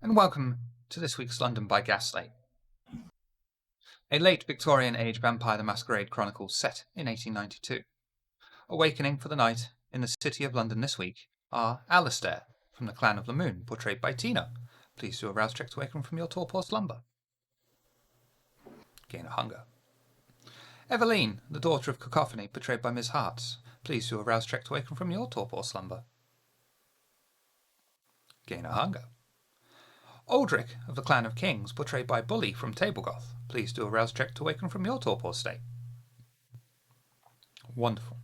and welcome to this week's London by Gaslight, a late Victorian age Vampire the Masquerade chronicle set in 1892. Awakening for the night in the city of London this week are Alistair, from the clan of the Moon, portrayed by Tina. Please do a rouse check to awaken from your torpor slumber. Gain a hunger. Eveline, the daughter of Cacophony, portrayed by Ms. Hartz. Please do a rouse check to awaken from your torpor slumber. Gain a hunger. Aldrich, of the clan of Kings, portrayed by Bully from Tablegoth. Please do a rouse check to awaken from your torpor state. Wonderful.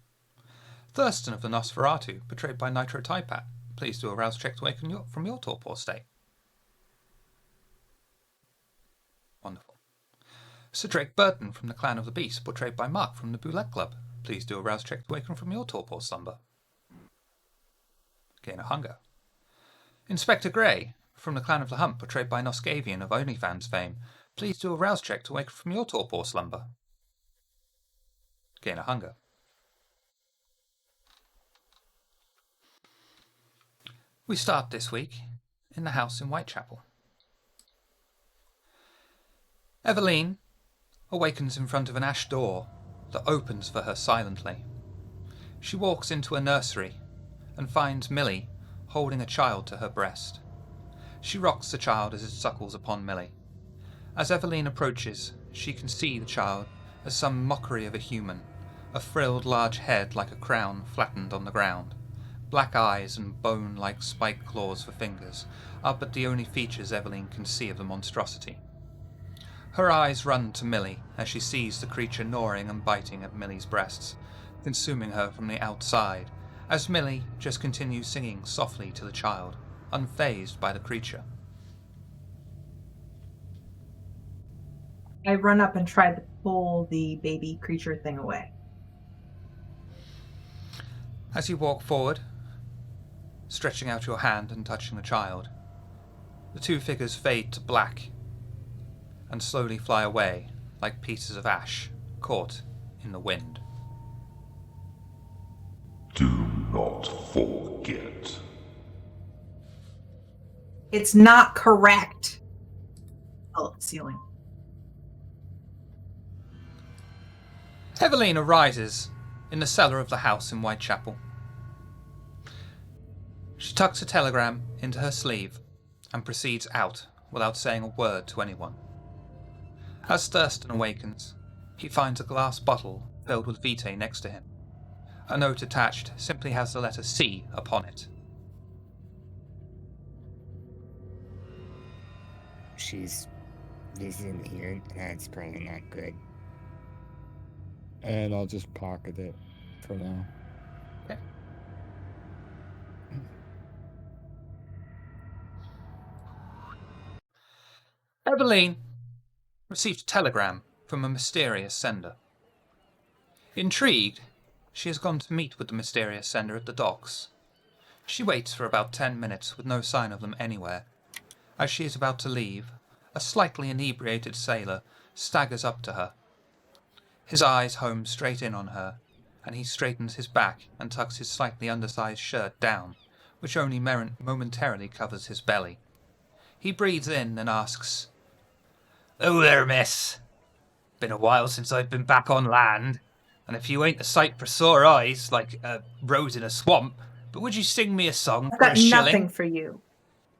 Thurston of the Nosferatu, portrayed by Nitro Typat. Please do a rouse check to awaken from your torpor state. Wonderful. Sir Drake Burton from the clan of the Beast, portrayed by Mark from the Boulette Club. Please do a rouse check to awaken from your torpor slumber. Gain a hunger. Inspector Grey, from the clan of the Hump, portrayed by Noscavian of OnlyFans fame. Please do a rouse check to awaken from your torpor slumber. Gain a hunger. We start this week in the house in Whitechapel. Eveline awakens in front of an ash door that opens for her silently. She walks into a nursery and finds Millie holding a child to her breast. She rocks the child as it suckles upon Millie. As Eveline approaches, she can see the child as some mockery of a human, a frilled large head like a crown flattened on the ground. Black eyes and bone-like spiked claws for fingers are but the only features Eveline can see of the monstrosity. Her eyes run to Millie as she sees the creature gnawing and biting at Millie's breasts, consuming her from the outside, as Millie just continues singing softly to the child, unfazed by the creature. I run up and try to pull the baby creature thing away. As you walk forward, stretching out your hand and touching the child, the two figures fade to black and slowly fly away like pieces of ash caught in the wind. Do not forget. It's not correct. Oh, ceiling. Eveline arises in the cellar of the house in Whitechapel. She tucks a telegram into her sleeve and proceeds out without saying a word to anyone. As Thurston awakens, he finds a glass bottle filled with vitae next to him. A note attached simply has the letter C upon it. She's visiting here. That's probably not good. And I'll just pocket it for now. Okay. Eveline received a telegram from a mysterious sender. Intrigued, she has gone to meet with the mysterious sender at the docks. She waits for about 10 minutes with no sign of them anywhere. As she is about to leave, a slightly inebriated sailor staggers up to her. His eyes home straight in on her, and he straightens his back and tucks his slightly undersized shirt down, which only momentarily covers his belly. He breathes in and asks, "Oh there, miss. Been a while since I've been back on land, and if you ain't a sight for sore eyes, like a rose in a swamp, but would you sing me a song I've for a got shilling? nothing for you.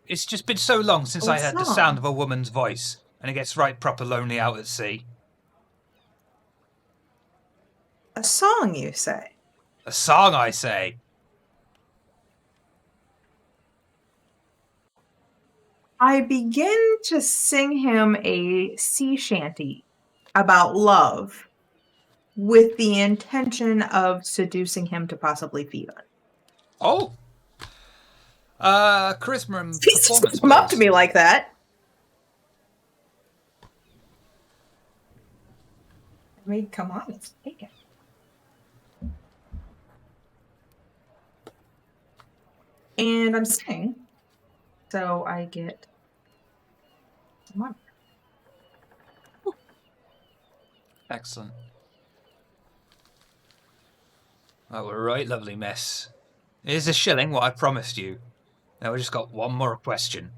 It's just been so long since Oh, I heard the song. sound of a woman's voice, and it gets right proper lonely out at sea." A song, you say? "A song, I say." I begin to sing him a sea shanty about love with the intention of seducing him to possibly feed on. Oh! Charisma and He's just performance. come up to please. me like that. I mean, come on, let's take it. And I'm singing, so I get some money. Excellent. Oh, we're right, lovely miss. Here's a shilling, what I promised you. Now we just got one more question.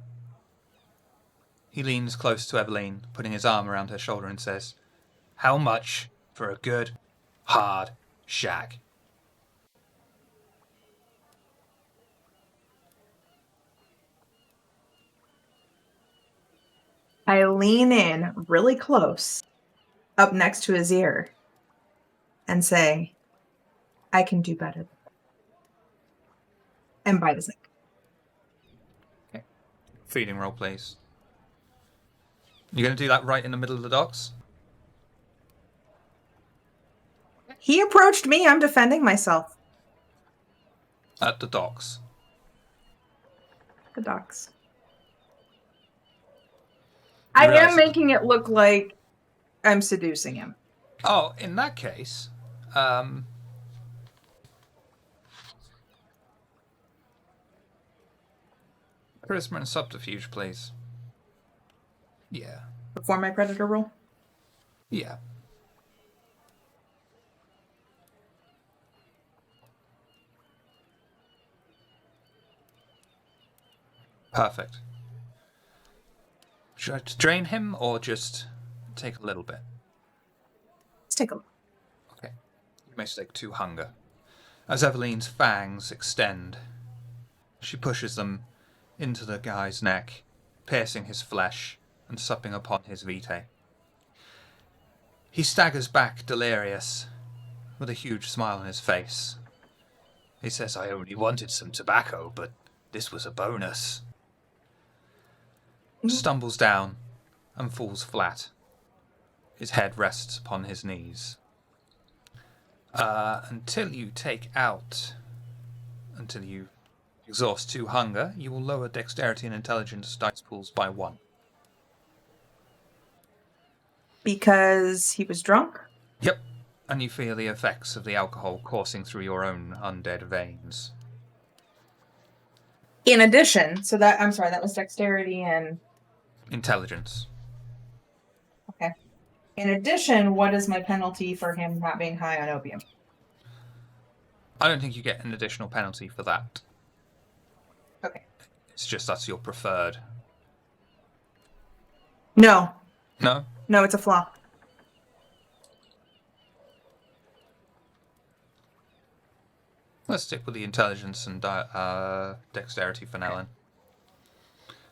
He leans close to Eveline, putting his arm around her shoulder and says, "How much for a good, hard shag?" I lean in really close, up next to his ear, and say, "I can do better." And bite his neck. Okay. Feeding roll, please. You're going to do that right in the middle of the docks? He approached me. I'm defending myself. At the docks. The docks. I am making it look like I'm seducing him. Oh, in that case, charisma and subterfuge, please. Yeah. Before my predator roll? Yeah. Perfect. Should I drain him or just take a little bit? Let's take a look. Okay. You may take 2 hunger. As Eveline's fangs extend, she pushes them into the guy's neck, piercing his flesh and supping upon his vitae. He staggers back, delirious, with a huge smile on his face. He says, "I only wanted some tobacco, but this was a bonus." Stumbles down and falls flat. His head rests upon his knees. Until you exhaust 2 hunger, you will lower dexterity and intelligence dice pools by 1. Because he was drunk? Yep. And you feel the effects of the alcohol coursing through your own undead veins. In addition, that was dexterity and... Intelligence. Okay. In addition, what is my penalty for him not being high on opium? I don't think you get an additional penalty for that. Okay. It's just that's your preferred. No. No? No, it's a flaw. Let's stick with the intelligence and dexterity for now then.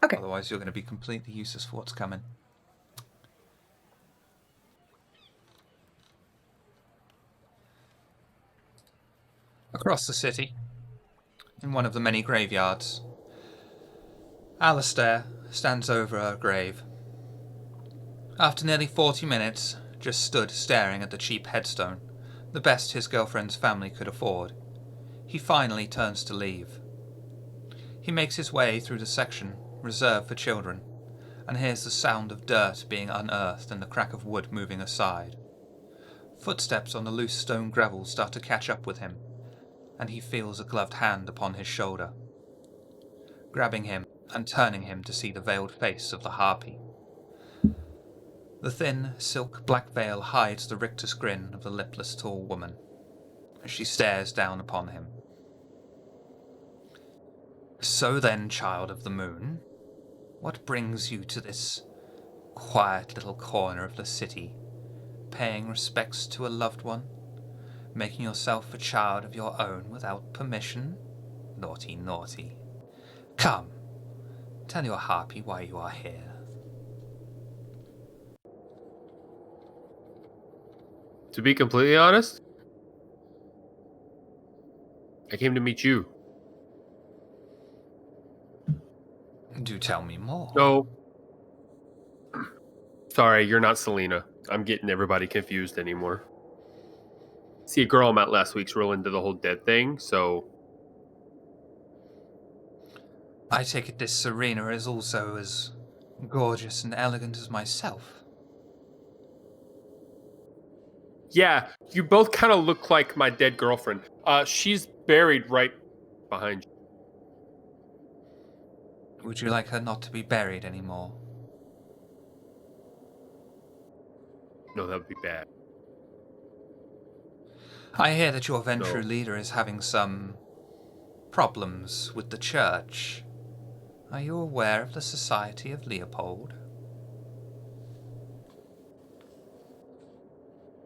Okay. Otherwise you're going to be completely useless for what's coming. Across the city, in one of the many graveyards, Alistair stands over her grave. After nearly 40 minutes, just stood staring at the cheap headstone, the best his girlfriend's family could afford, he finally turns to leave. He makes his way through the section reserved for children, and hears the sound of dirt being unearthed and the crack of wood moving aside. Footsteps on the loose stone gravel start to catch up with him, and he feels a gloved hand upon his shoulder, grabbing him and turning him to see the veiled face of the harpy. The thin, silk black veil hides the rictus grin of the lipless tall woman, as she stares down upon him. "So then, child of the moon, what brings you to this quiet little corner of the city, paying respects to a loved one, making yourself a child of your own without permission? Naughty, naughty. Come, tell your harpy why you are here." To be completely honest, I came to meet you. Do tell me more. No. Sorry, you're not Serena. I'm getting everybody confused anymore. See, a girl I met last week's real into the whole dead thing, so... I take it this Serena is also as gorgeous and elegant as myself. Yeah, you both kind of look like my dead girlfriend. She's buried right behind you. Would you like her not to be buried anymore? No, that would be bad. I hear that your Ventrue No. leader is having some problems with the church. Are you aware of the Society of Leopold?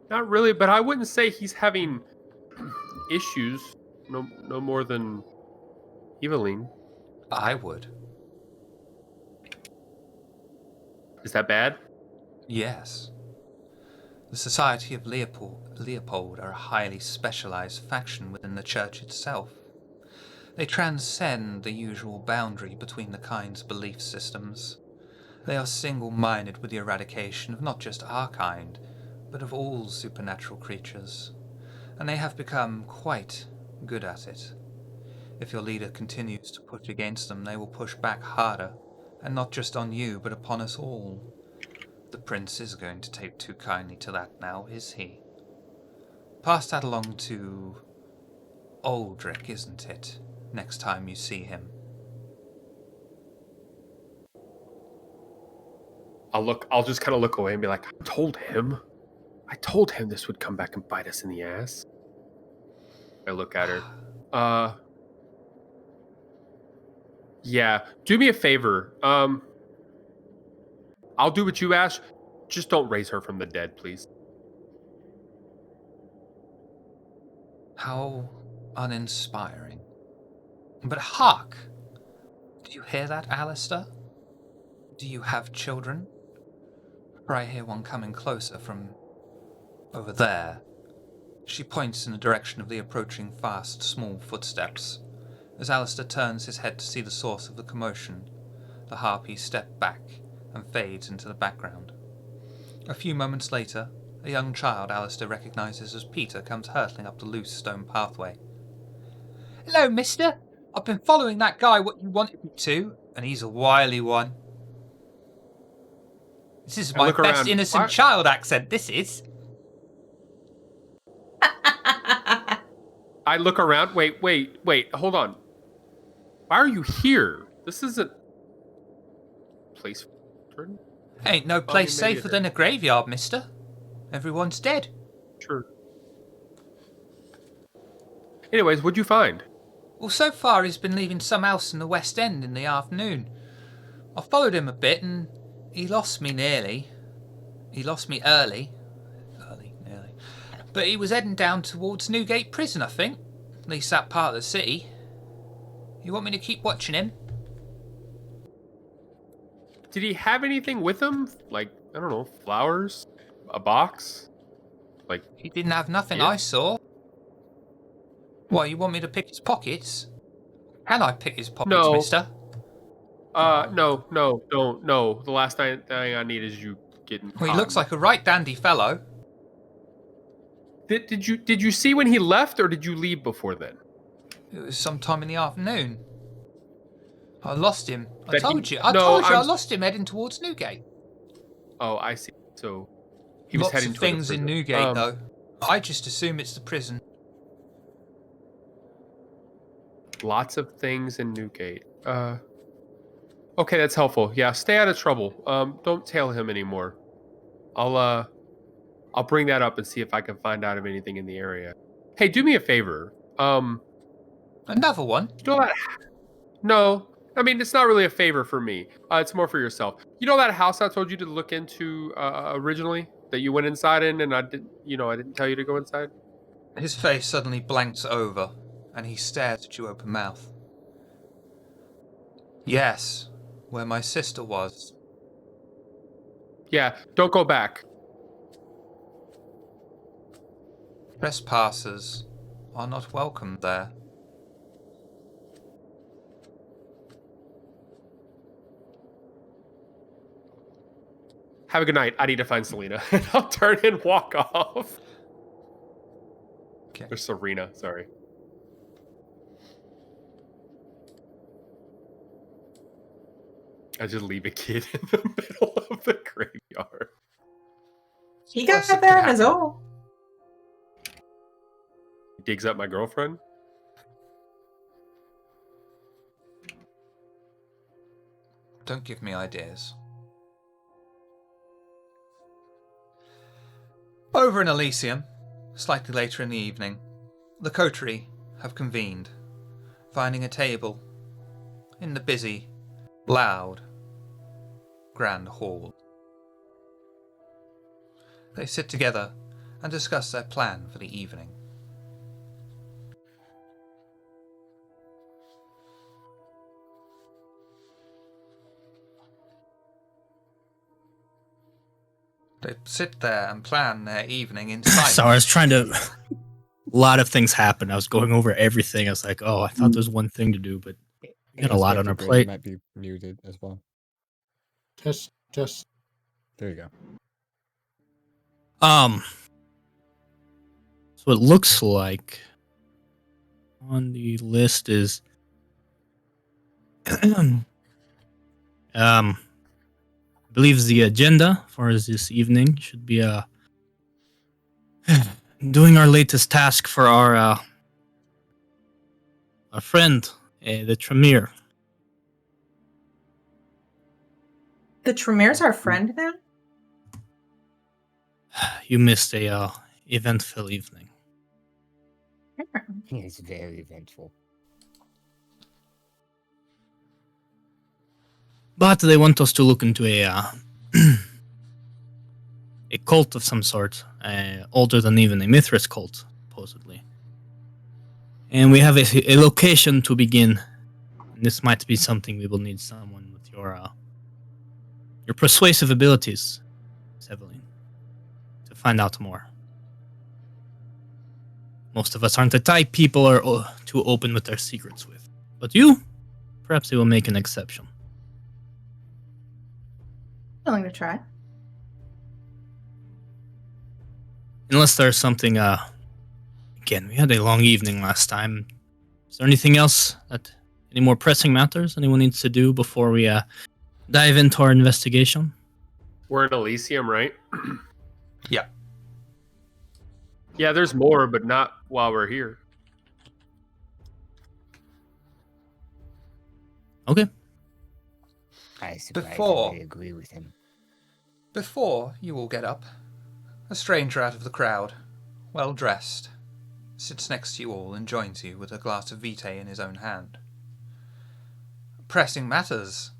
Not really, but I wouldn't say he's having issues. No more than Eveline. I would. Is that bad? Yes. The Society of Leopold are a highly specialized faction within the church itself. They transcend the usual boundary between the kind's belief systems. They are single-minded with the eradication of not just our kind, but of all supernatural creatures, and they have become quite good at it. If your leader continues to push against them, they will push back harder, and not just on you, but upon us all. The prince is going to take too kindly to that now, is he? Pass that along to Aldrich, isn't it, next time you see him? I'll just kind of look away and be like, I told him this would come back and bite us in the ass. I look at her. Yeah. Do me a favor. I'll do what you ask. Just don't raise her from the dead, please. How uninspiring. But hark! Do you hear that, Alistair? Do you have children? For I hear one coming closer from over there. She points in the direction of the approaching fast, small footsteps. As Alistair turns his head to see the source of the commotion, the harpy steps back and fades into the background. A few moments later, a young child Alistair recognises as Peter comes hurtling up the loose stone pathway. "Hello, mister. I've been following that guy what you wanted me to, and he's a wily one." This is my best innocent child accent, this is. I look around. Wait. Hold on. Why are you here? This isn't place for children. Ain't no place safer than a graveyard, mister. Everyone's dead. Sure. Anyways, what'd you find? Well, so far he's been leaving some house in the West End in the afternoon. I followed him a bit and he lost me nearly. He lost me early. Nearly. But he was heading down towards Newgate Prison, I think. At least that part of the city. You want me to keep watching him? Did he have anything with him? Like, I don't know, flowers? A box? Like, he didn't have nothing I saw. What, you want me to pick his pockets? Can I pick his pockets, mister? No, don't. No. The last thing I need is you getting caught. Well, he looks like a right dandy fellow. Did you see when he left, or did you leave before then? It was sometime in the afternoon. I lost him. I told you. I lost him heading towards Newgate. Oh, I see. So he was heading towards things in Newgate, though. I just assume it's the prison. Lots of things in Newgate. Okay, that's helpful. Yeah, stay out of trouble. Don't tail him anymore. I'll bring that up and see if I can find out of anything in the area. Hey, do me a favor. Another one? You know that? No, I mean it's not really a favor for me. It's more for yourself. You know that house I told you to look into originally that you went inside in, and I didn't tell you to go inside. His face suddenly blanks over, and he stares at you open mouth. Yes, where my sister was. Yeah, don't go back. Trespassers are not welcome there. Have a good night. I need to find Selena. I'll turn and walk off. Okay. Or Serena, sorry. I just leave a kid in the middle of the graveyard. He got there on his own. He digs up my girlfriend. Don't give me ideas. Over in Elysium, slightly later in the evening, the coterie have convened, finding a table in the busy, loud, grand hall. They sit together and discuss their plan for the evening. They sit there and plan their evening in silence. So I was trying to. A lot of things happened. I was going over everything. I was like, "Oh, I thought there was one thing to do, but we got a lot on our Inspector plate." Brady might be muted as well. Just There you go. So it looks like on the list is I believe the agenda for this evening should be doing our latest task for our friend, the Tremere. The Tremere's our friend now? You missed a eventful evening. It's very eventful. But they want us to look into a cult of some sort, older than even a Mithras cult, supposedly. And we have a location to begin. And this might be something we will need someone with your persuasive abilities, Evelyn, to find out more. Most of us aren't the type people are too open with their secrets with. But you, perhaps they will make an exception. Willing to try. Unless there's something, again, we had a long evening last time. Is there anything else any more pressing matters anyone needs to do before we dive into our investigation? We're in Elysium, right? Yeah. Yeah, there's more, but not while we're here. Okay. I Before- surprisingly agree with him. Before you all get up, a stranger out of the crowd, well dressed, sits next to you all and joins you with a glass of vitae in his own hand. Pressing matters.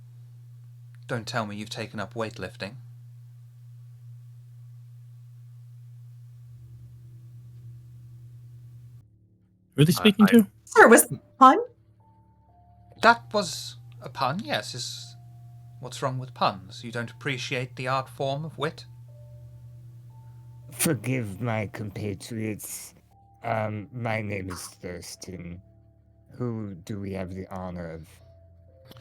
Don't tell me you've taken up weightlifting. Who are they speaking to? Sir, was pun? That was a pun, yes. What's wrong with puns? You don't appreciate the art form of wit? Forgive my compatriots. My name is Thurston. Who do we have the honor of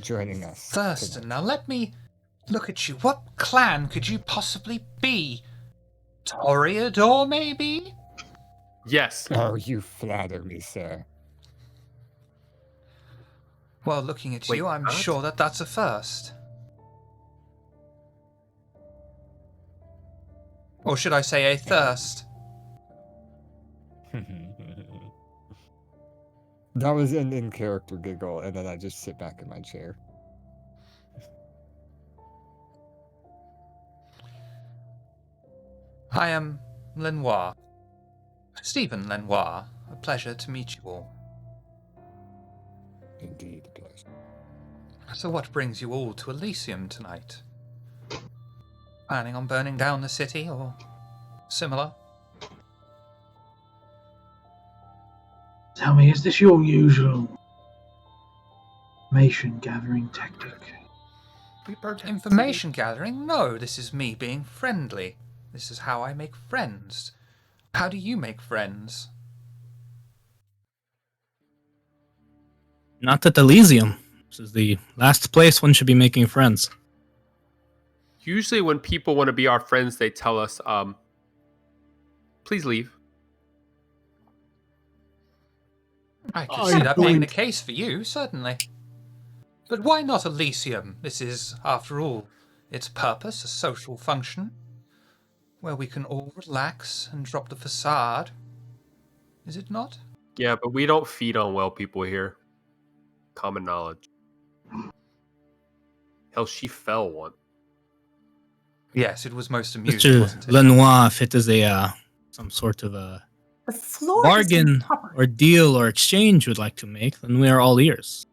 joining us? Thurston, tonight? now let me look at you. What clan could you possibly be? Toreador, maybe? Yes. Oh, you flatter me, sir. Well, looking at Wait, you, I'm what? sure that that's a first. Or should I say a thirst? That was an in-character giggle, and then I just sit back in my chair. I am Lenoir. Stephen Lenoir. A pleasure to meet you all. Indeed, a pleasure. So what brings you all to Elysium tonight? Planning on burning down the city, or similar? tell me, is this your usual information gathering tactic? Information gathering? No, this is me being friendly. This is how I make friends. How do you make friends? Not at Elysium. This is the last place one should be making friends. Usually when people want to be our friends, they tell us, please leave. I could I see that being don't- the case for you, certainly. But why not Elysium? This is, after all, its purpose, a social function, where we can all relax and drop the facade. Is it not? Yeah, but we don't feed on well people here. Common knowledge. Hell, she fell once. Yes, it was most amusing, wasn't Mr. it? Lenoir, if it is a some sort of a The floor bargain is uncovered. or deal or exchange would like to make, then we are all ears.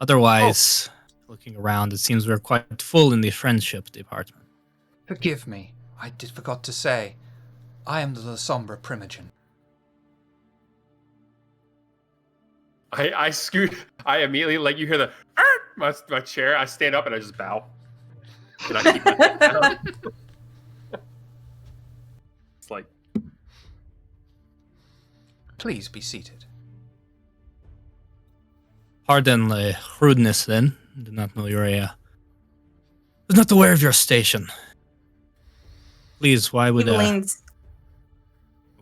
Otherwise, looking around, it seems we're quite full in the friendship department. Forgive me, I forgot to say. I am the Sombra Primogen. I scoot. I immediately, like, you hear the my chair. I stand up and I just bow. And I keep my head down. It's like, Please be seated. Pardon the rudeness then. Did not know you're was not aware of your station. Please, why would Eveline's.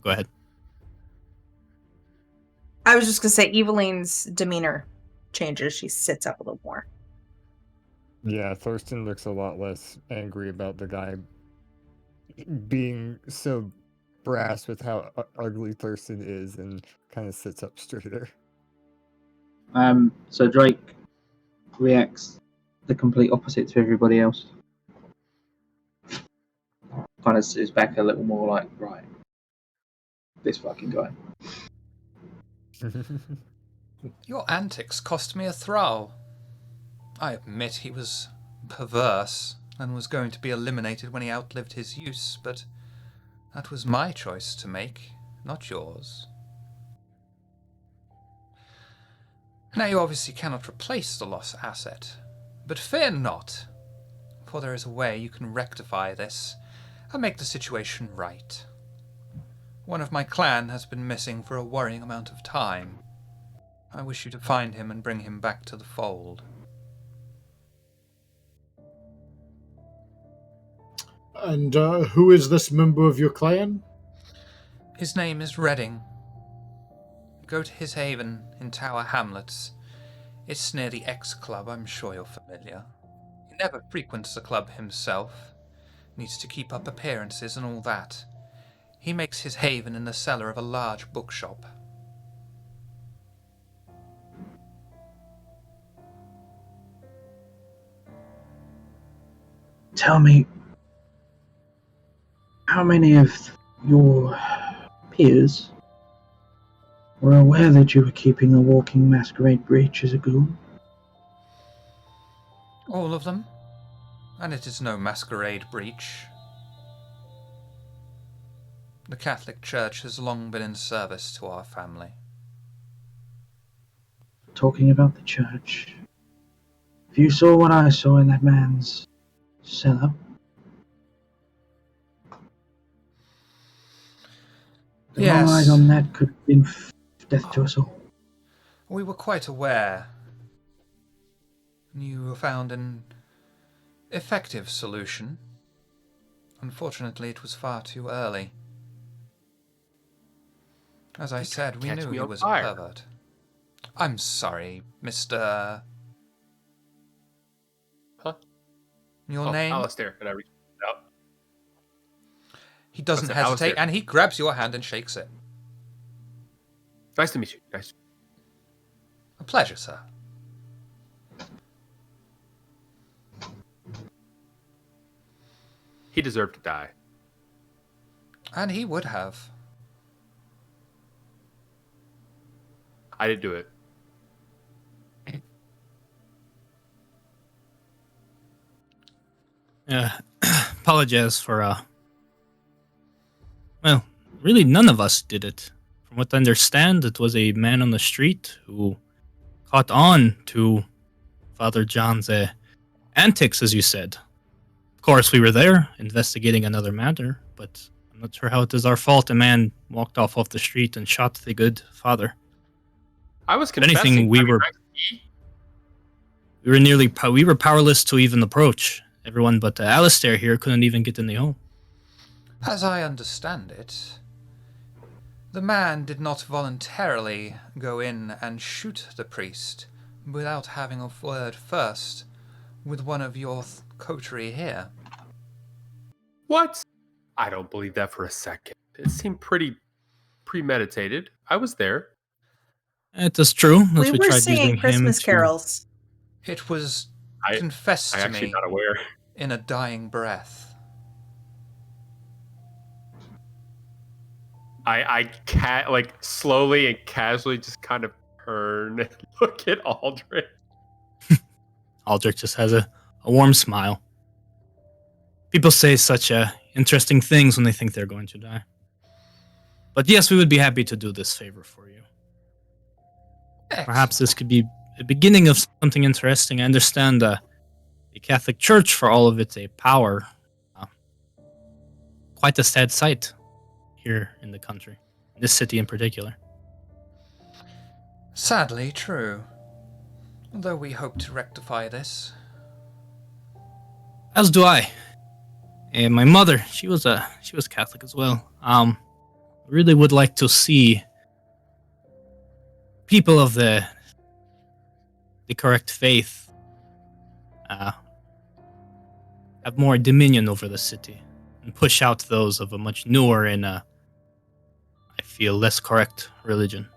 Go ahead. I was just gonna say Eveline's demeanor changes. She sits up a little more. Yeah, Thorsten looks a lot less angry about the guy being so brass with how ugly Thurston is, and kind of sits up straighter. So Drake reacts the complete opposite to everybody else. Kind of sits back a little more like, right, this fucking guy. Your antics cost me a thrall. I admit he was perverse and was going to be eliminated when he outlived his use, but that was my choice to make, not yours. Now you obviously cannot replace the lost asset, but fear not, for there is a way you can rectify this and make the situation right. One of my clan has been missing for a worrying amount of time. I wish you to find him and bring him back to the fold. And who is this member of your clan? His name is Redding. Go to his haven in Tower Hamlets. It's near the X Club, I'm sure you're familiar. He never frequents the club himself. Needs to keep up appearances and all that. He makes his haven in the cellar of a large bookshop. Tell me, how many of your peers were aware that you were keeping a walking masquerade breach as a ghoul? All of them? And it is no masquerade breach. The Catholic Church has long been in service to our family. Talking about the church, if you saw what I saw in that man's cellar, the wrong eyes on that could have been death to us all. We were quite aware. You found an effective solution. Unfortunately, it was far too early. As I said, we knew he was a pervert. I'm sorry, Mr. Huh? Your name? Alistair. And I reach out. He doesn't hesitate, Alistair. and he grabs your hand and shakes it. Nice to meet you. Nice. A pleasure, sir. He deserved to die. And he would have. I didn't do it. Apologize for well, really none of us did it. From what I understand, it was a man on the street who caught on to Father John's antics, as you said. Of course, we were there investigating another matter, but I'm not sure how it is our fault a man walked off the street and shot the good father. I was If confessing. anything, we were powerless to even approach. Everyone but Alistair here couldn't even get in the home. As I understand it, the man did not voluntarily go in and shoot the priest without having a word first with one of your coterie here. What? I don't believe that for a second. It seemed pretty premeditated. I was there. It is true. We were singing Christmas carols. It was confessed to me not aware. in a dying breath. I can't, like, slowly and casually just kind of turn and look at Aldrich. Aldrich just has a warm smile. People say such interesting things when they think they're going to die. But yes, we would be happy to do this favor for you. Perhaps this could be the beginning of something interesting. I understand the Catholic Church, for all of its power, quite a sad sight here in the country, this city in particular. Sadly true. Although we hope to rectify this. As do I. And my mother, she was Catholic as well. Really would like to see people of the correct faith have more dominion over the city and push out those of a much newer and I feel less correct religion.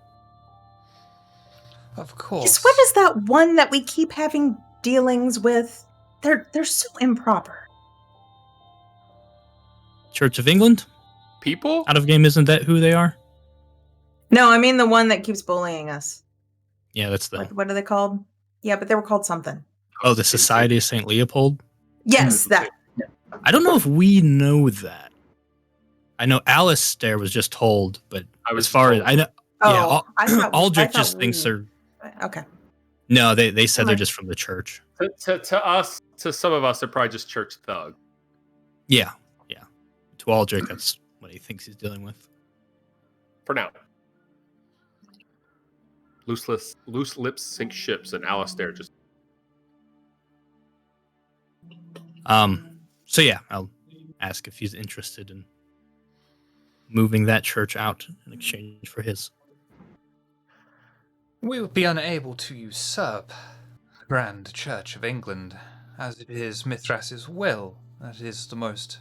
Of course. Just what is that one that we keep having dealings with? They're so improper. Church of England? People? Out of game, isn't that who they are? No, I mean the one that keeps bullying us. Yeah, that's them. What are they called? Yeah, but they were called something. Oh, the Society of St. Leopold? Yes, that. I don't know if we know that. I know Alistair was just told, but as far as I know, I thought Aldrich just thinks they're. Okay. No, they said they're just from the church. To us, to some of us, they're probably just church thug. Yeah. To Aldrich, that's what he thinks he's dealing with. For now. Loose lips sink ships, and Alistair just. So yeah, I'll ask if he's interested in moving that church out in exchange for his. We would be unable to usurp the Grand Church of England, as it is Mithras's will that it is the most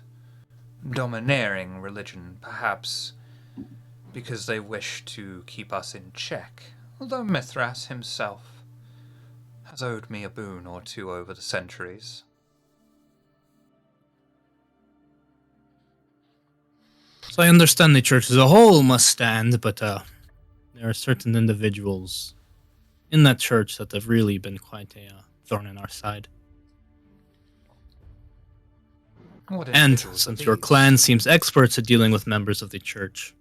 domineering religion, perhaps because they wish to keep us in check, although Mithras himself has owed me a boon or two over the centuries. So I understand the church as a whole must stand, but there are certain individuals in that church that have really been quite a thorn in our side. And since your clan seems experts at dealing with members of the church,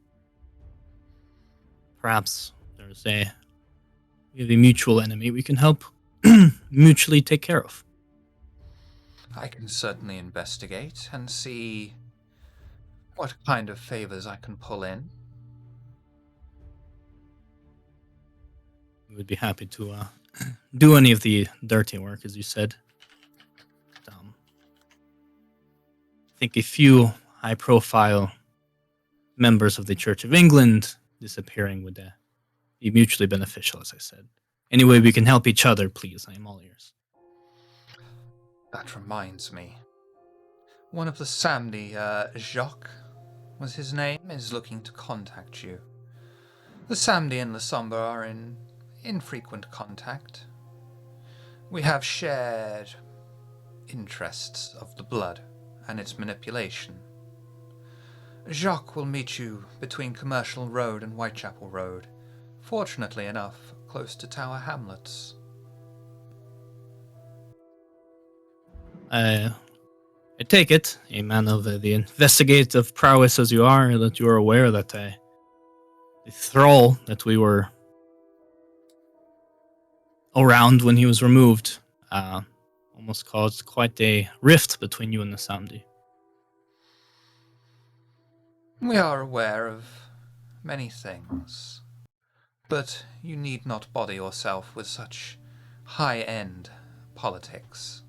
perhaps we have a mutual enemy we can help mutually take care of. I can certainly investigate and see what kind of favors I can pull in. We would be happy to do any of the dirty work, as you said. I think a few high-profile members of the Church of England disappearing would be mutually beneficial, as I said. Any way we can help each other, please. I am all ears. That reminds me. One of the Samdi, Jacques was his name, is looking to contact you. The Samdi and the Somber are in infrequent contact. We have shared interests of the blood and its manipulation. Jacques will meet you between Commercial Road and Whitechapel Road, fortunately enough, close to Tower Hamlets. I take it, a man of the investigative prowess as you are, that you are aware that the thrall that we were around when he was removed almost caused quite a rift between you and the Samdi. We are aware of many things, but you need not bother yourself with such high-end politics.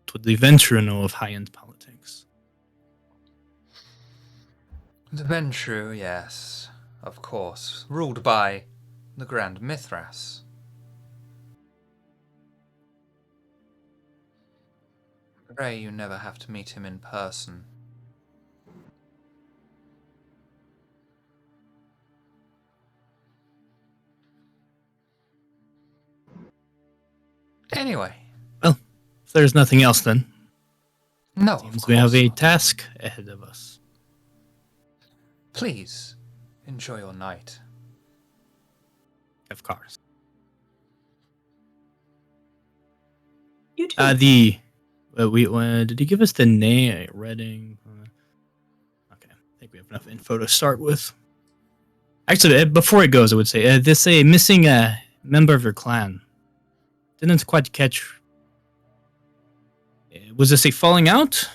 What would the Venture know of high-end politics? The Venture, yes, of course, ruled by the Grand Mithras. Pray you never have to meet him in person. Anyway. Well, if there's nothing else then. No, seems we have a task ahead of us. Please, enjoy your night. Of course. You too. Did he give us the name? Reading. Okay. we have enough info to start with. Actually, before it goes, I would say this a missing member of your clan. Didn't quite catch. Was this a falling out?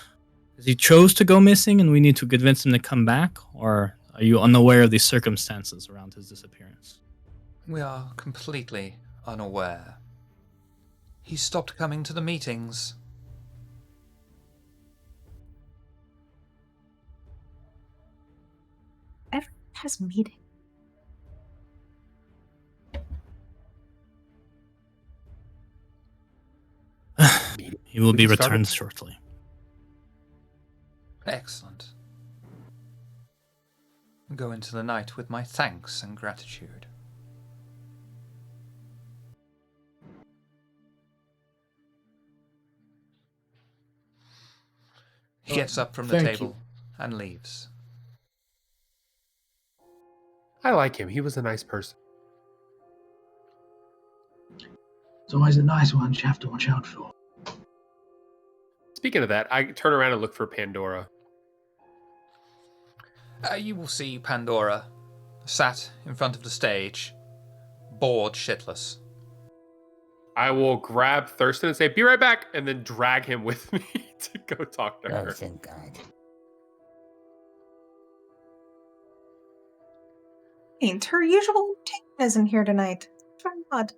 Has he chose to go missing, and we need to convince him to come back, or are you unaware of the circumstances around his disappearance? We are completely unaware. He stopped coming to the meetings. Everyone has meetings. He will be Started? returned shortly. Excellent. Go into the night with my thanks and gratitude. He gets up from the Thank table and leaves. I like him. He was a nice person. It's always the nice ones you have to watch out for. Speaking of that, I turn around and look for Pandora. You will see Pandora sat in front of the stage, bored shitless. I will grab Thurston and say, "Be right back," and then drag him with me to go talk to Oh, her. thank God. Ain't her usual routine isn't here tonight. It's very odd.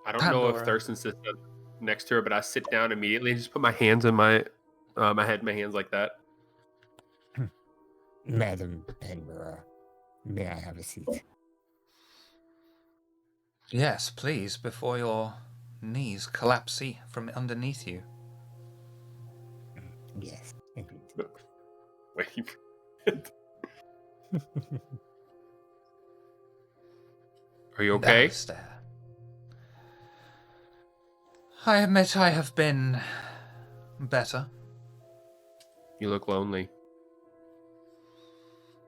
I don't know if Pandora. Thurston sits next to her, but I sit down immediately and just put my hands in my head in my hands like that. Madam Pandora, may I have a seat? Yes, please, before your knees collapse from underneath you. Yes, indeed. Wait. Are you okay? Alistair. I admit I have been better. You look lonely.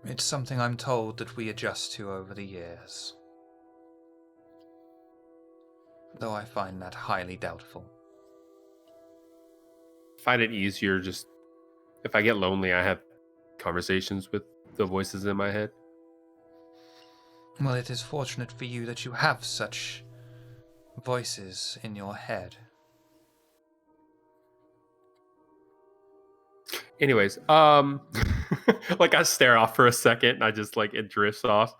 It's something I'm told that we adjust to over the years. Though I find that highly doubtful. Find it easier just if I get lonely, I have conversations with the voices in my head. Well, it is fortunate for you that you have such voices in your head. Anyways, like I stare off for a second and I just like it drifts off.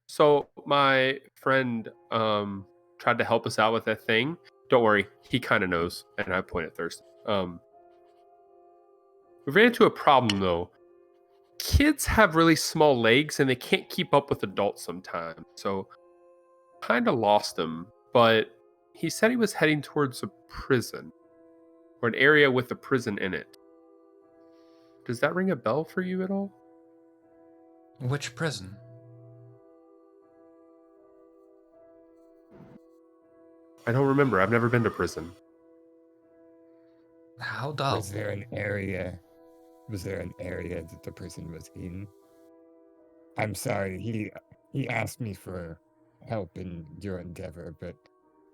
So my friend tried to help us out with that thing. Don't worry, he kind of knows. And I point at Thurston. We ran into a problem though. Kids have really small legs and they can't keep up with adults sometimes. So kind of lost him, but he said he was heading towards a prison or an area with a prison in it. Does that ring a bell for you at all? Which prison? I don't remember. I've never been to prison. How dull. Was there an area that the prison was in? I'm sorry, he asked me for help in your endeavor, but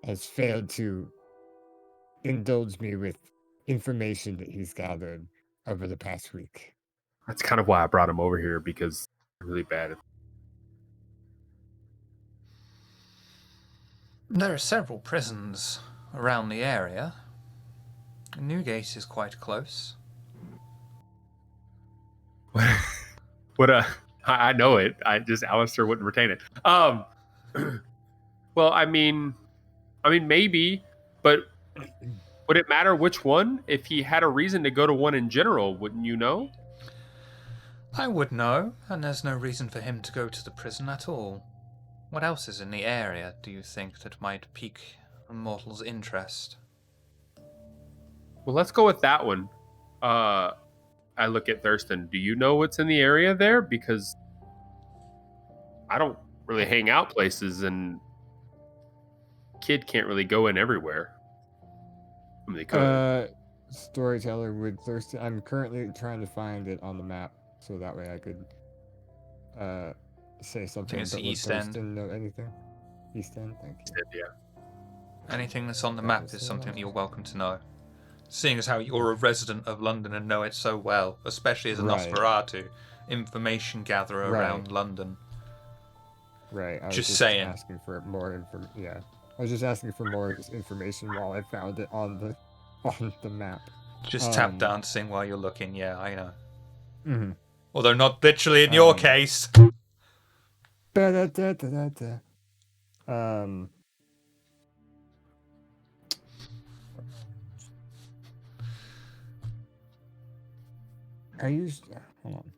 has failed to indulge me with information that he's gathered over the past week. That's kind of why I brought him over here, because I'm really bad at. There are several prisons around the area. Newgate is quite close. I know it. Alistair wouldn't retain it. Well, I mean maybe, but would it matter which one? If he had a reason to go to one in general, wouldn't you know? I would know, and there's no reason for him to go to the prison at all. What else is in the area, do you think, that might pique a mortal's interest? Well, let's go with that one. I look at Thurston. Do you know what's in the area there? Because I don't really hang out places, and kid can't really go in everywhere. I mean, they could. Storyteller with Thurston. I'm currently trying to find it on the map, so that way I could say something. It's But would East End. Thurston know anything? East End, thank you. Yeah. Anything that's on the map is something you're welcome to know. Seeing as how you're a resident of London and know it so well, especially as a Right. Nosferatu, information gatherer Right. around London. Right. I was Just just saying. asking for more information. Yeah. I was just asking for more information while I found it on the map. Just tap dancing while you're looking, yeah, I know. Mm-hmm. Although not literally in your case. Ba-da-da-da-da-da. I used. Hold on.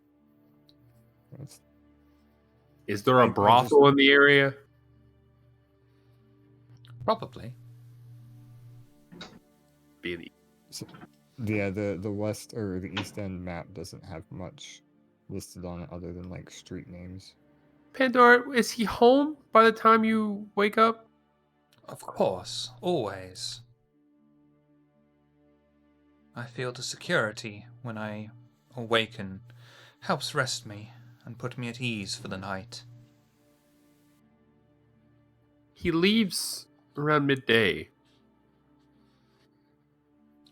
Is there a I brothel in the area? Probably. Really? Yeah, the west or the east end map doesn't have much listed on it other than like street names. Pandora, is he home by the time you wake up? Of course, always. I feel the security when I awaken helps rest me and put me at ease for the night. He leaves around midday.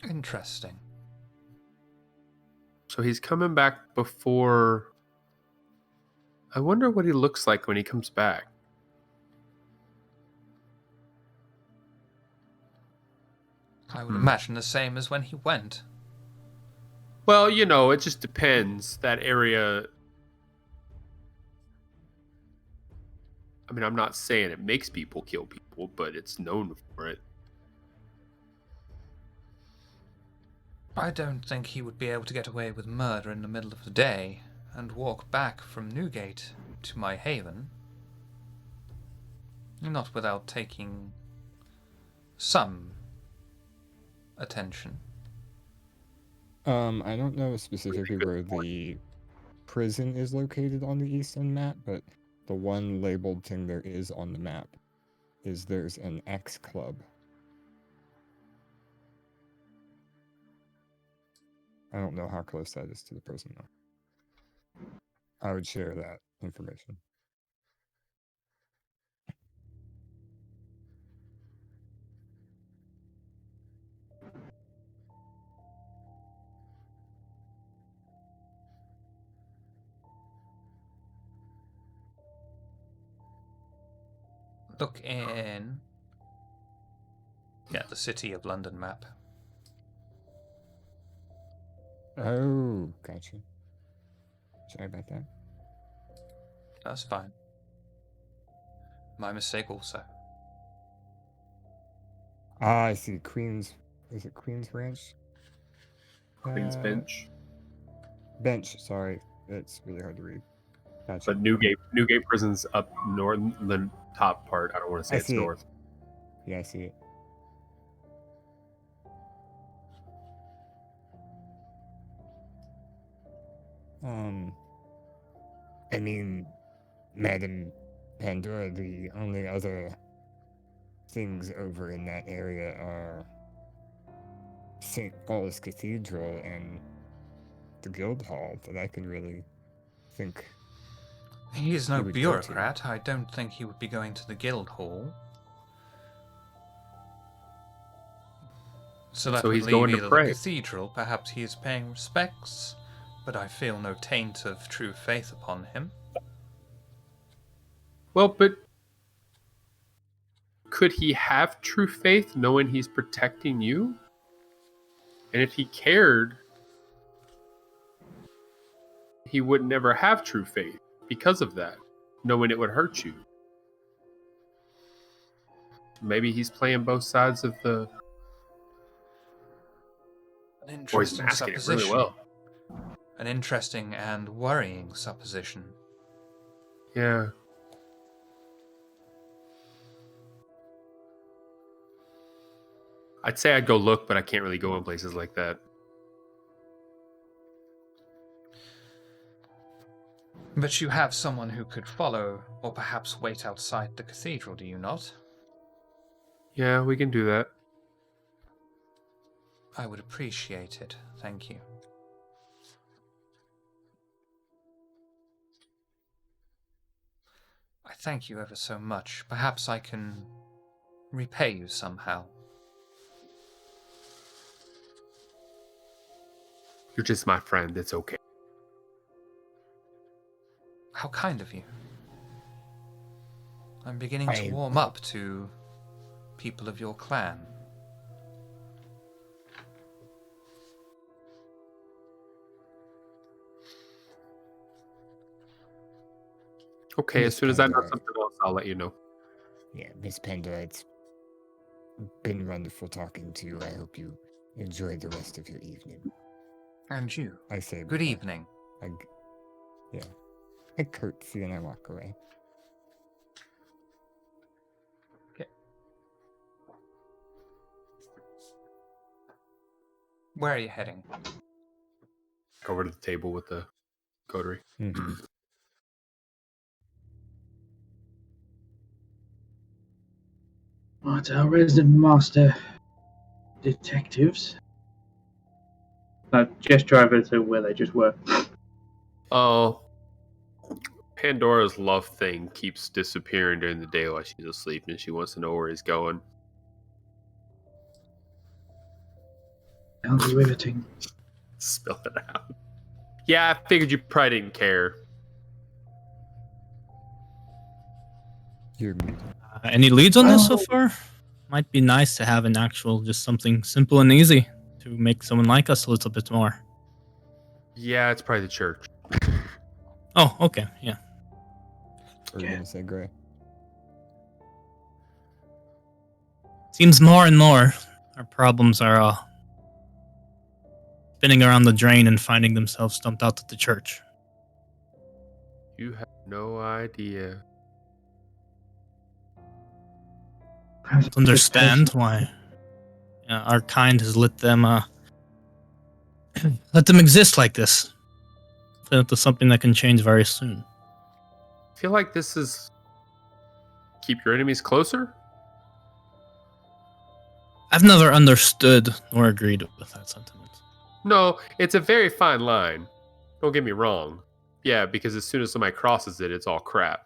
Interesting. So he's coming back before... I wonder what he looks like when he comes back. I would imagine the same as when he went. Well, you know, it just depends. That area... I mean, I'm not saying it makes people kill people, but it's known for it. I don't think he would be able to get away with murder in the middle of the day and walk back from Newgate to my haven. Not without taking some attention. I don't know specifically where the prison is located on the east end map, but the one labeled thing there is on the map is there's an X club. I don't know how close that is to the prison though. I would share that information. Look in... Yeah, the City of London map. Oh, gotcha. Sorry about that. That's fine. My mistake also. Ah, I see. Queen's... Is it Queen's Ranch? Queen's Bench. Bench, sorry. It's really hard to read. Gotcha. But Newgate Prison's up north, the top part. I don't want to say it's north. Yeah, I see it. I mean, Madam Pandora, the only other things over in that area are St. Paul's Cathedral and the Guildhall that I can really think. He is no bureaucrat. I don't think he would be going to the Guildhall. So that would he's leave going to either pray. the cathedral, perhaps he is paying respects, but I feel no taint of true faith upon him. Well, but could he have true faith knowing he's protecting you? And if he cared, he would never have true faith because of that, knowing it would hurt you. Maybe he's playing both sides of the... An Or he's interesting masking it supposition. really well. An interesting and worrying supposition. Yeah. I'd say I'd go look, but I can't really go in places like that. But you have someone who could follow, or perhaps wait outside the cathedral, do you not? Yeah, we can do that. I would appreciate it, thank you. I thank you ever so much. Perhaps I can repay you somehow. You're just my friend. It's okay. How kind of you. I'm beginning to warm up to people of your clan. Okay, as soon as I know something else, I'll let you know. Yeah, Miss Pender, it's been wonderful talking to you. I hope you enjoy the rest of your evening. And you. I say Good evening. I curtsy and I walk away. Okay. Where are you heading? Over to the table with the coterie. Mm-hmm. What, our resident master detectives? Gesture over to where they just were. Oh, Pandora's love thing keeps disappearing during the day while she's asleep, and she wants to know where he's going. Sounds riveting. Spill it out. Yeah, I figured you probably didn't care. You're muted. Any leads on this so far? Might be nice to have an actual, just something simple and easy to make someone like us a little bit more. Yeah, it's probably the church. Oh, okay, yeah. Or you're gonna say Gray? Seems more and more our problems are spinning around the drain and finding themselves stumped out at the church. You have no idea. I don't understand why our kind has let them exist like this. That's something that can change very soon. I feel like this is keep your enemies closer. I've never understood nor agreed with that sentiment. No, it's a very fine line. Don't get me wrong. Yeah, because as soon as somebody crosses it, it's all crap.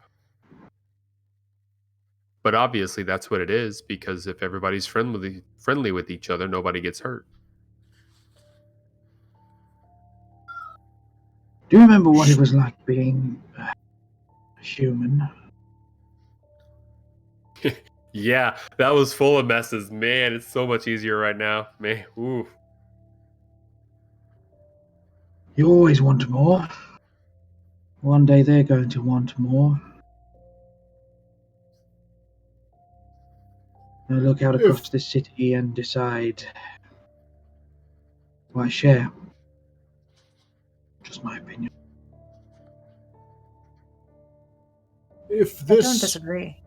But obviously that's what it is, because if everybody's friendly with each other, nobody gets hurt. Do you remember what it was like being human? Yeah, that was full of messes. Man, it's so much easier right now. Man, ooh. You always want more. One day they're going to want more. They'll look out across the city and decide why share. Just my opinion. I don't disagree.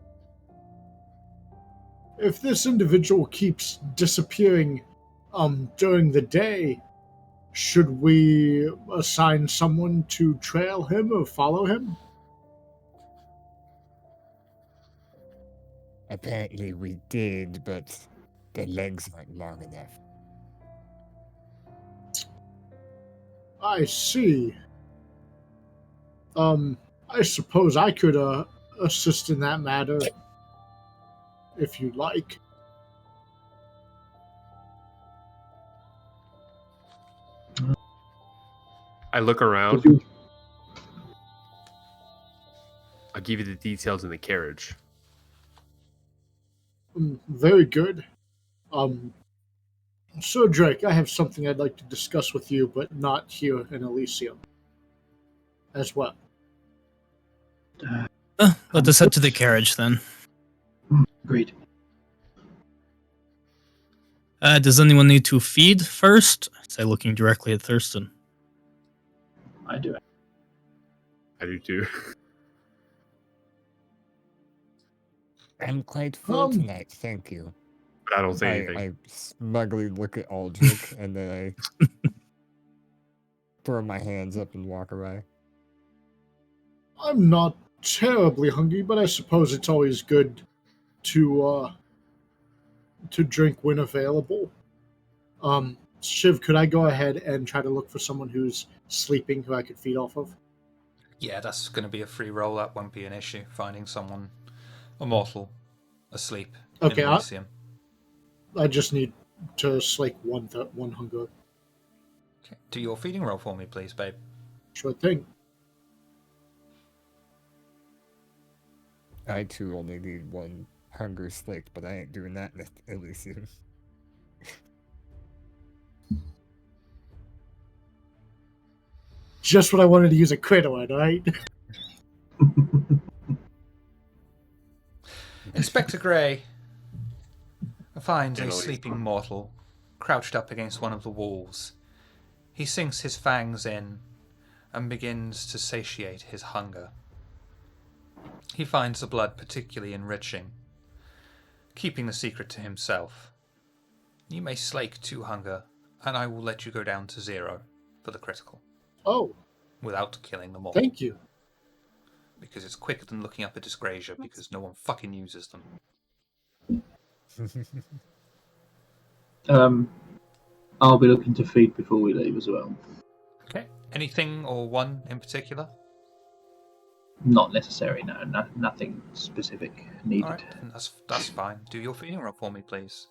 If this individual keeps disappearing during the day, should we assign someone to trail him or follow him? Apparently we did, but the legs weren't long enough. I see. I suppose I could assist in that matter, if you like. I look around. I'll give you the details in the carriage. Very good. Sir Drake, I have something I'd like to discuss with you, but not here in Elysium as well. Let us head to the carriage then. Agreed. Does anyone need to feed first? Say, looking directly at Thurston. I do. I do too. I'm quite full tonight, thank you. But I don't say anything. I smugly look at Aldrich and then I throw my hands up and walk away. I'm not terribly hungry, but I suppose it's always good to drink when available. Shiv, could I go ahead and try to look for someone who's sleeping who I could feed off of? Yeah, that's going to be a free roll. That won't be an issue. Finding someone, a mortal, asleep in Elysium. I just need to slake one hunger. Okay. Do your feeding roll for me, please, babe. Sure thing. I too only need one hunger slaked, but I ain't doing that in Elysium. Just what I wanted to use a crit on, right? Inspector Gray finds a Italy. sleeping mortal crouched up against one of the walls. He sinks his fangs in and begins to satiate his hunger. He finds the blood particularly enriching, keeping the secret to himself. You may slake 2 hunger, and I will let you go down to 0 for the critical, Oh, without killing them all. thank you. Because it's quicker than looking up a disgrazier, because no one fucking uses them. I'll be looking to feed before we leave as well. Okay. Anything or one in particular? Not necessary, no. Nothing specific needed. Alright, then that's fine. Do your feeding roll for me, please.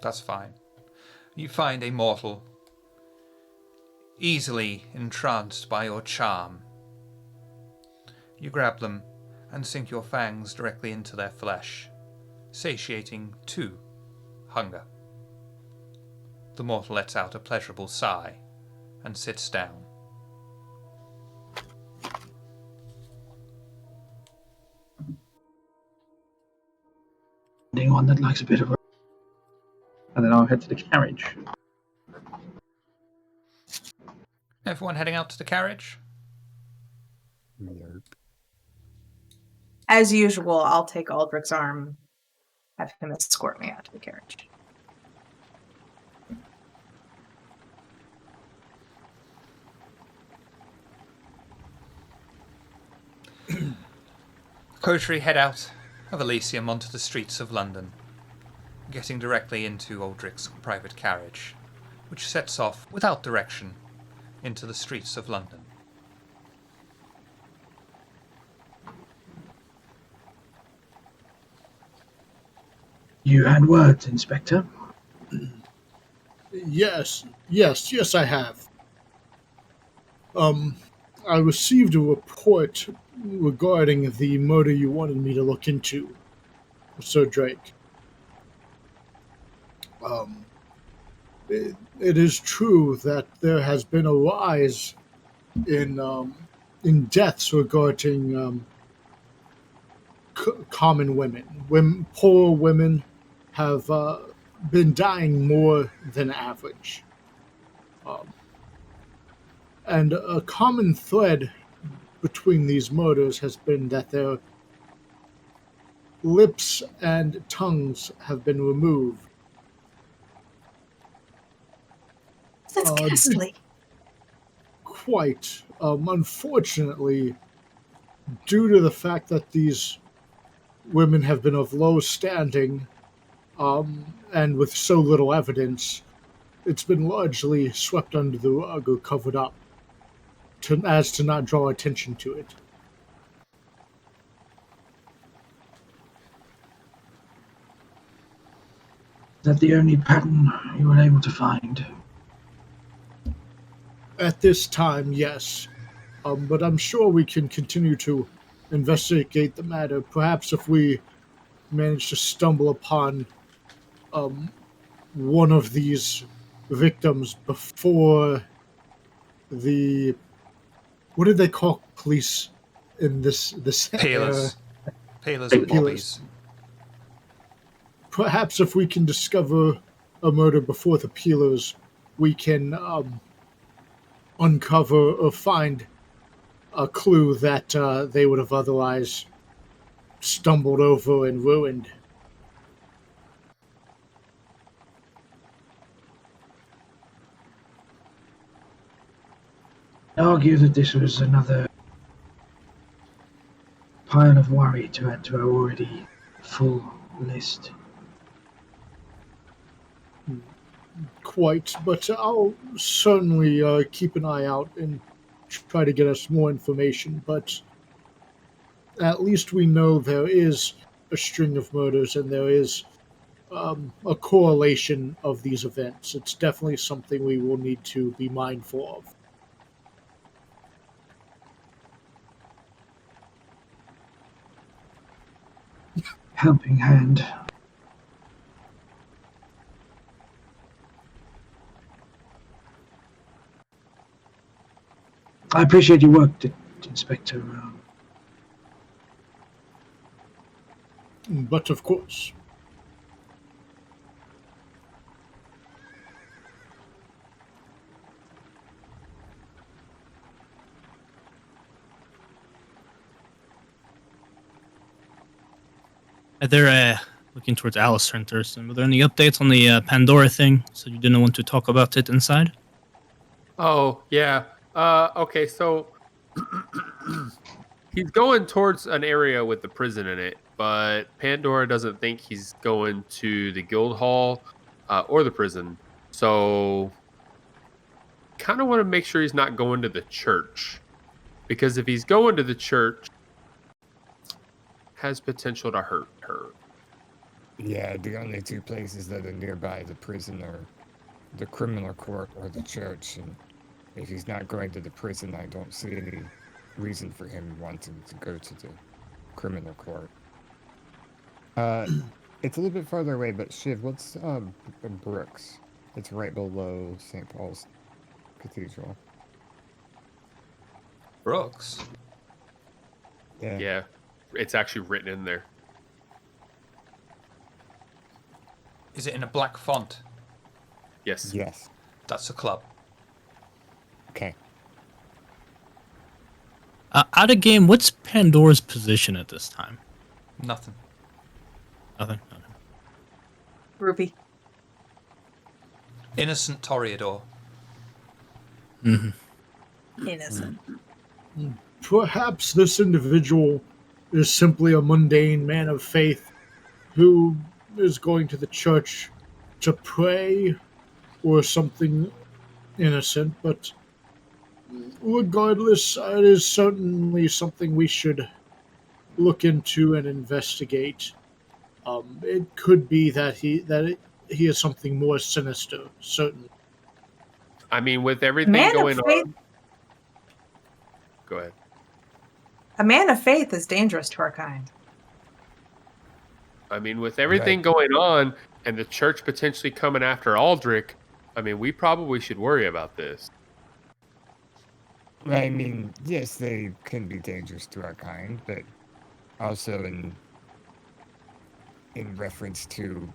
That's fine. You find a mortal easily entranced by your charm. You grab them and sink your fangs directly into their flesh, satiating 2 hunger. The mortal lets out a pleasurable sigh and sits down. Anyone that likes a bit of a... And then I'll head to the carriage. Everyone heading out to the carriage? Yarp. As usual, I'll take Aldrich's arm, have him escort me out to the carriage. Coterie head out of Elysium onto the streets of London, getting directly into Aldrich's private carriage, which sets off without direction into the streets of London. You had words, Inspector? Yes, I have. I received a report regarding the murder you wanted me to look into, Sir Drake. It is true that there has been a rise in deaths regarding common women. Poor women have been dying more than average. And a common thread between these murders has been that their lips and tongues have been removed. That's ghastly. Quite. Unfortunately, due to the fact that these women have been of low standing, and with so little evidence, it's been largely swept under the rug or covered up, as to not draw attention to it. Is that the only pattern you were able to find? At this time, yes. But I'm sure we can continue to investigate the matter. Perhaps if we manage to stumble upon one of these victims before the... What did they call police in this Peelers. Peelers Peelers. and bobbies. Perhaps if we can discover a murder before the peelers, we can uncover or find a clue that they would have otherwise stumbled over and ruined. I argue that this was another pile of worry to add to our already full list. Quite, but I'll certainly keep an eye out and try to get us more information, but at least we know there is a string of murders and there is a correlation of these events. It's definitely something we will need to be mindful of. Helping hand. I appreciate your work, Inspector. But of course, Are there, looking towards Alistair and Thurston, were there any updates on the Pandora thing? So you didn't want to talk about it inside? Oh, yeah. Okay, so he's going towards an area with the prison in it, but Pandora doesn't think he's going to the guild hall or the prison. So kind of want to make sure he's not going to the church, because if he's going to the church, has potential to hurt her. Yeah, the only two places that are nearby the prison are the criminal court or the church, and if he's not going to the prison, I don't see any reason for him wanting to go to the criminal court. It's a little bit farther away, but Shiv, what's Brooks? It's right below St. Paul's Cathedral. Brooks. Yeah, it's actually written in there. Is it in a black font? Yes. Yes. That's a club. Okay. Out of game, what's Pandora's position at this time? Nothing. Nothing. Okay. Ruby. Innocent Toreador. Mm-hmm. Innocent. perhaps this individual is simply a mundane man of faith who is going to the church to pray or something innocent, but regardless, it is certainly something we should look into and investigate. It could be that he is something more sinister, certainly. I mean, with everything Man going of faith, on. Go ahead. a man of faith is dangerous to our kind. I mean, with everything going on and the church potentially coming after Aldrich, I mean, we probably should worry about this. I mean, yes, they can be dangerous to our kind, but also in reference to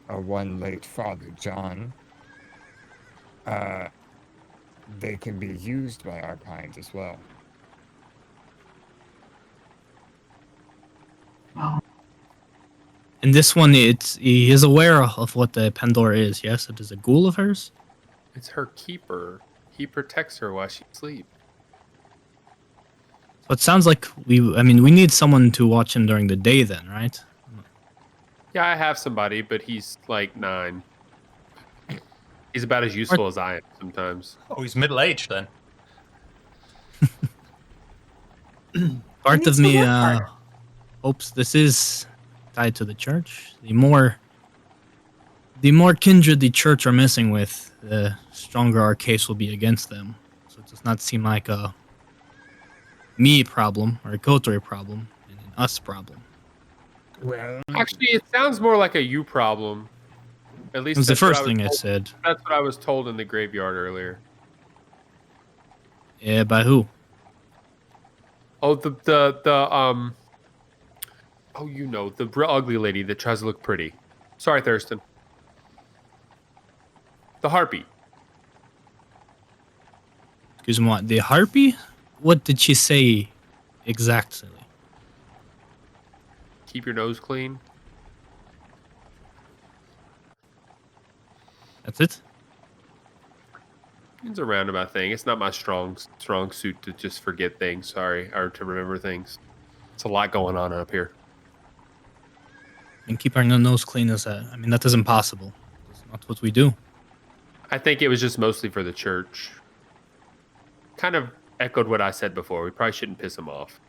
our one late father, John, they can be used by our kind as well. In this one, he is aware of what the Pandora is. Yes, it is a ghoul of hers. It's her keeper. He protects her while she sleeps. So it sounds like we need someone to watch him during the day, then, right? Yeah, I have somebody, but he's like 9. He's about as useful as I am sometimes. Oh, he's middle-aged then. Part of me hopes this is tied to the church. The more kindred the church are messing with, the stronger our case will be against them. So it does not seem like a me problem or a Kotori problem and an us problem. Well, Actually, it sounds more like a you problem. At least It was the that's what first thing I told. said. That's what I was told in the graveyard earlier. Yeah, by who? Oh, the ugly lady that tries to look pretty. Sorry, Thurston. The harpy. Excuse me, what? The harpy? What did she say exactly? Keep your nose clean. That's it? It's a roundabout thing. It's not my strong suit to just forget things. Sorry, or to remember things. It's a lot going on up here. And keep our nose clean is that? I mean, that is impossible. That's not what we do. I think it was just mostly for the church. Kind of echoed what I said before. We probably shouldn't piss him off.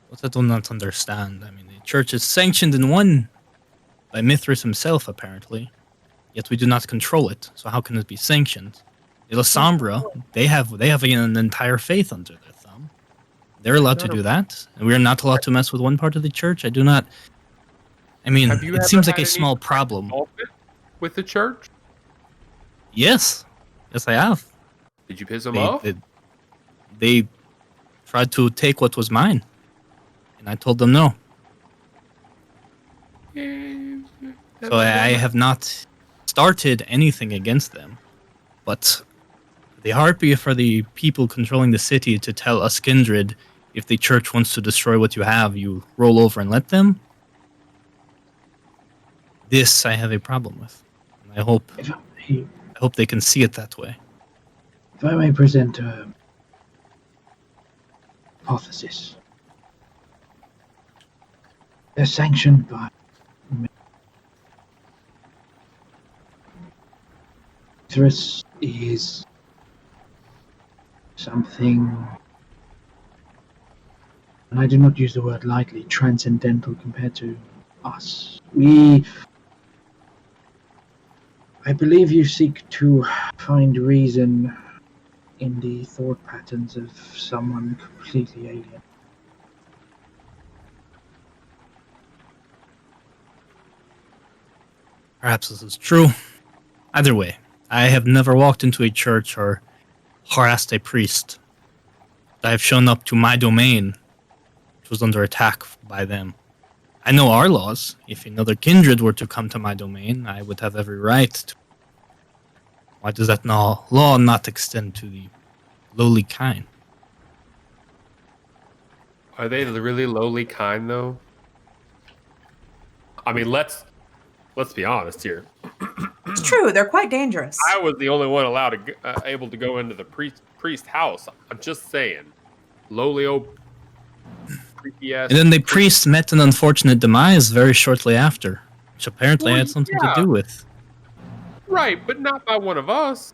What I do not understand. I mean, the church is sanctioned in one by Mithras himself, apparently. Yet we do not control it, so how can it be sanctioned? The Sombra, they have an entire faith under their thumb. They're allowed to do that, and we're not allowed to mess with one part of the church. I do not... I mean, Have you it ever seems like had a any small problem. involvement with the church? Yes. Yes, I have. Did you piss them off? They tried to take what was mine, and I told them no. So I have not started anything against them, but the harpy for the people controlling the city to tell us kindred, if the church wants to destroy what you have, you roll over and let them. This I have a problem with. And I hope they can see it that way. If I may present a hypothesis. They're sanctioned by Mithras is something, and I do not use the word lightly, transcendental compared to us. I believe you seek to find reason in the thought patterns of someone completely alien. Perhaps this is true. Either way, I have never walked into a church or harassed a priest. I have shown up to my domain, which was under attack by them. I know our laws. If another kindred were to come to my domain, I would have every right to. Why does that law not extend to the lowly kind? Are they the really lowly kind, though? I mean, let's be honest here. It's true. They're quite dangerous. I was the only one allowed to able to go into the priest house. I'm just saying, lowly old creepy ass. And then the priest met an unfortunate demise very shortly after, which apparently had something to do with. Right, but not by one of us.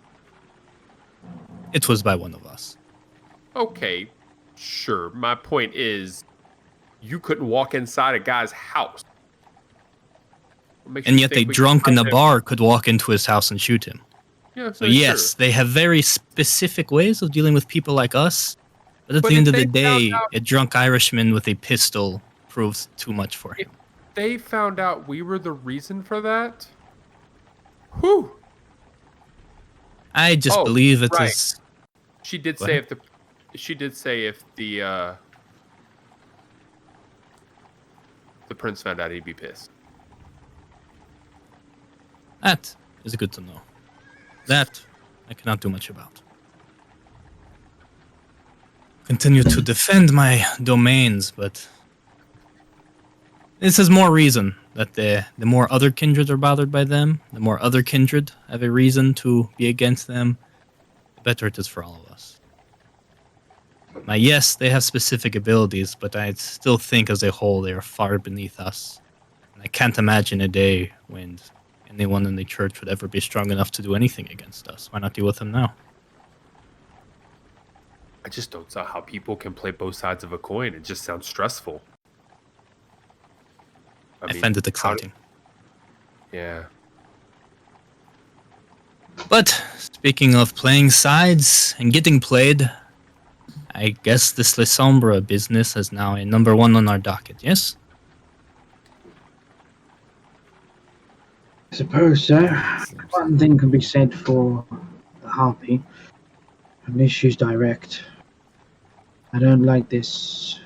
It was by one of us. Okay, sure. My point is, you couldn't walk inside a guy's house. And yet a drunk in a bar could walk into his house and shoot him. Yeah, so yes, they have very specific ways of dealing with people like us. But at the end of the day, a drunk Irishman with a pistol proves too much for him. If they found out we were the reason for that, whew. I just believe it is. She did say if the prince found out, he'd be pissed. That is good to know. That I cannot do much about. Continue to defend my domains, but this is more reason that the more other kindred are bothered by them, the more other kindred have a reason to be against them, the better it is for all of us. Now, yes, they have specific abilities, but I still think as a whole they are far beneath us. And I can't imagine a day when anyone in the church would ever be strong enough to do anything against us. Why not deal with them now? I just don't know how people can play both sides of a coin. It just sounds stressful. I find it exciting. Yeah. But speaking of playing sides and getting played, I guess this Le Sombre business is now a number 1 on our docket, yes? I suppose so. One thing can be said for the Harpy. At least she's direct. I don't like this.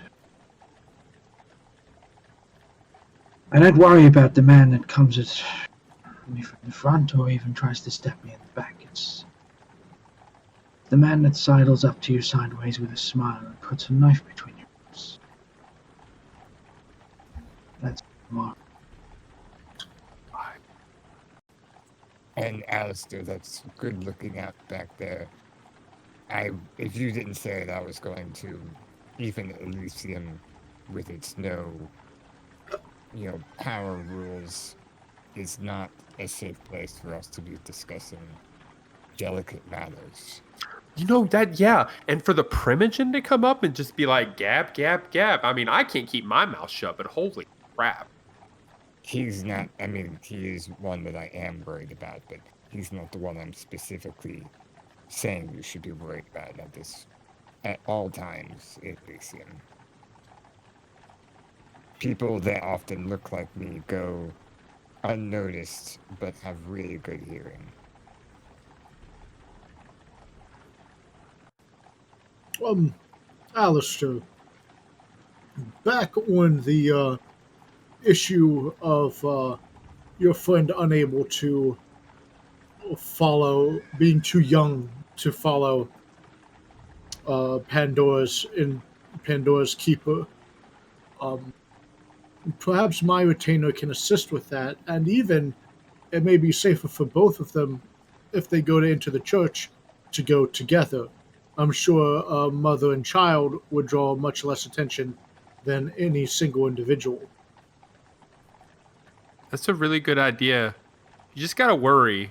I don't worry about the man that comes at me from the front or even tries to step me in the back. It's the man that sidles up to you sideways with a smile and puts a knife between your lips. That's more. And Alistair, that's good looking out back there. If you didn't say it, I was going to. Even Elysium, with its power rules, is not a safe place for us to be discussing delicate matters. You know that, yeah. And for the Primogen to come up and just be like, gab, gab, gab. I mean, I can't keep my mouth shut, but holy crap. He's not, I mean, he is one that I am worried about, but he's not the one I'm specifically saying you should be worried about at all times, Elysium. People that often look like me go unnoticed, but have really good hearing. Alistair, back when the issue of your friend unable to follow, being too young to follow Pandora's keeper, um, perhaps my retainer can assist with that, and even it may be safer for both of them if they go into the church to go together. I'm sure a mother and child would draw much less attention than any single individual. That's a really good idea. You just gotta worry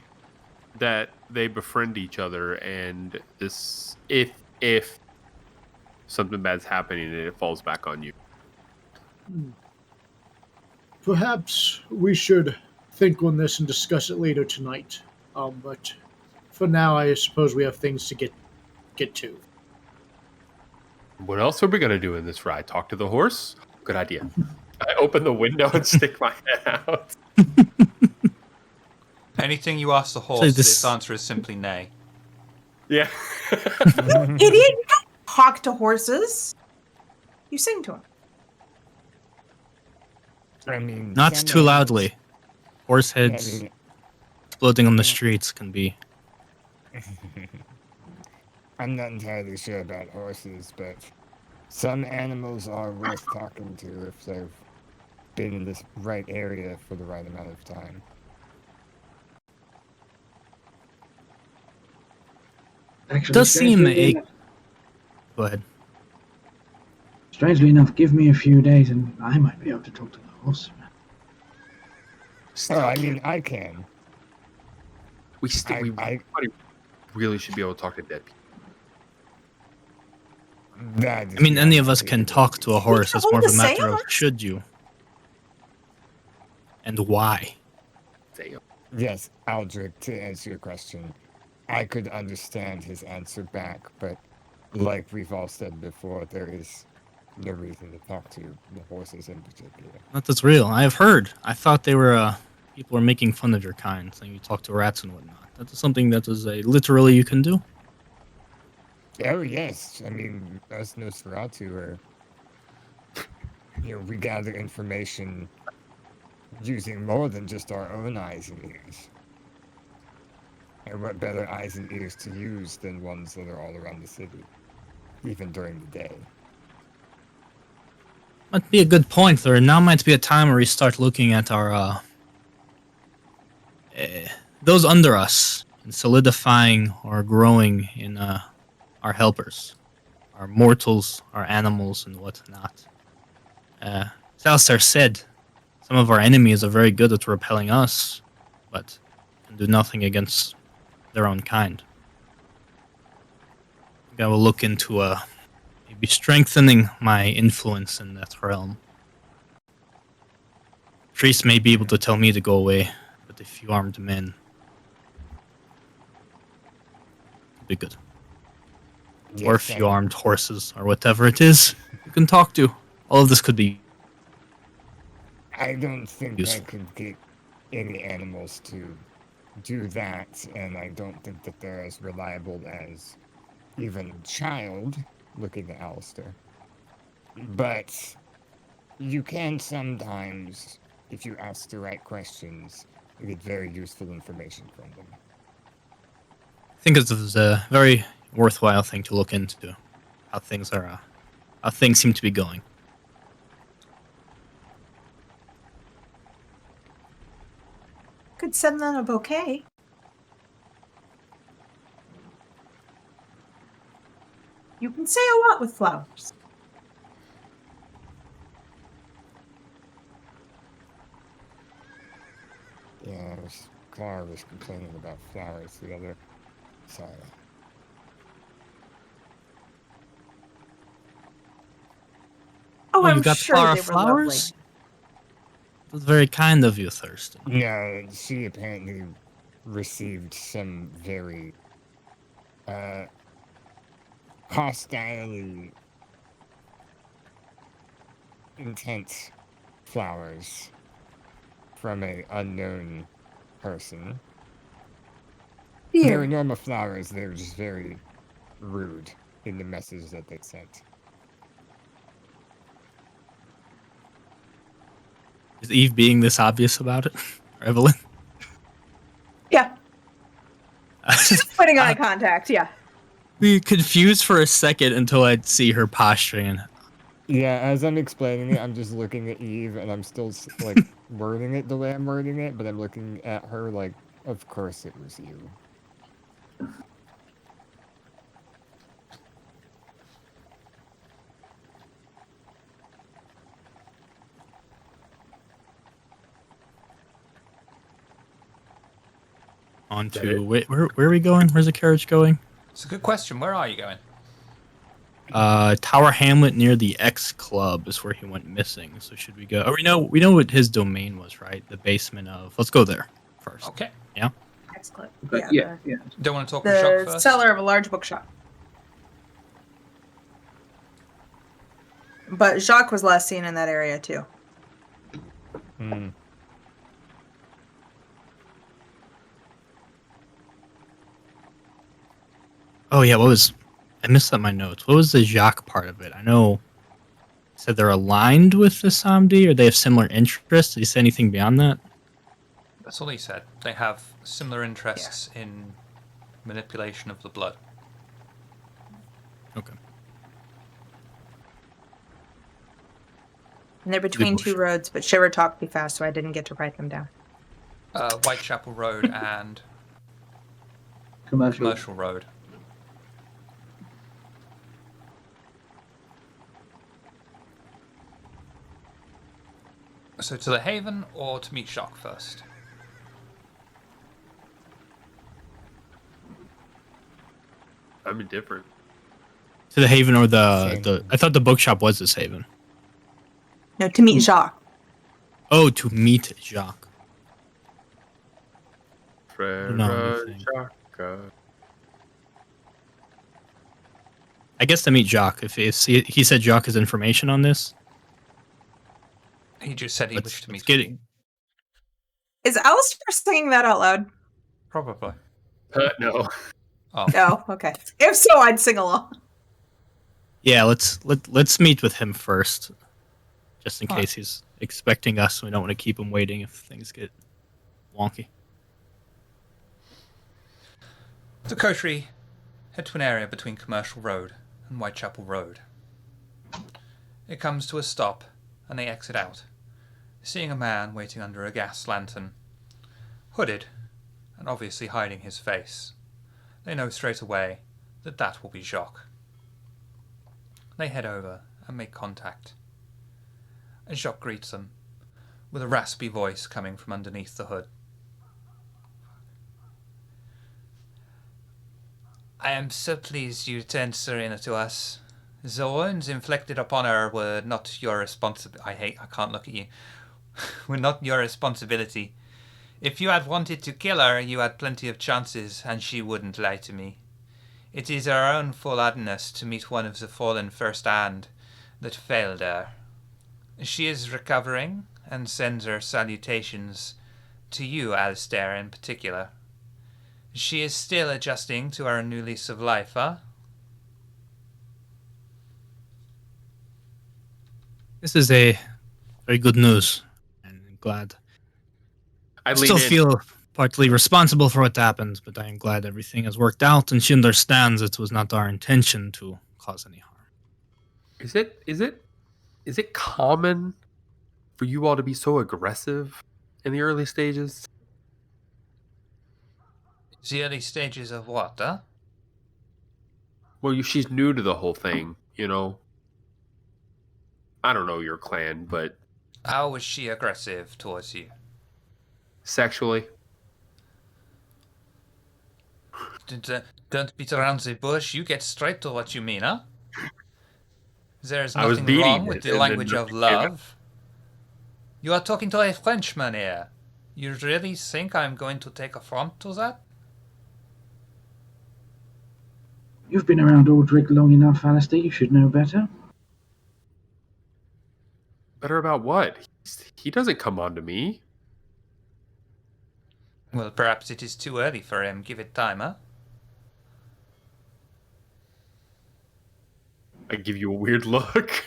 that they befriend each other, and this if something bad's happening and it falls back on you. Perhaps we should think on this and discuss it later tonight. But for now, I suppose we have things to get to. What else are we gonna do in this ride? Talk to the horse? Good idea. I open the window and stick my head out. Anything you ask the horse, its answer is simply nay. Yeah. Idiot! You don't talk to horses. You sing to them. I mean, Not too loudly. Horse heads exploding on the streets can be. I'm not entirely sure about horses, but some animals are worth talking to if they've been in this right area for the right amount of time. Actually, Does seem strangely a. enough- Go ahead. Strangely enough, give me a few days and I might be able to talk to the horse. Oh, I mean, I can. Everybody really should be able to talk to dead people. That is I mean, any of beyond us my can talk to a horse. can It's more hold of a a matter of seance. should you and why. Yes, Aldrich, to answer your question, I could understand his answer back, but like we've all said before, there is no reason to talk to the horses in particular. That's real. I have heard. I thought they were people were making fun of your kind, saying you talk to rats and whatnot. That is something that is literally you can do. Oh, yes. I mean, us Nosferatu are, we gather information using more than just our own eyes and ears. And what better eyes and ears to use than ones that are all around the city, even during the day. Might be a good point. There now might be a time where we start looking at our those under us and solidifying or growing in our helpers, our mortals, our animals, and whatnot. As Alistair said, some of our enemies are very good at repelling us, but can do nothing against their own kind. I think I will look into maybe strengthening my influence in that realm. Priests may be able to tell me to go away, but a few armed men would be good. Yes, Or a few armed horses, or whatever it is you can talk to. All of this could be I don't think useful. I could get any animals to do that, and I don't think that they're as reliable as even a child, looking at Alistair. But you can sometimes, if you ask the right questions, get very useful information from them. I think it's a very worthwhile thing to look into. How things are, how things seem to be going. Could send them a bouquet. You can say a lot with flowers. Yeah, Clara was complaining about flowers the other. Sorry. Oh, You I'm got sure Clara they were flowers? was very kind of you, Thurston. No, she apparently received some very hostilely intense flowers from a unknown person. They were normal flowers, they were just very rude in the message that they sent. Is Eve being this obvious about it? Or Evelyn? Yeah. Just putting eye contact, yeah. Be confused for a second until I'd see her posturing. Yeah, as I'm explaining it, I'm just looking at Eve, and I'm still like wording it the way I'm wording it, but I'm looking at her like, of course it was you. On to where are we going? Where's the carriage going? It's a good question. Where are you going? Tower Hamlet near the X Club is where he went missing. So should we go? Oh, we know what his domain was, right? The basement of. Let's go there first. Okay. Yeah. Excellent. But Yeah. Don't want to talk with Jacques The first? cellar of a large bookshop. But Jacques was last seen in that area too. Hmm. Oh yeah, I missed that in my notes. What was the Jacques part of it? I know it said they're aligned with the Samdi, or they have similar interests. Did he say anything beyond that? That's all he said. They have similar interests in manipulation of the blood. Okay. And they're between Good two roads, but Shiver talked too fast, so I didn't get to write them down. Whitechapel Road and commercial. Commercial Road. So to the Haven or to meet Jacques first? I'm indifferent. To the Haven or Same. the I thought the bookshop was this Haven. No, to meet Jacques. Oh, to meet Jacques. Frere No, anything. Jacques. I guess to meet Jacques. If he said Jacques has information on this. He just said he Let's, wished to let's meet get you. it. Is Alistair singing that out loud? Probably. No. Oh. No, okay. If so, I'd sing along. Yeah, let's meet with him first, just in Alright. case he's expecting us. We don't want to keep him waiting if things get wonky. The coterie head to an area between Commercial Road and Whitechapel Road. It comes to a stop, and they exit out, seeing a man waiting under a gas lantern, hooded, and obviously hiding his face. They know straight away that that will be Jacques. They head over and make contact, and Jacques greets them, with a raspy voice coming from underneath the hood. I am so pleased you returned Serena to us. The wounds inflicted upon her were not your responsibility. I can't look at you. Were not your responsibility. If you had wanted to kill her, you had plenty of chances, and she wouldn't lie to me. It is her own foolhardiness to meet one of the fallen first hand that failed her. She is recovering, and sends her salutations to you, Alistair, in particular. She is still adjusting to our new lease of life, huh? This is a very good news, and I'm glad. I I lean still in. feel partly responsible for what happened, but I am glad everything has worked out, and she understands it was not our intention to cause any harm. Is it common for you all to be so aggressive in the early stages? The early stages of what, huh? Well, she's new to the whole thing, you know. I don't know your clan, but How was she aggressive towards you? sexually, Don't beat around the bush. You get straight to what you mean, huh? There's I was nothing beating wrong it, with the and then language of nothing came out. love. You are talking to a Frenchman here. You really think I'm going to take affront to that? You've been around Aldrich long enough, Alistair. You should know better. Better about what? He doesn't come on to me. Well, perhaps it is too early for him. Give it time, huh? I give you a weird look.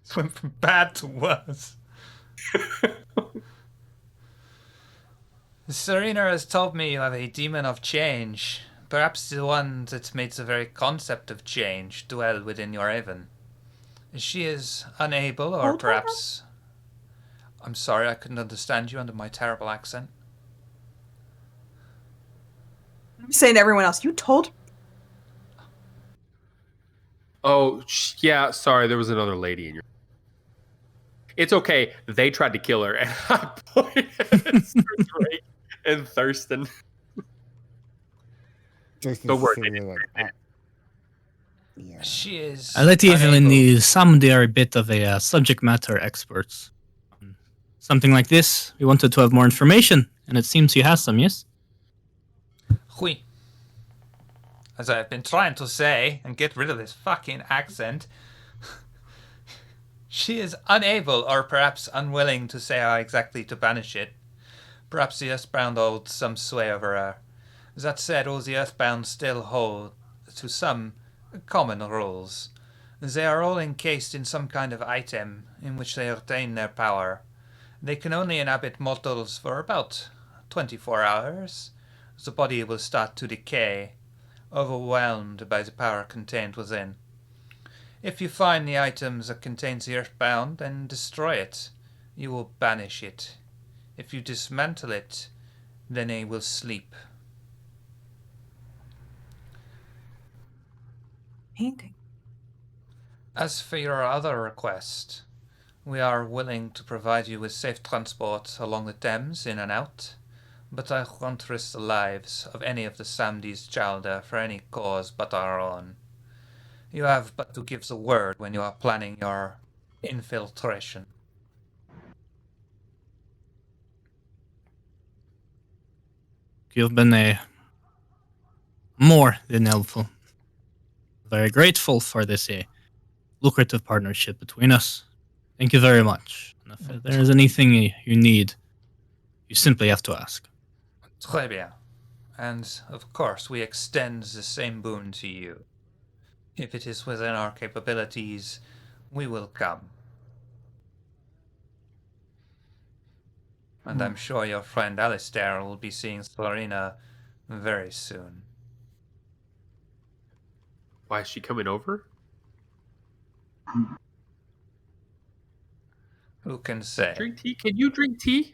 It went from bad to worse. Serena has told me you have a demon of change. Perhaps the one that made the very concept of change dwell within your haven. She is unable, or perhaps... I'm sorry, I couldn't understand you under my terrible accent. I'm saying to everyone else, you told. Oh, yeah, sorry, there was another lady in your... It's okay. They tried to kill her, and I pointed at Drake and Thurston. Thurston's worry, sitting there like, yeah. She is I let Evelyn unable. some they are a bit of a subject matter experts. Something like this, we wanted to have more information, and it seems you have some, yes? Oui. As I've been trying to say, and get rid of this fucking accent, she is unable, or perhaps unwilling, to say how exactly to banish it. Perhaps the Earthbound holds some sway over her. That said, all the Earthbound still hold to some common rules. They are all encased in some kind of item in which they retain their power. They can only inhabit mortals for about 24 hours. The body will start to decay, overwhelmed by the power contained within. If you find the items that contains the Earthbound, then destroy it. You will banish it. If you dismantle it, then it will sleep. Painting. As for your other request, we are willing to provide you with safe transport along the Thames in and out, but I won't risk the lives of any of the Samdi's Chalda for any cause but our own. You have but to give the word when you are planning your infiltration. You've been more than helpful. Very grateful for this lucrative partnership between us. Thank you very much. And if there is anything you need, you simply have to ask. Très bien. And, of course, we extend the same boon to you. If it is within our capabilities, we will come. And I'm sure your friend Alistair will be seeing Serena very soon. Why is she coming over? Who can say? Drink tea? Can you drink tea?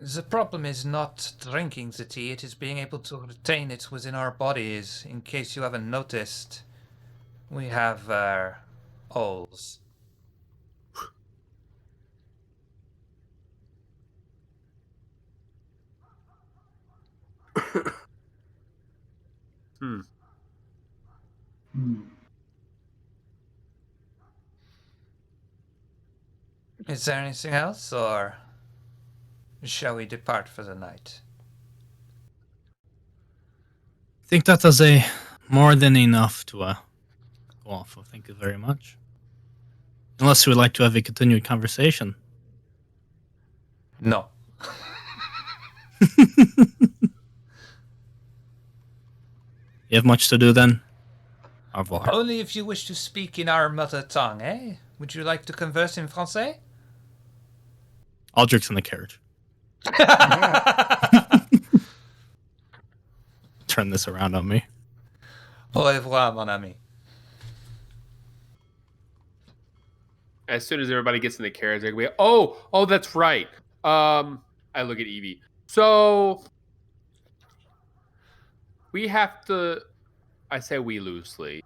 The problem is not drinking the tea, it is being able to retain it within our bodies. In case you haven't noticed, we have holes. Hmm. Is there anything else, or shall we depart for the night? I think that is more than enough to go off of. Thank you very much. Unless you would like to have a continued conversation. No. You have much to do then? Au revoir. Only if you wish to speak in our mother tongue, eh? Would you like to converse in Francais? Aldrich's in the carriage. Turn this around on me. Au revoir, mon ami. As soon as everybody gets in the carriage, they're gonna be, oh, that's right. I look at Evie. So we have to. I say we loosely.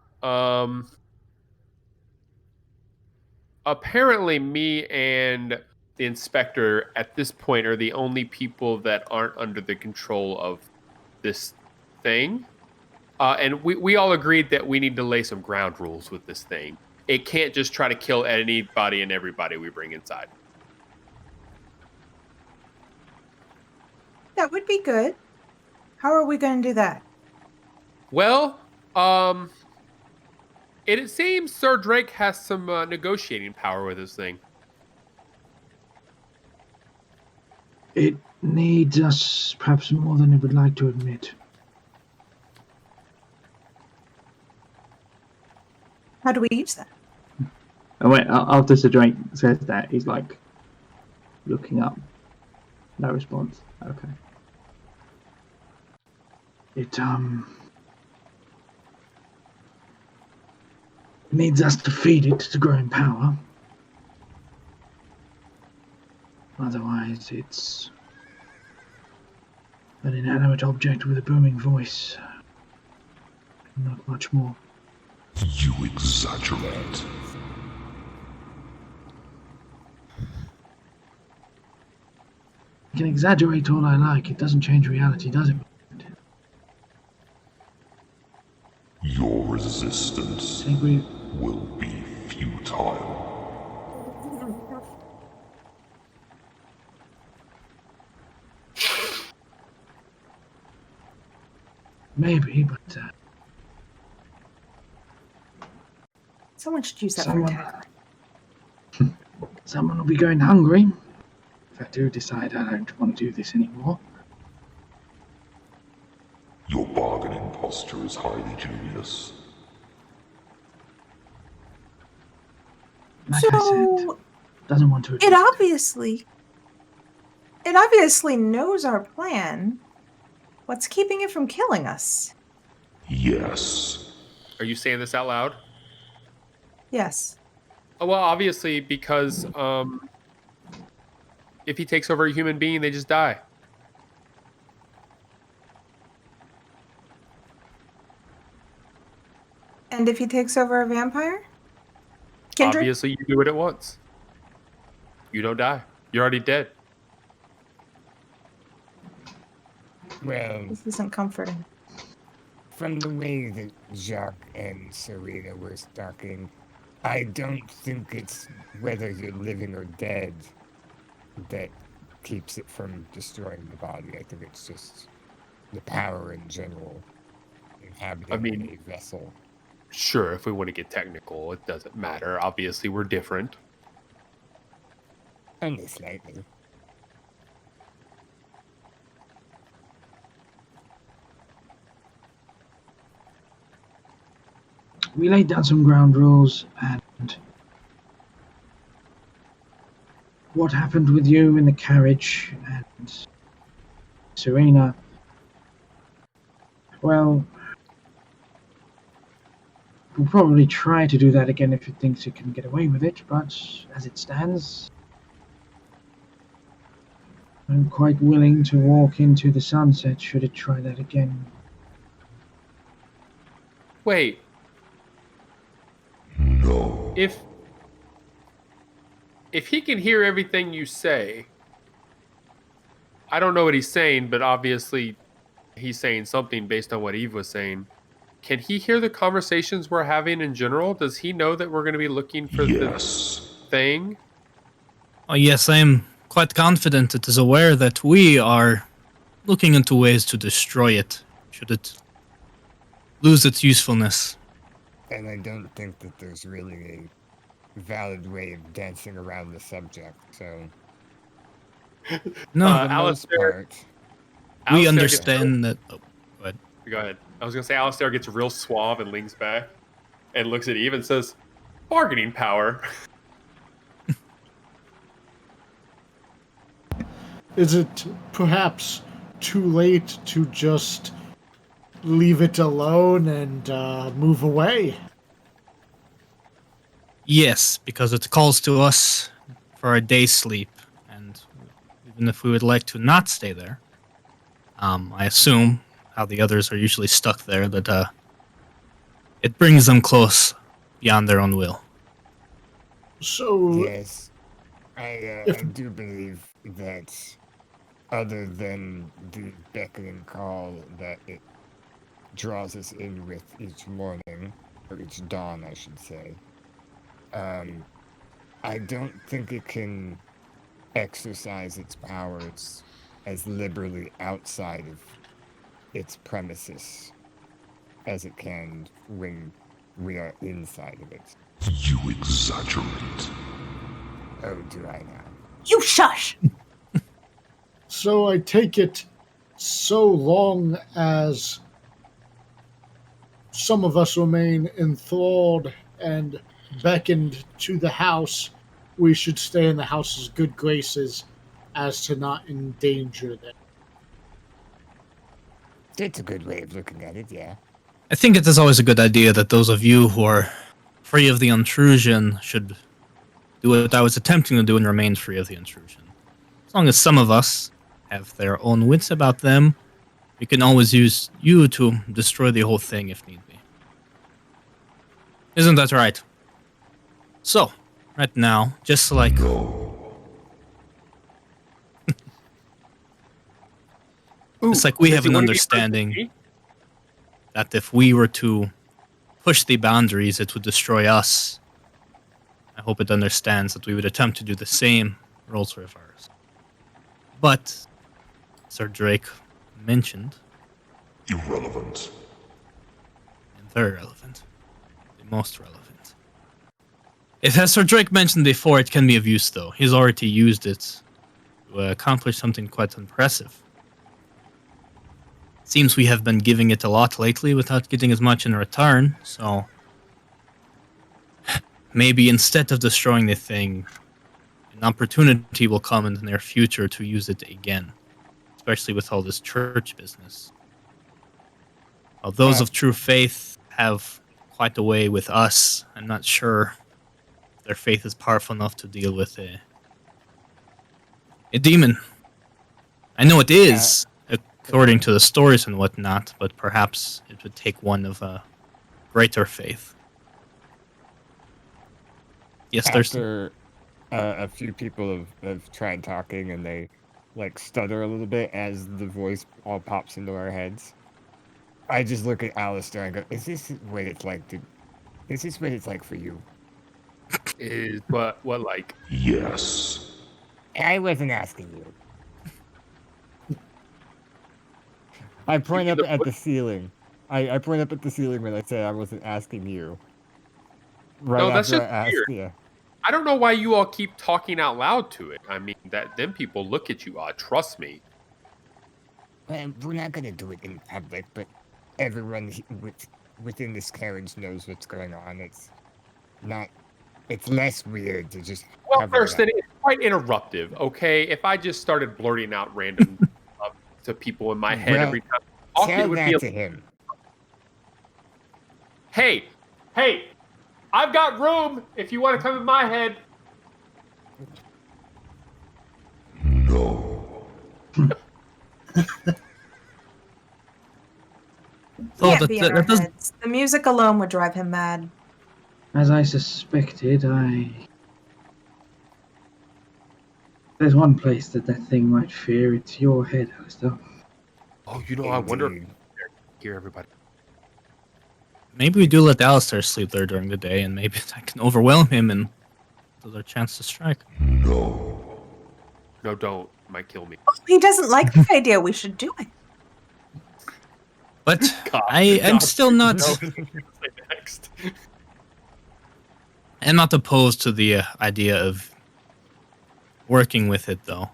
Apparently, me and the inspector at this point are the only people that aren't under the control of this thing. And we all agreed that we need to lay some ground rules with this thing. It can't just try to kill anybody and everybody we bring inside. That would be good. How are we going to do that? Well, it seems Sir Drake has some negotiating power with this thing. It needs us perhaps more than it would like to admit. How do we use that? And wait, after Sir Drake says that, he's like looking up. No response. Okay. It needs us to feed it to grow in power. Otherwise, it's an inanimate object with a booming voice. Not much more. You exaggerate. I can exaggerate all I like. It doesn't change reality, does it? Your resistance I think we... will be futile. Maybe, but Someone should use that word tag. someone will be going hungry. If I do decide I don't want to do this anymore. Your bargaining posture is highly dubious. Like I said, doesn't want to. It obviously knows our plan. What's keeping it from killing us? Yes. Are you saying this out loud? Yes. Oh, well, obviously, because if he takes over a human being, they just die. And if he takes over a vampire? Kindred? Obviously, you do it at once. You don't die. You're already dead. Well, This isn't comforting. from the way that Jacques and Serena were talking, I don't think it's whether you're living or dead that keeps it from destroying the body. I think it's just the power in general inhabiting a vessel. Sure, if we want to get technical, it doesn't matter. Obviously, we're different. Only slightly. We laid down some ground rules, and what happened with you in the carriage and Serena, well, we'll probably try to do that again if it thinks it can get away with it, but as it stands, I'm quite willing to walk into the sunset should it try that again. Wait. No. If he can hear everything you say, I don't know what he's saying, but obviously he's saying something based on what Eve was saying. Can he hear the conversations we're having in general? Does he know that we're going to be looking for Yes. the thing? Oh, yes, I am quite confident it is aware that we are looking into ways to destroy it, should it lose its usefulness. And I don't think that there's really a valid way of dancing around the subject, so... No, For the most Alistair, part, we Alistair understand that... Oh, go ahead. Go ahead. I was going to say, Alistair gets real suave and leans back and looks at Eve and says, bargaining power. Is it perhaps too late to just leave it alone and move away? Yes, because it calls to us for a day's sleep, and even if we would like to not stay there, I assume how the others are usually stuck there, that it brings them close beyond their own will. So, yes, I do believe that other than the beckoning call, that it draws us in with each morning, or each dawn, I should say. I don't think it can exercise its powers as liberally outside of its premises as it can when we are inside of it. You exaggerate. Oh, do I now? You shush! So I take it, so long as some of us remain enthralled and beckoned to the house, we should stay in the house's good graces as to not endanger them. It's a good way of looking at it, yeah. I think it is always a good idea that those of you who are free of the intrusion should do what I was attempting to do and remain free of the intrusion. As long as some of us have their own wits about them, we can always use you to destroy the whole thing if need be. Isn't that right? So, right now, just like... It's like we have an understanding that if we were to push the boundaries, it would destroy us. I hope it understands that we would attempt to do the same, roles reversed. But, Sir Drake mentioned... Irrelevant. And very relevant. The most relevant. If, as Sir Drake mentioned before, it can be of use, though. He's already used it to accomplish something quite impressive. Seems we have been giving it a lot lately without getting as much in return, so... Maybe instead of destroying the thing, an opportunity will come in the near future to use it again. Especially with all this church business. While those of true faith have quite a way with us, I'm not sure their faith is powerful enough to deal with a demon. I know it is, according to the stories and whatnot, but perhaps it would take one of a greater faith. Yes, After a few people have tried talking and they like stutter a little bit as the voice all pops into our heads, I just look at Alistair and go, is this what it's like for you? Is what like? Yes. I wasn't asking you. I point up at the ceiling. I point up at the ceiling when I say I wasn't asking you. Right No, that's after just I asked, weird. yeah. I don't know why you all keep talking out loud to it. I mean, that then people look at you odd. Trust me. Well, we're not gonna do it in public, but everyone within this carriage knows what's going on. It's less weird to just. Well, Thurston, it's quite interruptive. Okay, if I just started blurting out random stuff to people in my head every time, tell that to him. Hey, I've got room if you want to come in my head. No. Can't be in our heads. The music alone would drive him mad. As I suspected, there's one place that thing might fear. It's your head, Alistair. Oh, I wonder if hear everybody. Maybe we do let Alistair sleep there during the day, and maybe that can overwhelm him and there's our chance to strike. No. No, don't. It might kill me. Oh, he doesn't like the idea. We should do it. But I'm still not... Next. I'm not opposed to the idea of working with it, though.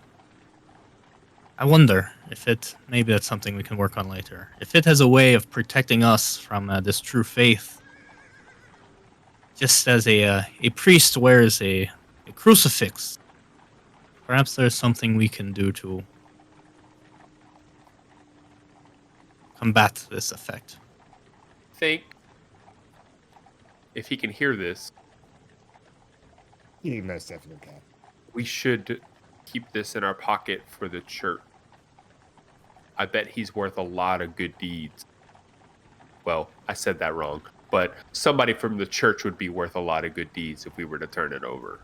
I wonder if maybe that's something we can work on later. If it has a way of protecting us from this true faith, just as a priest wears a crucifix, perhaps there's something we can do to combat this effect. Think if he can hear this, he most definitely can. We should keep this in our pocket for the church. I bet he's worth a lot of good deeds. Well, I said that wrong, but somebody from the church would be worth a lot of good deeds if we were to turn it over.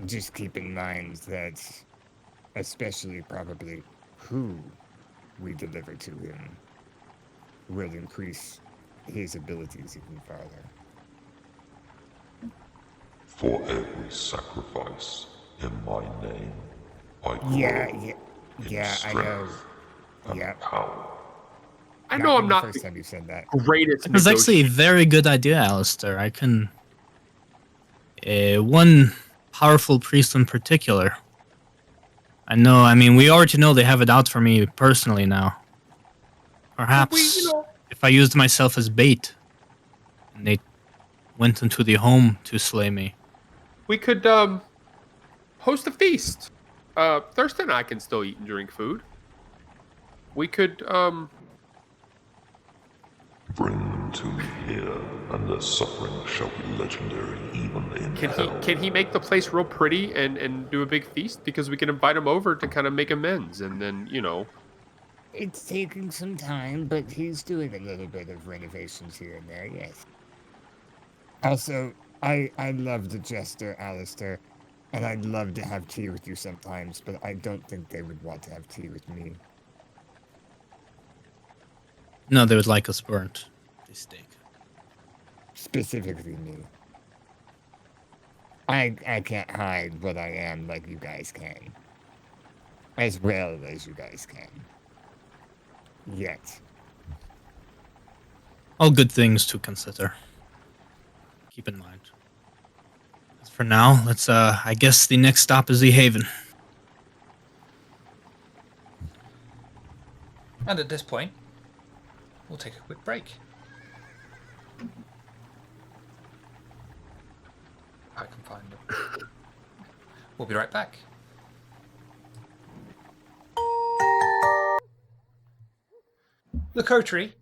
Just keep in mind that, especially probably who we deliver to him will increase his abilities even further. For every sacrifice in my name, I grow Yeah, in I know. strength and Yeah. power. I know I'm the not first the time you said that. greatest It was actually a negotiator. very good idea, Alistair. I can. One powerful priest in particular. I know, I mean, we already know they have it out for me personally now. Perhaps if I used myself as bait and they went into the home to slay me. We could host a feast. Thurston and I can still eat and drink food. We could Bring them to me here, and their suffering shall be legendary even in hell. can he make the place real pretty and do a big feast? Because we can invite him over to kind of make amends, and then It's taking some time, but he's doing a little bit of renovations here and there, yes. Also, I love the jester, Alistair, and I'd love to have tea with you sometimes, but I don't think they would want to have tea with me. No, they would like us burnt. They steak. Specifically me. I can't hide what I am like you guys can. As well as you guys can. Yet. All good things to consider. Keep in mind. As for now, let's, I guess the next stop is the Haven. And at this point, we'll take a quick break. I can find it. We'll be right back. The coterie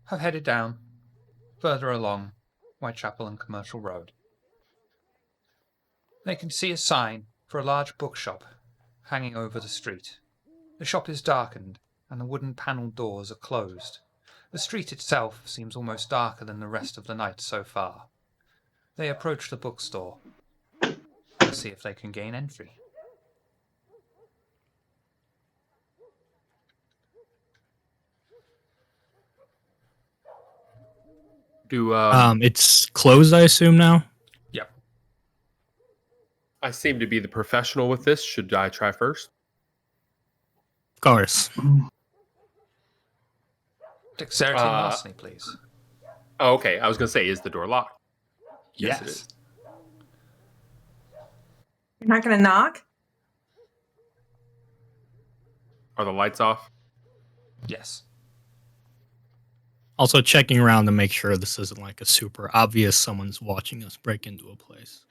have headed down further along Whitechapel and Commercial Road. They can see a sign for a large bookshop hanging over the street. The shop is darkened and the wooden panelled doors are closed. The street itself seems almost darker than the rest of the night so far. They approach the bookstore to see if they can gain entry. It's closed, I assume, now? Yep. I seem to be the professional with this. Should I try first? Of course. Dexterity and larceny, please. Oh, okay. I was going to say, is the door locked? Yes, it is. You're not going to knock? Are the lights off? Yes. Also checking around to make sure this isn't like a super obvious someone's watching us break into a place.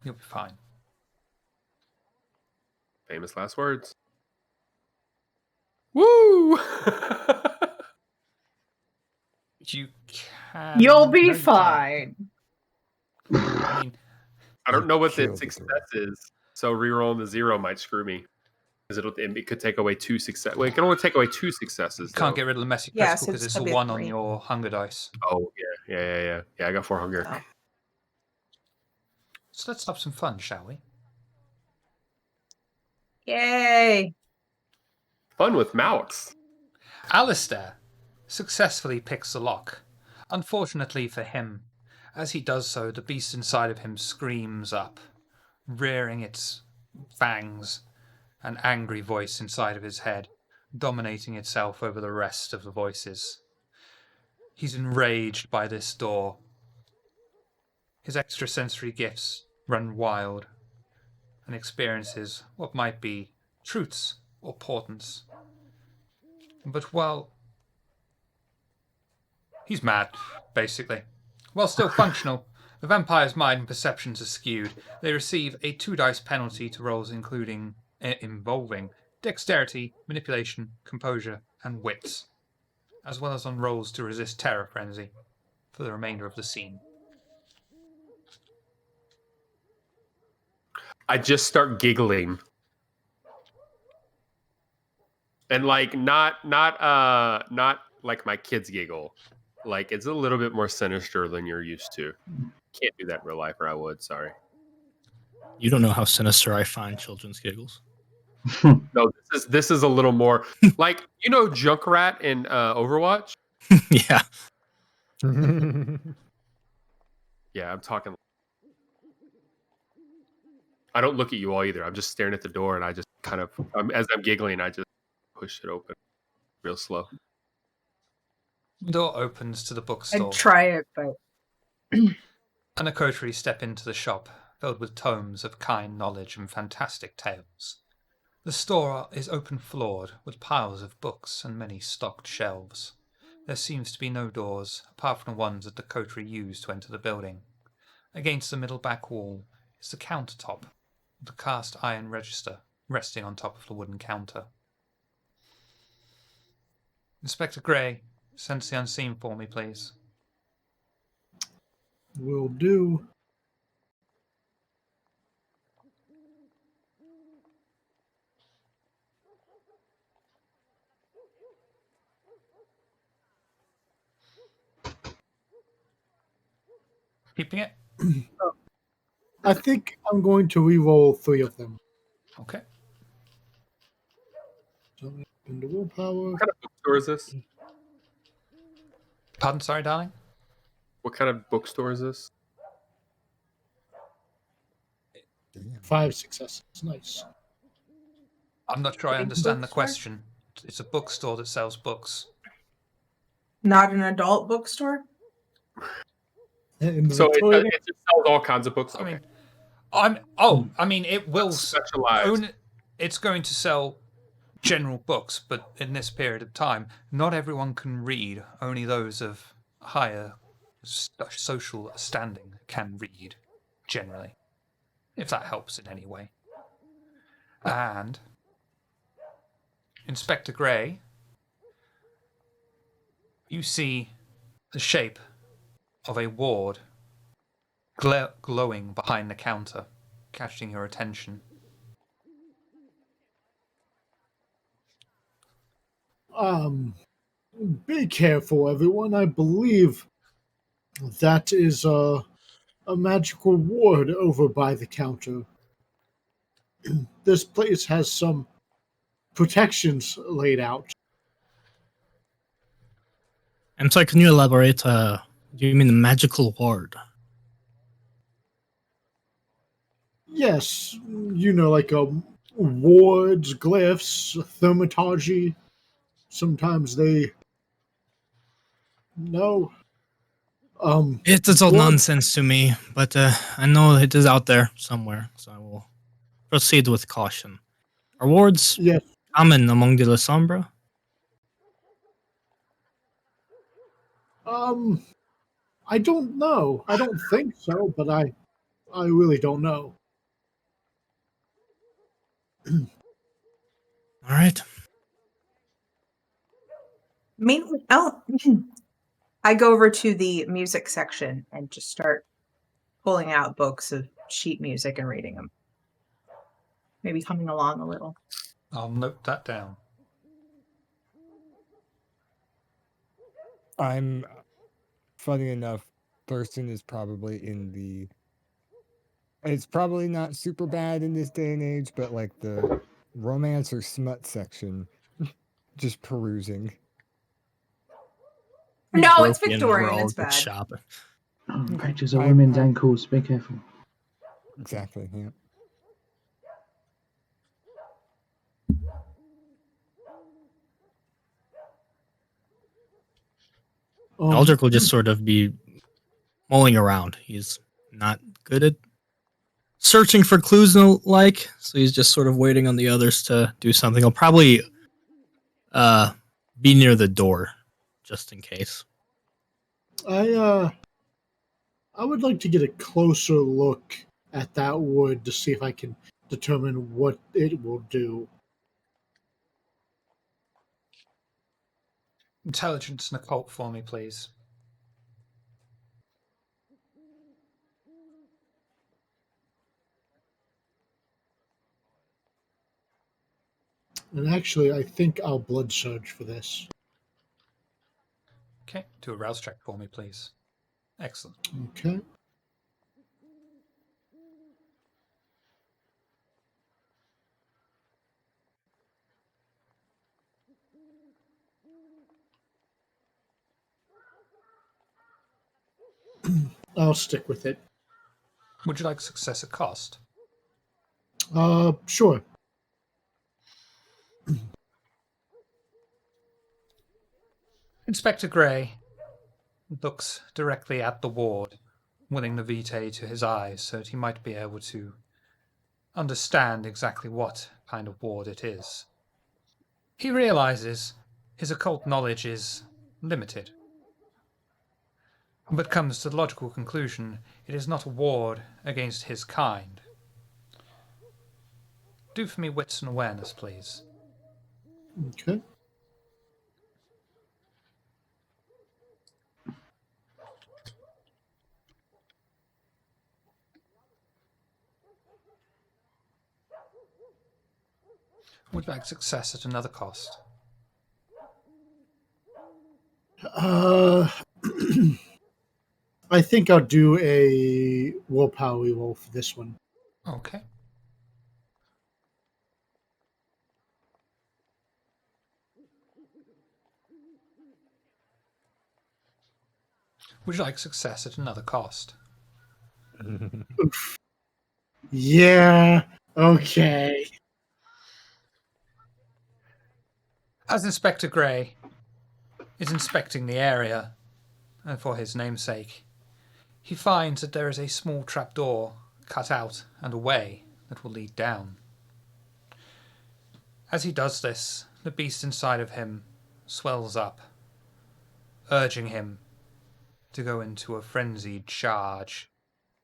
You'll be fine. Famous last words. Woo! You can... You'll be make that. fine. I mean, I don't know what the Killed success it. is, so rerolling the 0 might screw me. Because it could take away 2 successes. Well, it can only take away 2 successes. you can't though. get rid of the messy Yeah, critical so because it's it's a gonna be a 1 on 3. your hunger dice. Oh, yeah. Yeah, I got 4 hunger. Oh. So let's have some fun, shall we? Yay! Fun with Malix. Alistair successfully picks the lock. Unfortunately for him, as he does so, the beast inside of him screams up, rearing its fangs, an angry voice inside of his head, dominating itself over the rest of the voices. He's enraged by this door. His extrasensory gifts run wild and experiences what might be truths or portents. But, well, he's mad, basically. While still functional, the vampire's mind and perceptions are skewed. They receive a 2 dice penalty to rolls involving dexterity, manipulation, composure, and wits, as well as on rolls to resist terror frenzy for the remainder of the scene. I just start giggling. And like not like my kids giggle. Like it's a little bit more sinister than you're used to. Can't do that in real life, or I would. Sorry. You don't know how sinister I find children's giggles. No, this is a little more like Junkrat in Overwatch. Yeah. Yeah, I'm talking. I don't look at you all either. I'm just staring at the door, and I just kind of, as I'm giggling, I just push it open, real slow. The door opens to the bookstore. I'd try it, but And a coterie step into the shop, filled with tomes of kind knowledge and fantastic tales. The store is open-floored, with piles of books and many stocked shelves. There seems to be no doors, apart from the ones that the coterie use to enter the building. Against the middle back wall is the countertop, with the cast iron register resting on top of the wooden counter. Inspector Gray, sense the unseen for me, please. Will do. Keeping it? I think I'm going to re-roll 3 of them. Okay. So into willpower. What kind of bookstore is this? Pardon, sorry, darling? What kind of bookstore is this? 5 successes. Nice. I'm not sure I Big understand the bookstore? question. It's a bookstore that sells books. not an adult bookstore. In the So Victorian it just sells all kinds of books. I Okay. mean, it will Specialized. it's going to sell general books, but in this period of time, not everyone can read. Only those of higher social standing can read, generally, if that helps in any way. And Inspector Gray, you see the shape of a ward glowing behind the counter, catching your attention. Be careful, everyone. I believe that is a magical ward over by the counter. This place has some protections laid out. I'm sorry, can you elaborate? Do you mean the magical ward? Yes, like wards, glyphs, thaumaturgy. Sometimes they. No. It is all wards- nonsense to me, but I know it is out there somewhere, so I will proceed with caution. Are wards Yes. common among the La Sombra? I don't know. I don't think so, but I really don't know. All right. Meanwhile, I go over to the music section and just start pulling out books of sheet music and reading them. Maybe humming along a little. I'll note that down. Funny enough, Thurston is probably in the. It's probably not super bad in this day and age, but like the romance or smut section, just perusing. No, it's Broken, Victorian. we're all It's good bad. shopping. Pictures of women's ankles. Be careful. Exactly. Yeah. Aldrich will just sort of be mulling around. He's not good at searching for clues and the like, so he's just sort of waiting on the others to do something. He'll probably be near the door, just in case. I would like to get a closer look at that wood to see if I can determine what it will do. Intelligence and occult for me, please. And actually, I think I'll blood surge for this. Okay, do a rouse check for me, please. Excellent. Okay. I'll stick with it. Would you like success at cost? Sure. Inspector Gray looks directly at the ward, willing the vitae to his eyes so that he might be able to understand exactly what kind of ward it is. He realizes his occult knowledge is limited, but comes to the logical conclusion it is not a ward against his kind. Do for me wits and awareness, please. Okay. Would you like success at another cost? I think I'll do a willpower roll for this one. Okay. Would you like success at another cost? Yeah. Okay. As Inspector Gray is inspecting the area, and for his namesake, he finds that there is a small trapdoor cut out and a way that will lead down. As he does this, the beast inside of him swells up, urging him to go into a frenzied charge.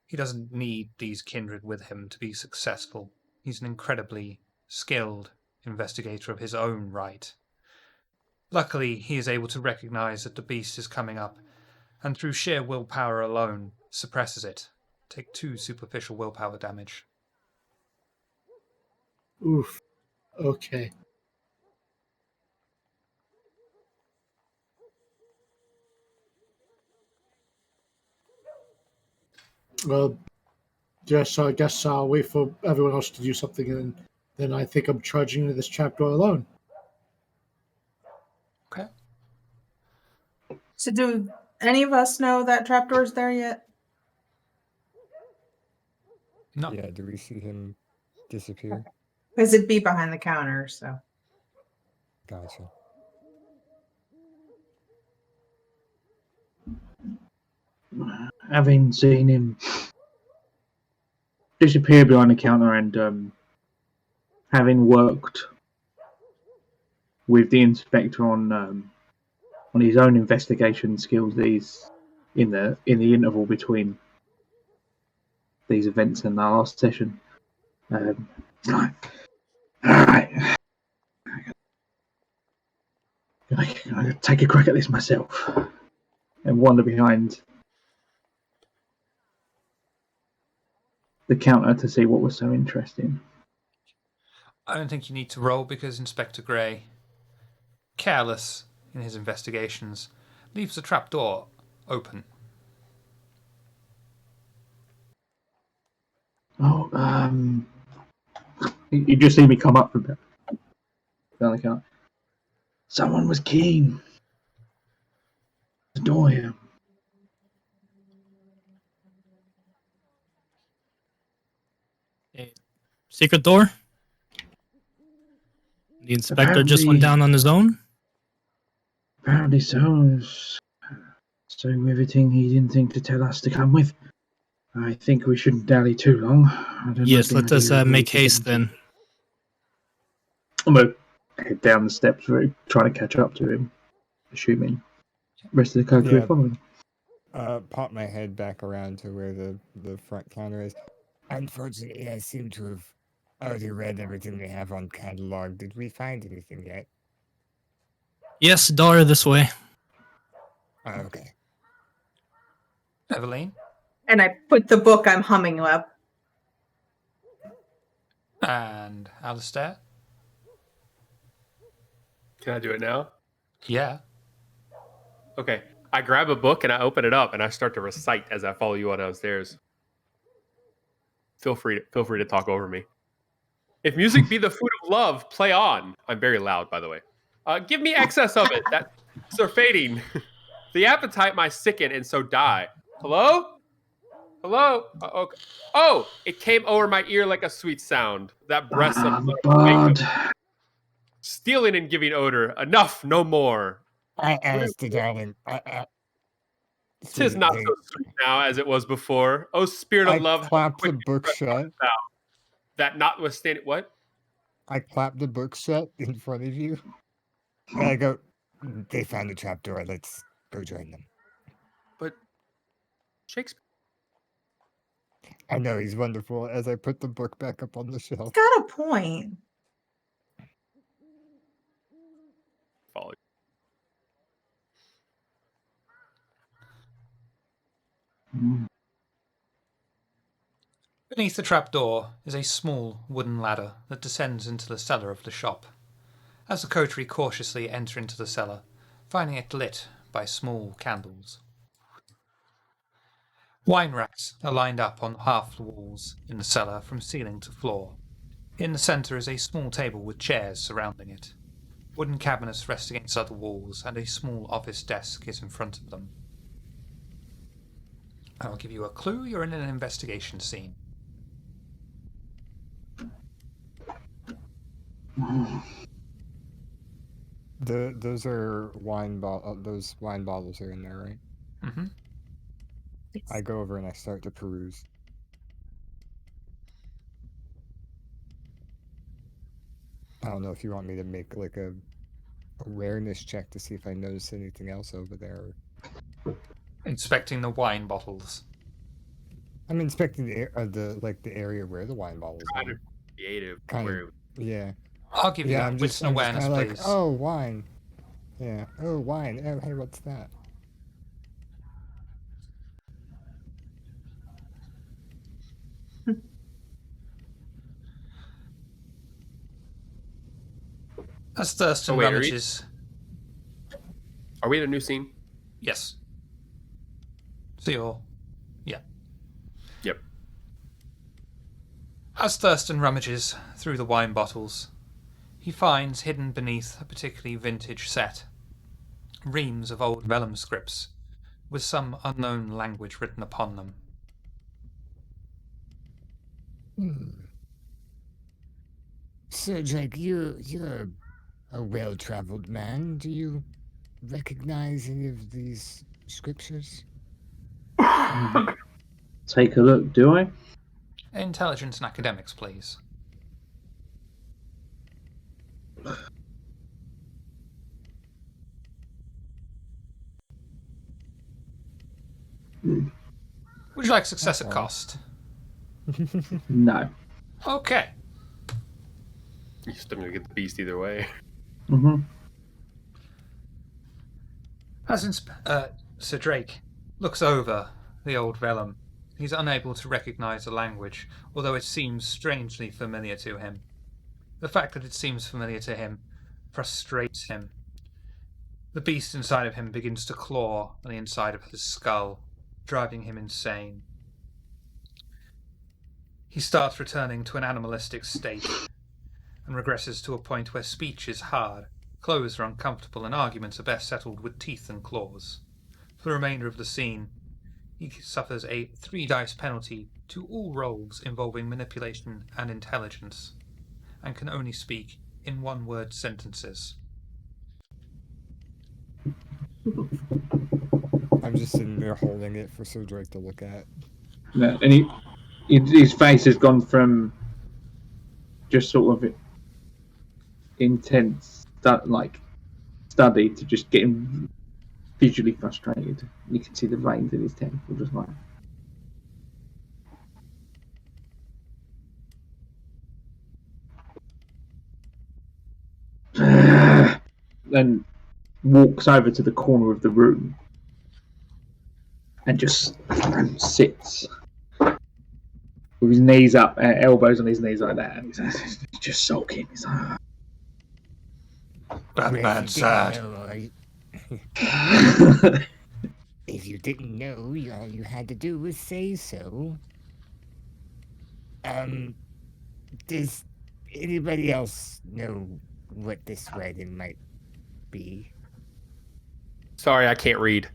He doesn't need these kindred with him to be successful. He's an incredibly skilled investigator of his own right. Luckily, he is able to recognize that the beast is coming up, and through sheer willpower alone, suppresses it. Take 2 superficial willpower damage. Oof. Okay. Well, yes, I guess I'll wait for everyone else to do something, and then I think I'm charging into this chapter alone. Okay. So do any of us know that trapdoor's there yet? No. Yeah, do we see him disappear? Because it'd be behind the counter, so. Gotcha. Having seen him disappear behind the counter and having worked with the inspector on his own investigation skills, these in the interval between these events and our last session, all right, I'm gonna take a crack at this myself and wander behind the counter to see what was so interesting. I don't think you need to roll because Inspector Gray, careless in his investigations, leaves the trapdoor open. Oh, you just see me come up from down the counter. Someone was keen. The door here. Secret door? The inspector just went down on his own? Apparently so. So everything he didn't think to tell us to come with. I think we shouldn't dally too long. Yes, let us make haste then. I'm gonna head down the steps, trying to catch up to him, assuming the rest of the co-crew Yeah. following. Pop my head back around to where the front counter is. Unfortunately, I seem to have already read everything they have on catalog. Did we find anything yet? Yes, door this way. Okay. Eveline And I put the book I'm humming up. and Alistair. Can I do it now? Yeah. Okay. I grab a book and I open it up and I start to recite as I follow you on downstairs. Feel free to talk over me. If music be the food of love, play on. I'm very loud, by the way. Give me excess of it. That are fading. The appetite might sicken and so die. Hello? Hello? Okay. Oh, it came over my ear like a sweet sound. That breath of Bud. stealing and giving odor. Enough, no more. I asked the darling. Tis not so sweet now as it was before. Oh, spirit of love, how clapped the quickly book breath shut. cometh thou. That notwithstanding, what? I clapped the book shut in front of you. And I go, they found the trapdoor. Let's go join them. But Shakespeare. I know, he's wonderful. As I put the book back up on the shelf. Got a point. Follow. Beneath the trapdoor is a small wooden ladder that descends into the cellar of the shop. As the coterie cautiously enter into the cellar, finding it lit by small candles. Wine racks are lined up on half the walls in the cellar from ceiling to floor. In the centre is a small table with chairs surrounding it. Wooden cabinets rest against other walls, and a small office desk is in front of them. I'll give you a clue. You're in an investigation scene. Those are those wine bottles are in there, right? Mm-hmm. I go over and I start to peruse. I don't know if you want me to make like a awareness check to see if I notice anything else over there. Inspecting the wine bottles. I'm inspecting the area where the wine bottles Kind are. of creative. Yeah. I'll give you that. I'm With just an awareness, kinda please. like, oh, wine. Yeah. Oh, wine. Oh, hey, what's that? As Thurston wait, rummages... Are we in a new scene? Yes. So you're... Yeah. Yep. As Thurston rummages through the wine bottles, he finds hidden beneath a particularly vintage set reams of old vellum scripts with some unknown language written upon them. So, Drake, you're a well-traveled man. Do you recognize any of these scriptures? Take a look, do I? Intelligence and academics, please. Would you like success at cost? No. Okay. You're still gonna get the beast either way. Mm-hmm. As Sir Drake looks over the old vellum, he's unable to recognize the language, although it seems strangely familiar to him. The fact that it seems familiar to him frustrates him. The beast inside of him begins to claw on the inside of his skull, driving him insane. He starts returning to an animalistic state and regresses to a point where speech is hard, clothes are uncomfortable, and arguments are best settled with teeth and claws. For the remainder of the scene, he suffers a 3-dice penalty to all rolls involving manipulation and intelligence, and can only speak in one-word sentences. I'm just sitting there holding it for Sir Drake to look at. No, and his face has gone from just sort of intense, study to just getting visually frustrated. You can see the veins in his temple just like. Then walks over to the corner of the room and just sits with his knees up, elbows on his knees like that, and he's just sulking. He's like, That man's sad. If you didn't know, all you had to do was say so. Does anybody else know what this writing might be? Sorry, I can't read.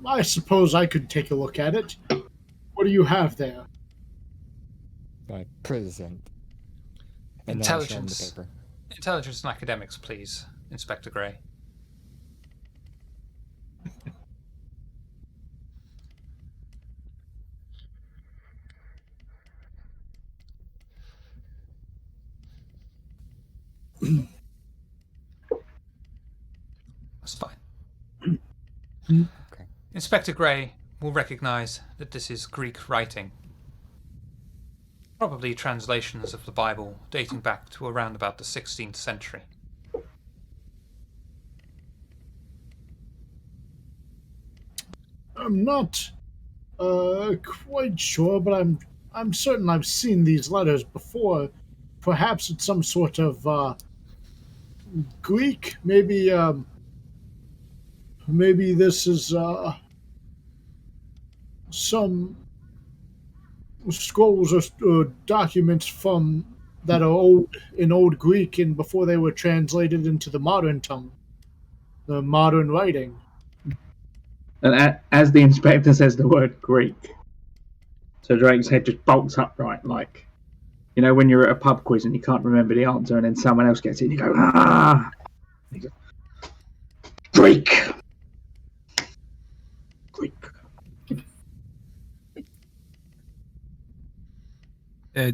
I suppose I could take a look at it. What do you have there? I present. And then I show him the Intelligence. paper. Intelligence and academics, please, Inspector Gray. That's fine. Okay. Inspector Gray will recognize that this is Greek writing. Probably translations of the Bible dating back to around about the 16th century. I'm not quite sure, but I'm certain I've seen these letters before. Perhaps it's some sort of Greek. Maybe this is some scrolls or documents from that are old in Old Greek and before they were translated into the modern tongue, the modern writing. And as the inspector says the word Greek, so Drake's head just bolts upright, like, you know, when you're at a pub quiz and you can't remember the answer, and then someone else gets it, and you go, ah! Greek! Greek.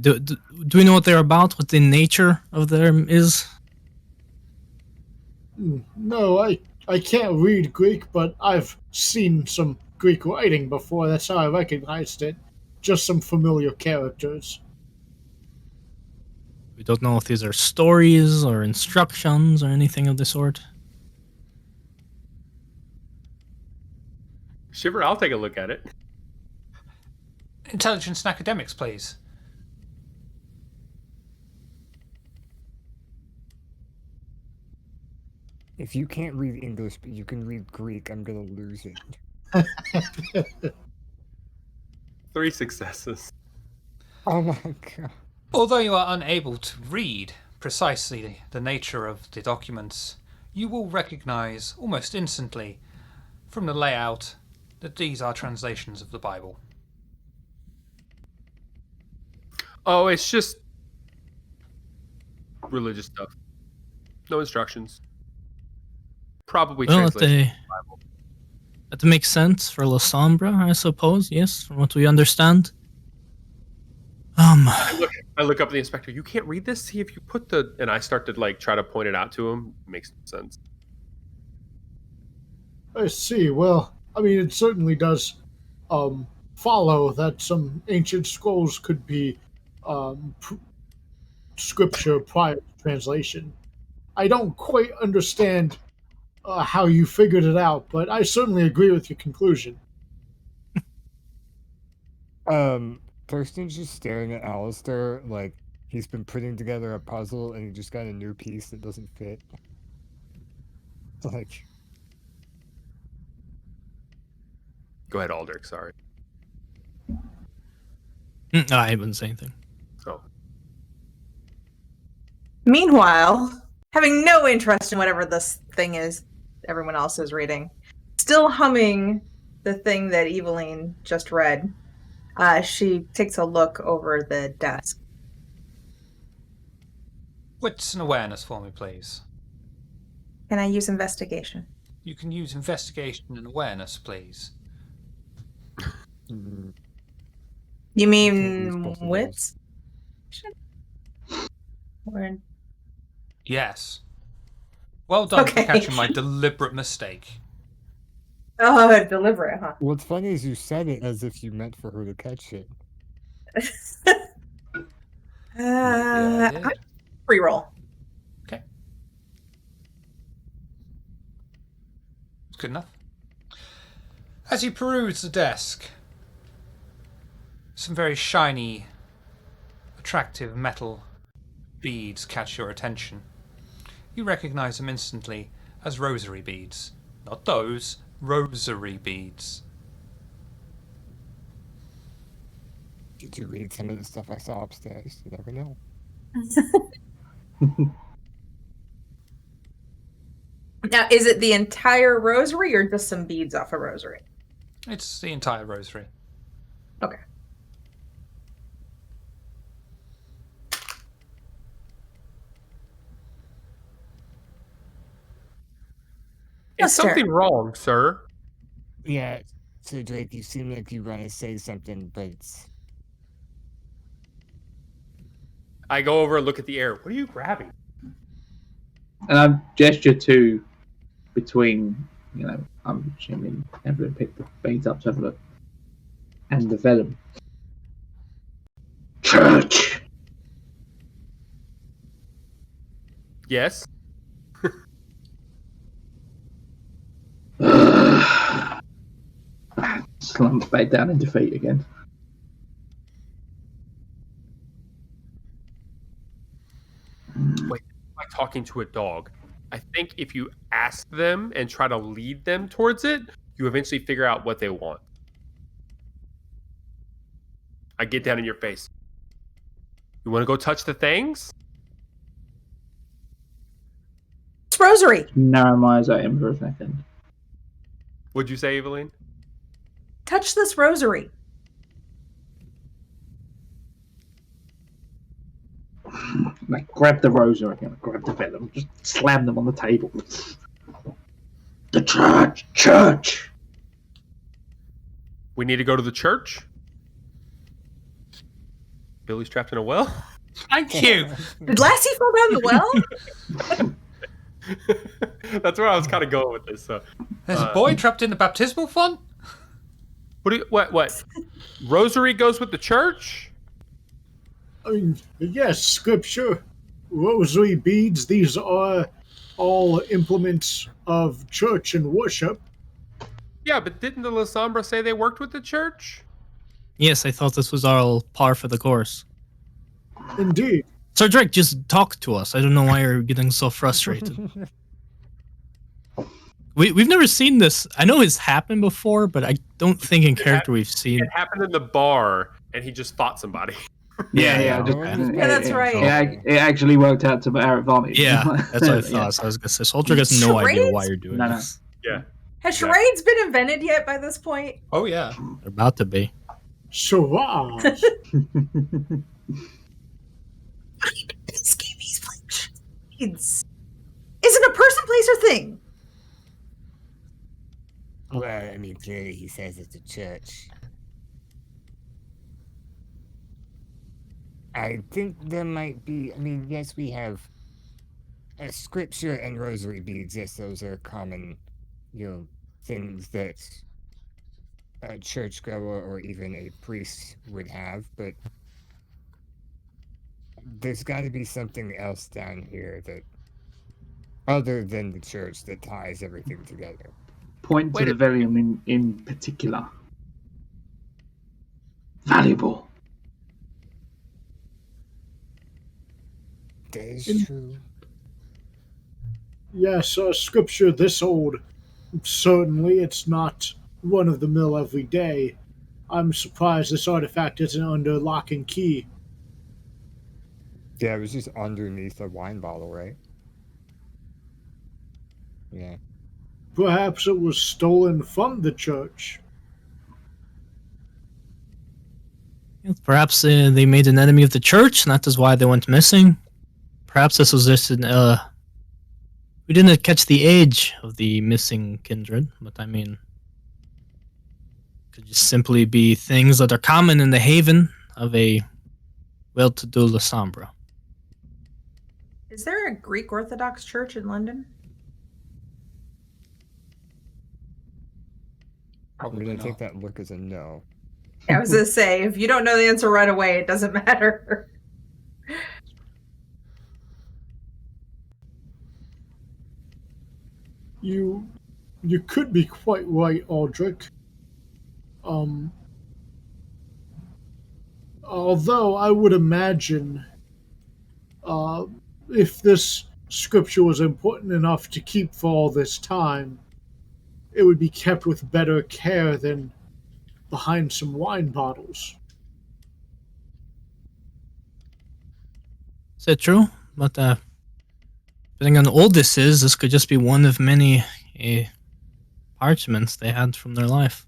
Do we know what they're about? What the nature of them is? No, I can't read Greek, but I've seen some Greek writing before. That's how I recognized it. Just some familiar characters. We don't know if these are stories or instructions or anything of the sort. Shiver, I'll take a look at it. Intelligence and academics, please. If you can't read English but you can read Greek, I'm gonna lose it. 3 successes. Oh my god. Although you are unable to read precisely the nature of the documents, you will recognize almost instantly from the layout that these are translations of the Bible. Oh, it's just religious stuff. No instructions. Probably Well, translation of the Bible. that makes sense for La Sombra, I suppose. Yes, from what we understand. I look up at the inspector. You can't read this? See if you put the... And I start to try to point it out to him. It makes no sense. I see. Well, I mean, it certainly does follow that some ancient scrolls could be scripture prior to translation. I don't quite understand how you figured it out, but I certainly agree with your conclusion. Thurston's just staring at Alistair like he's been putting together a puzzle and he just got a new piece that doesn't fit. Like... Go ahead, Aldrich. Sorry. I haven't said anything. Oh. Meanwhile, having no interest in whatever this thing is everyone else is reading, still humming the thing that Eveline just read, she takes a look over the desk. Wits and awareness for me, please. Can I use investigation? You can use investigation and awareness, please. Mm, You use mean both of those. wits? Or... Yes. Well done for Okay. catching my deliberate mistake. Oh, deliberate, huh? What's funny is you said it as if you meant for her to catch it. Yeah, I did. Free roll. Okay. It's good enough. As you peruse the desk, some very shiny, attractive metal beads catch your attention. You recognize them instantly as rosary beads. Not those, rosary beads. Did you read some of the stuff I saw upstairs? You never know. Now, is it the entire rosary or just some beads off a rosary? It's the entire rosary. Okay. Is something wrong, sir? Yeah, so Drake, you seem like you want to say something, but I go over and look at the air. What are you grabbing? And I gesture to between, I'm assuming Evelyn picked the beads up to have a look. And the vellum. Church! Yes. Slump back down in defeat again. Wait, like talking to a dog. I think if you ask them and try to lead them towards it, you eventually figure out what they want. I get down in your face. You want to go touch the things? It's rosary. Narrow my eyes at him for a second. What'd you say, Evelyn? Touch this rosary. Like, grab the rosary again, grab the vellum, just slam them on the table. The church! We need to go to the church? Billy's trapped in a well? Thank you. Did Lassie fall down the well? That's where I was kind of going with this. So. There's a boy trapped in the baptismal font? What? Rosary goes with the church? I mean, yes, scripture, rosary beads, these are all implements of church and worship. Yeah, but didn't the La Sombra say they worked with the church? Yes, I thought this was all par for the course. Indeed. So Drake, just talk to us. I don't know why you're getting so frustrated. We've never seen this. I know it's happened before, but I don't think in character we've seen It happened in the bar, and he just fought somebody. Yeah, that's right. It actually worked out to our advantage. Yeah, that's what I thought. Yeah. So I was gonna say, Soldier has no idea Charades? why you're doing No. this. Yeah. Has charades been invented yet by this point? Oh, yeah. They're about to be. Charades. This game is playing charades. Is it a person, place, or thing? well, I mean, clearly he says it's a church. I think there might be. I mean, yes, we have scripture and rosary beads. Yes, those are common, things that a churchgoer or even a priest would have. But there's got to be something else down here that, other than the church, that ties everything together. Point to the vellum in particular. Valuable. That is true. Yes, scripture this old, certainly it's not run-of-the-mill every day. I'm surprised this artifact isn't under lock and key. Yeah, it was just underneath a wine bottle, right? Yeah. Perhaps it was stolen from the church. Perhaps they made an enemy of the church, and that is why they went missing. Perhaps this was just we didn't catch the age of the missing kindred, but I mean, could just simply be things that are common in the haven of a well-to-do La Sombra. Is there a Greek Orthodox church in London? I'm going to take that look as a no. I was going to say, if you don't know the answer right away, it doesn't matter. You could be quite right, Aldrich. Although I would imagine, if this scripture was important enough to keep for all this time, it would be kept with better care than behind some wine bottles. Is that true? But depending on how old this could just be one of many parchments they had from their life.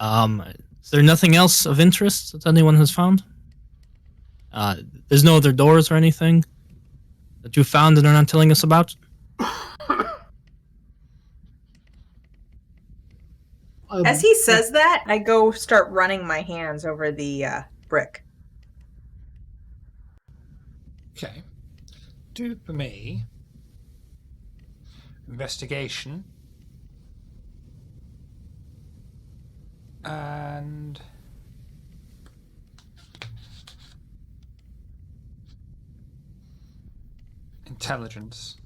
Is there nothing else of interest that anyone has found? There's no other doors or anything that you found and are not telling us about? As he says that, I go start running my hands over the brick. Okay. Do for me investigation and intelligence.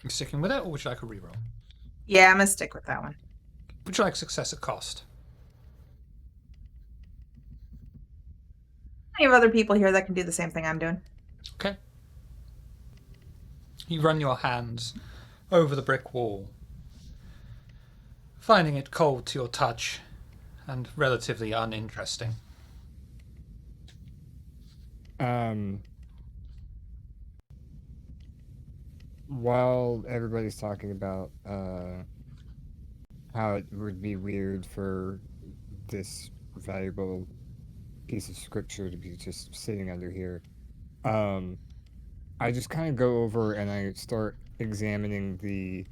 You sticking with it, or would you like a reroll? Yeah, I'm gonna stick with that one. Would you like success at cost? I have other people here that can do the same thing I'm doing. Okay. You run your hands over the brick wall, finding it cold to your touch and relatively uninteresting. While everybody's talking about how it would be weird for this valuable piece of scripture to be just sitting under here, I just kind of go over and I start examining the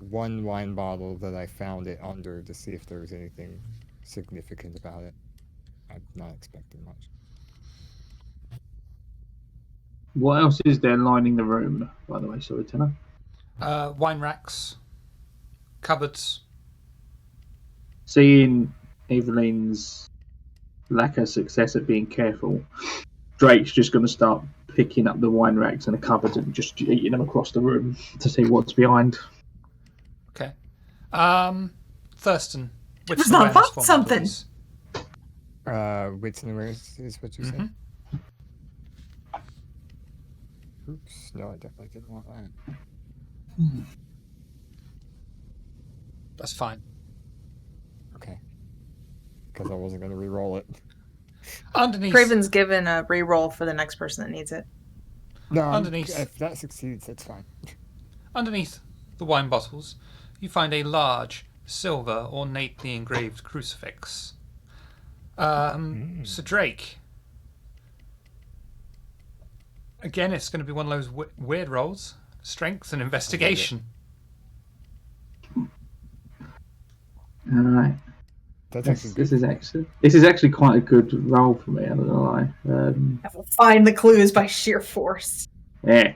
one wine bottle that I found it under to see if there was anything significant about it. I'm not expecting much. What else is there lining the room, by the way? Sorry, Tanner. Wine racks, cupboards. Seeing Evelyn's lack of success at being careful, Drake's just going to start picking up the wine racks and the cupboards and just eating them across the room to see what's behind. Okay. Thurston. It's not about something. Wits and awareness is what you said? Oops, no, I definitely didn't want that. That's fine. Okay. Because I wasn't going to re-roll it. Underneath. Craven's given a re-roll for the next person that needs it. No, underneath. If that succeeds, that's fine. Underneath the wine bottles, you find a large, silver, ornately engraved crucifix. So Drake, again, it's going to be one of those weird rolls. Strength and investigation. All right. This is actually quite a good roll for me. I'm not gonna lie. I will find the clues by sheer force. Yeah.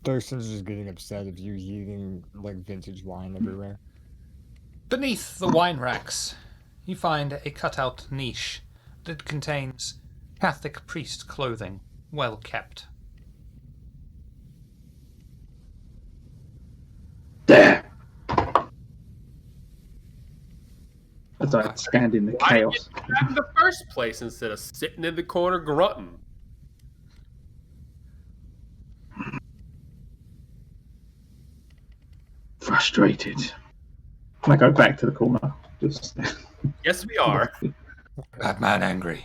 Thurston's just getting upset of you eating like vintage wine everywhere. Beneath the wine racks, you find a cutout niche that contains Catholic priest clothing, well kept. There. As I stand in the chaos. Why did you do that in the first place instead of sitting in the corner grunting? Frustrated. I go back to the corner. Just... Yes, we are. That man angry.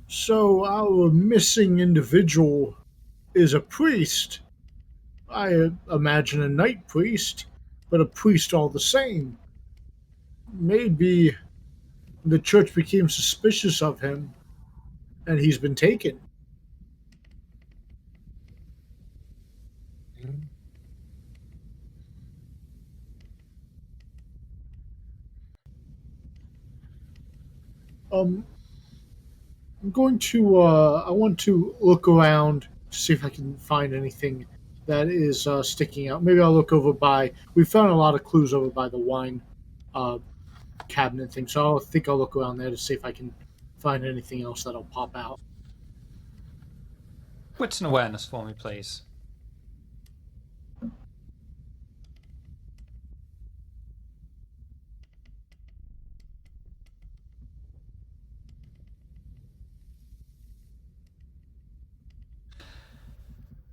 So our missing individual is a priest. I imagine a night priest, but a priest all the same. Maybe the church became suspicious of him, and he's been taken. I'm going to, I want to look around to see if I can find anything that is sticking out. Maybe I'll look over by, we found a lot of clues over by the wine cabinet thing, so I think I'll look around there to see if I can find anything else that'll pop out. Wits and awareness for me, please.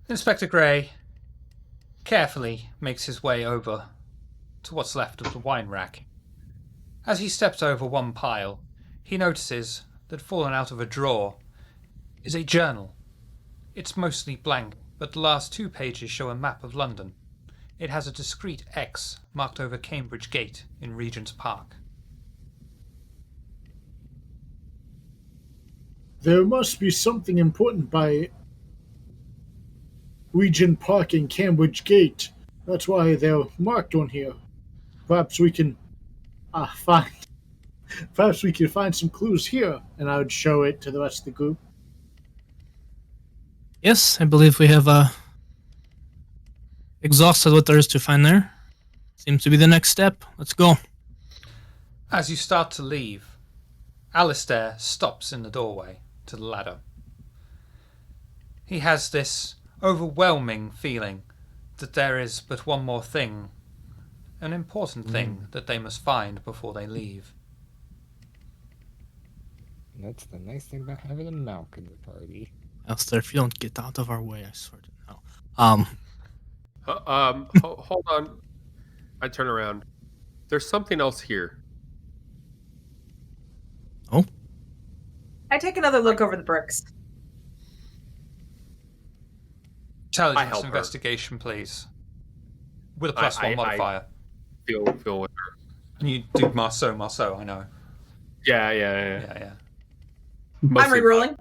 Inspector Gray carefully makes his way over to what's left of the wine rack. As he steps over one pile, he notices that fallen out of a drawer is a journal. It's mostly blank, but the last 2 pages show a map of London. It has a discreet X marked over Cambridge Gate in Regent's Park. There must be something important by Regent Park and Cambridge Gate. That's why they're marked on here. Perhaps we can find. Perhaps we can find some clues here, and I would show it to the rest of the group. Yes, I believe we have exhausted what there is to find there. Seems to be the next step. Let's go. As you start to leave, Alistair stops in the doorway to the ladder. He has this overwhelming feeling that there is but one more thing, an important thing that they must find before they leave. That's the nice thing about having a Malk in the party. Alistair, if you don't get out of our way, I swear to no. Hold on. I turn around. There's something else here. Oh? I take another look over the bricks. Intelligence help her. investigation, please. With a +1 modifier. Feel with her. And you do Marceau, I know. Yeah. Yeah. I'm Mostly- rerolling.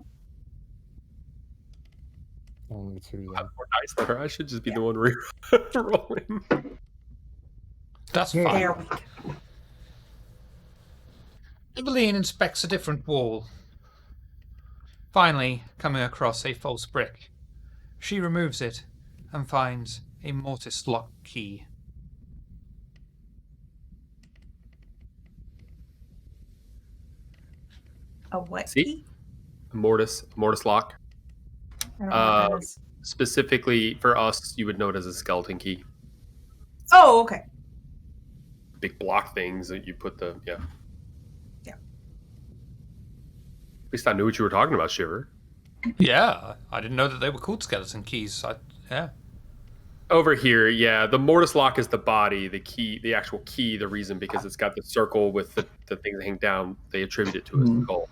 Only 2 I'm then. more nice than her. I should just be the one rolling. That's Yeah. fine. There we go. Eveline inspects a different wall. Finally, coming across a false brick, she removes it and finds a mortise lock key. A what See? key? Mortis lock. I don't know what that is. Specifically for us, you would know it as a skeleton key. Oh, okay. Big block things that you put the Yeah. At least I knew what you were talking about, Shiver. Yeah, I didn't know that they were called skeleton keys. Yeah. Over here, yeah, the mortise lock is the body, the key, the actual key. The reason because it's got the circle with the thing that hang down. They attribute it to as the skull.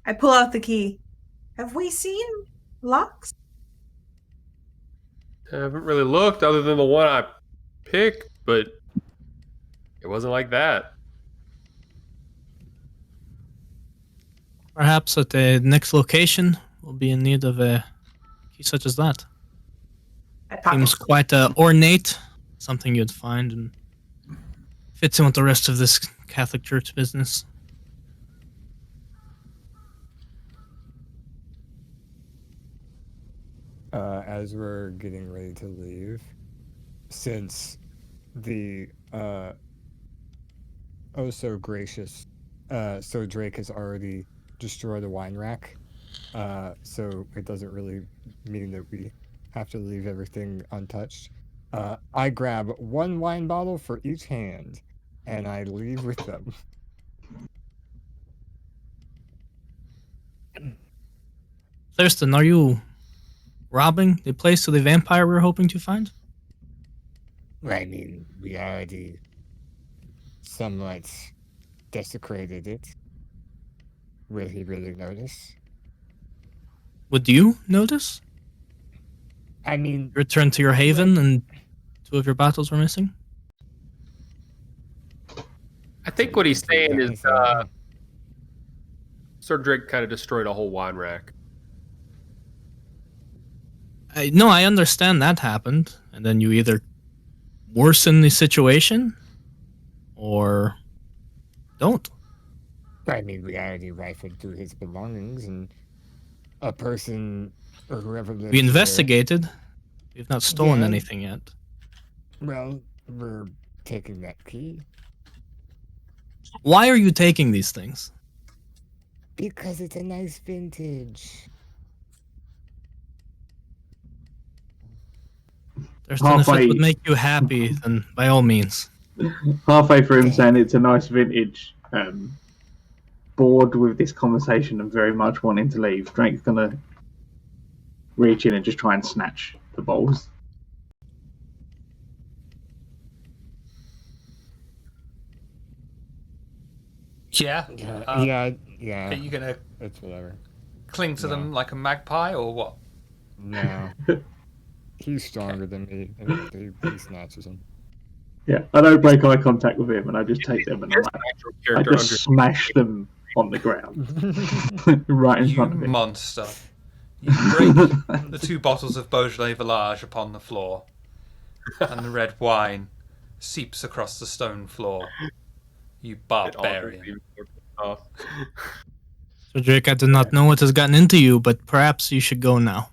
I pull out the key. Have we seen locks? I haven't really looked other than the one I picked, but it wasn't like that. Perhaps at the next location, we'll be in need of a key such as that. I pop Seems it. quite ornate, something you'd find, and fits in with the rest of this Catholic Church business. As we're getting ready to leave, since the oh so gracious Sir Drake has already destroyed the wine rack, so it doesn't really mean that we have to leave everything untouched. I grab 1 wine bottle for each hand, and I leave with them. Thurston, are you robbing the place of the vampire we're hoping to find? I mean, we already somewhat desecrated it. Will he really notice? Would you notice? I mean, Return to your haven and 2 of your battles were missing? I think what he's saying is Sir Drake kind of destroyed a whole wine rack. No, I understand that happened, and then you either worsen the situation or don't. I mean, we already rifled through his belongings, and a person or whoever lives We there- investigated. We've not stolen Yeah. anything yet. Well, we're taking that key Why are you taking these things? because it's a nice vintage. If it Halfway. would make you happy, then by all means. Halfway through him saying it's a nice vintage, bored with this conversation and very much wanting to leave, Drake's gonna reach in and just try and snatch the bowls. Yeah. Yeah. Are you gonna It's whatever. cling to them No. like a magpie, or what? No. He's stronger than me, and he snatches him. Yeah, I don't break eye contact with him, and I just take them and Here's I an actual character just smash them on the ground, right in You front of him. monster. You break the 2 bottles of Beaujolais Village upon the floor, and the red wine seeps across the stone floor. You barbarian. So, Drake, I do not know what has gotten into you, but perhaps you should go now.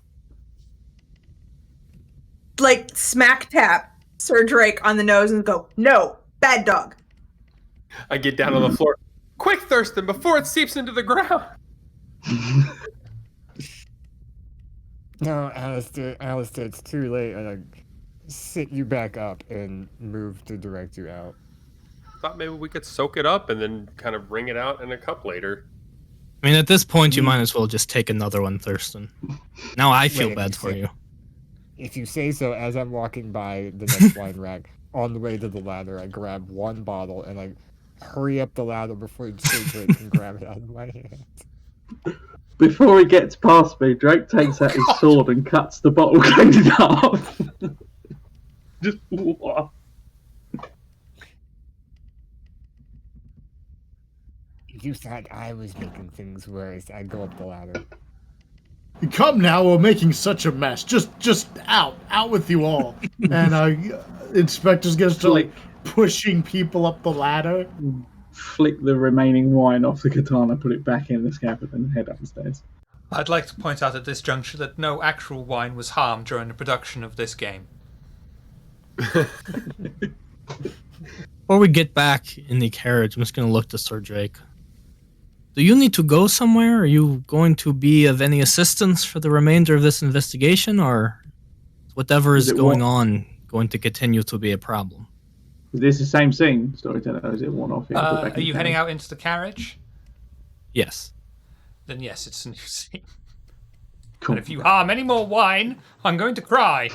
Like, smack tap Sir Drake on the nose and go, no, bad dog. I get down on the floor. Quick, Thurston, before it seeps into the ground. No, Alistair, it's too late. And I sit you back up and move to direct you out. Thought maybe we could soak it up and then kind of wring it out in a cup later. I mean, at this point, you might as well just take another one, Thurston. Now I feel bad for you. If you say so, as I'm walking by the next wine rack, on the way to the ladder, I grab one bottle and I hurry up the ladder before Sir Drake can grab it out of my hand. Before he gets past me, Drake takes out his sword and cuts the bottle clean up. Just what? You thought I was making things worse. I go up the ladder. Come now, we're making such a mess. Just out with you all. And Inspector's gonna start like pushing people up the ladder. Flick the remaining wine off the katana, put it back in the scabbard, and head upstairs. I'd like to point out at this juncture that no actual wine was harmed during the production of this game. Before we get back in the carriage, I'm just going to look to Sir Drake. Do you need to go somewhere? Are you going to be of any assistance for the remainder of this investigation, or whatever is going on going to continue to be a problem? Is this the same scene, storyteller, or is it one-off? Are you heading out into the carriage? Yes. Then yes, it's a new scene. Cool. And if you harm any more wine, I'm going to cry.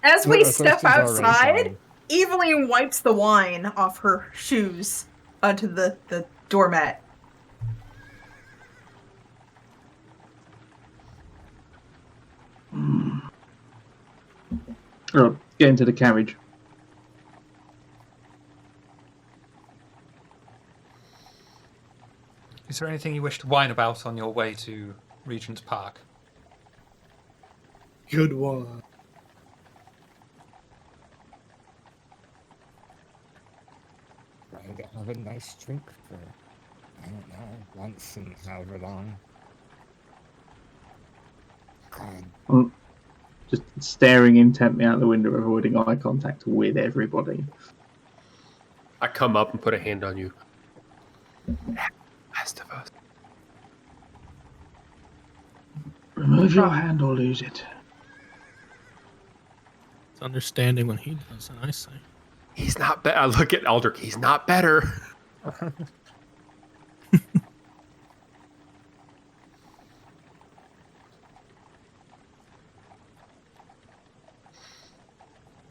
As we step Thurston's already outside, fine. Evelyn wipes the wine off her shoes onto the doormat. Oh, get into the carriage. Is there anything you wish to whine about on your way to Regent's Park? Good one. Trying to have a nice drink for, I don't know, once in however long. God. I'm just staring intently out the window, avoiding eye contact with everybody. I come up and put a hand on you. Last of us. Remove your hand or lose it. It's understanding when he does, and I say. He's not better. I look at Aldrich. He's not better.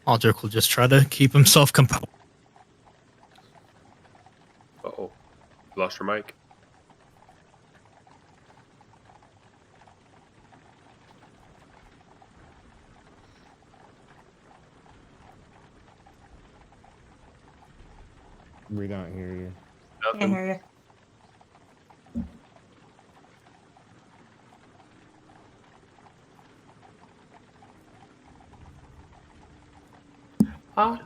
Aldrich will just try to keep himself composed. Uh-oh. Lost your mic. We don't hear you. Can't Nothing. hear you. Oh,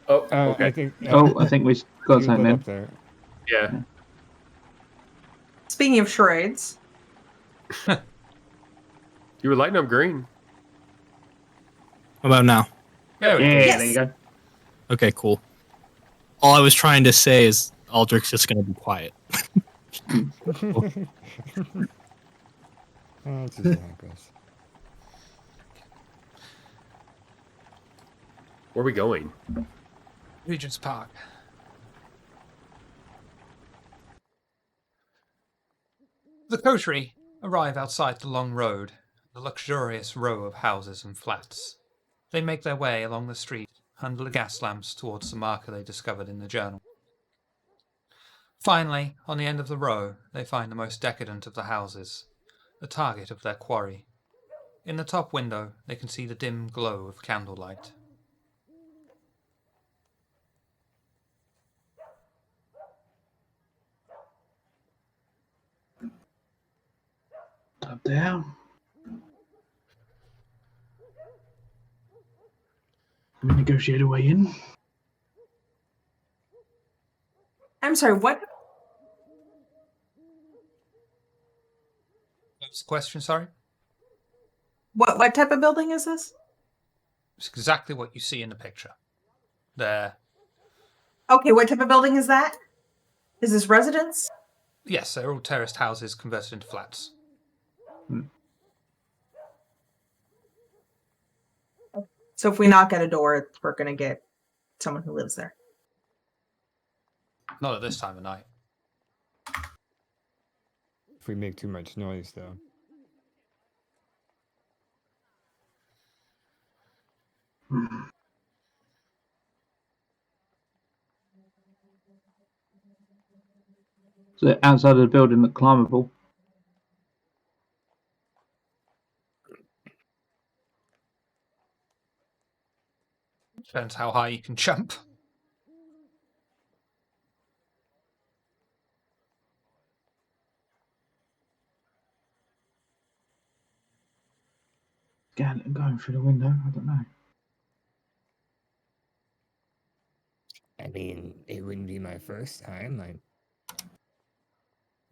okay. I think. I think we got you something lit in. up there. Yeah. Speaking of charades, You were lighting up green. How about now? There we go. Yeah, Yes. there you go. Okay, cool. All I was trying to say is Aldrich's just going to be quiet. Oh, it's just Marcos. Where are we going? Regent's Park. The coterie arrive outside the long road, the luxurious row of houses and flats. They make their way along the street under the gas lamps towards the marker they discovered in the journal. Finally, on the end of the row, they find the most decadent of the houses, the target of their quarry. In the top window, they can see the dim glow of candlelight. Up there. We negotiate a way in. I'm sorry, what? What's the question, sorry? What type of building is this? It's exactly what you see in the picture. There. Okay, what type of building is that? Is this residence? Yes, they're all terraced houses converted into flats. So if we knock at a door, we're going to get someone who lives there. Not at this time of night. If we make too much noise, though. So outside of the building look climbable. Depends how high you can jump. Going through the window, I don't know. I mean, it wouldn't be my first time.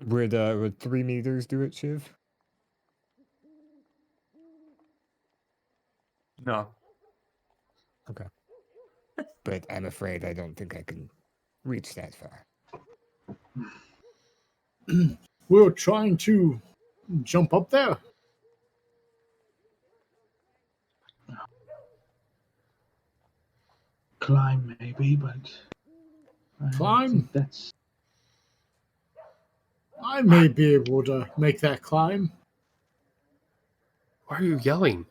Would 3 meters do it, Shiv? No. Okay. But I'm afraid I don't think I can reach that far. We're trying to jump up there. Climb maybe, but I Climb? think that's I may be able to make that climb. Why are you yelling?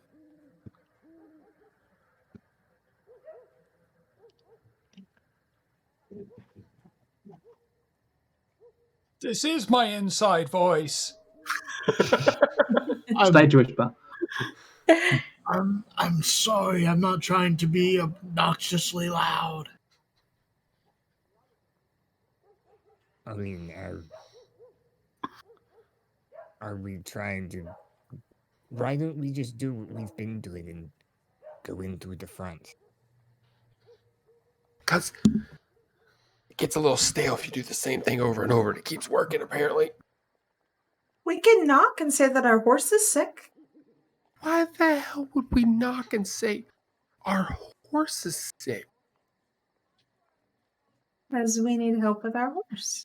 This is my inside voice. Stage whisper. I'm sorry. I'm not trying to be obnoxiously loud. I mean, are we trying to... Why don't we just do what we've been doing and go in through the front? Because it gets a little stale if you do the same thing over and over, and it keeps working, apparently. We can knock and say that our horse is sick. Why the hell would we knock and say our horse is sick? Because we need help with our horse.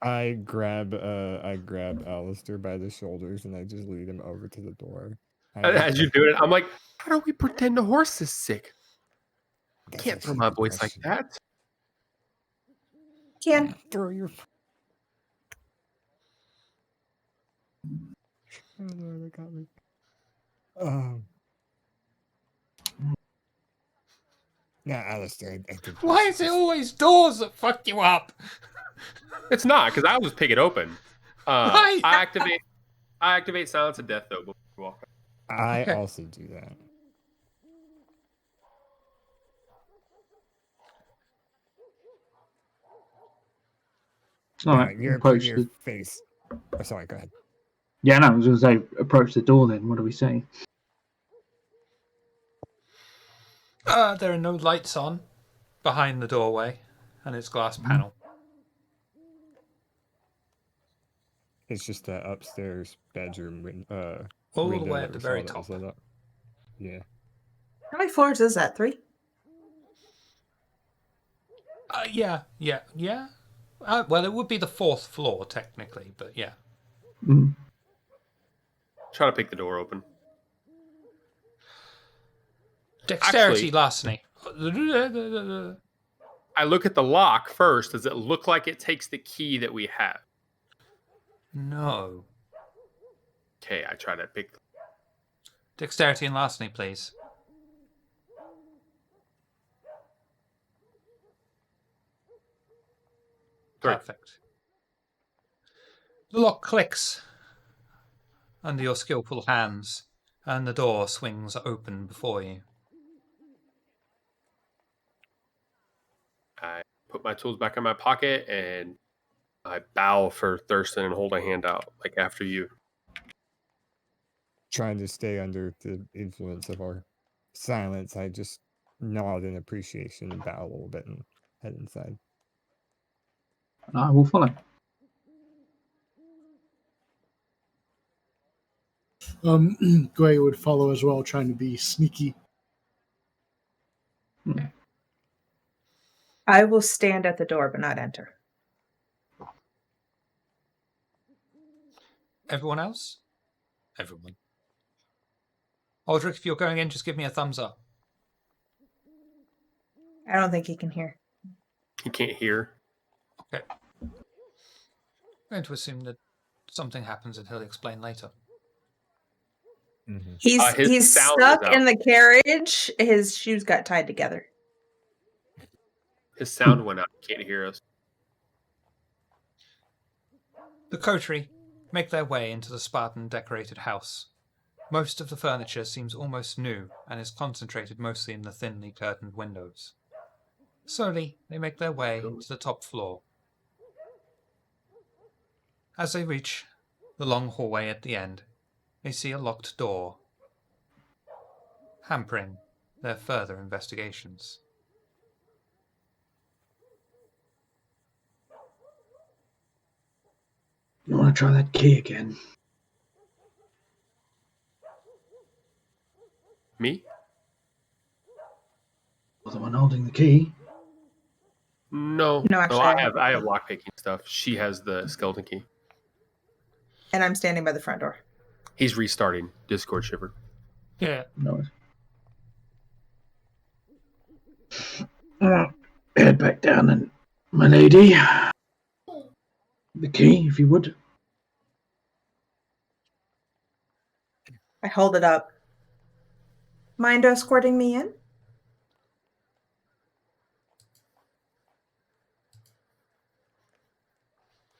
I grab Alistair by the shoulders and I just lead him over to the door. As you do it, I'm like, how do we pretend the horse is sick? That's Can't throw actually my a good voice like question. that. Can. Throw your... Oh no, they got me. No, Alistair, I think... Why is it always doors that fuck you up? It's not, because I'll just pick it open. Right. I activate Silence of Death, though, before we walk up. I Okay. also do that. All right, You're approach your the. face. Oh, sorry, go ahead. Yeah, no, I was going to say approach the door. Then what do we say? There are no lights on behind the doorway and its glass panel. It's just that upstairs bedroom All the window way that at the we saw very that was top. lit up. Yeah. How many floors is that? 3? Yeah. Well, it would be the 4th floor, technically, but yeah. Mm. Try to pick the door open. Dexterity, Actually- larceny. I look at the lock first. Does it look like it takes the key that we have? No. Okay, I try to pick. Dexterity and larceny, please. 3. Perfect. The lock clicks under your skillful hands, and the door swings open before you. I put my tools back in my pocket and I bow for Thurston and hold a hand out, like after you. Trying to stay under the influence of our silence, I just nod in appreciation and bow a little bit and head inside. And I will follow. Gray would follow as well, trying to be sneaky. I will stand at the door but not enter. Everyone else? Everyone. Aldrich, if you're going in, just give me a thumbs up. I don't think he can hear. He can't hear. Okay. I'm going to assume that something happens and he'll explain later. Mm-hmm. He's His sound stuck is out. in the carriage. His shoes got tied together. His sound went out. He can't hear us. The coterie make their way into the Spartan-decorated house. Most of the furniture seems almost new and is concentrated mostly in the thinly curtained windows. Slowly, they make their way to the top floor. As they reach the long hallway at the end, they see a locked door, hampering their further investigations. You want to try that key again? Me? Or the one holding the key? No. No, actually, I I have have lockpicking stuff. She has the skeleton key. And I'm standing by the front door. He's restarting Discord Shiver. Yeah. No. Head back down and, my lady. The key, if you would. I hold it up. Mind escorting me in?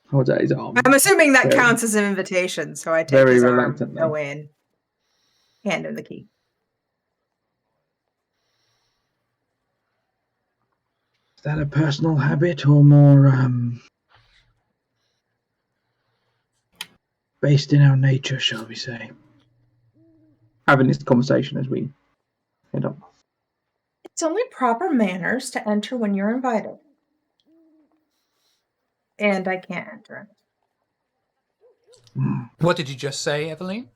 Holds out his arm. I'm assuming that Very- counts as an invitation, so I take very his arm, reluctantly. go in, hand him the key. Is that a personal habit or more based in our nature, shall we say? Having this conversation as we head up. It's only proper manners to enter when you're invited. And I can't enter. What did you just say, Eveline?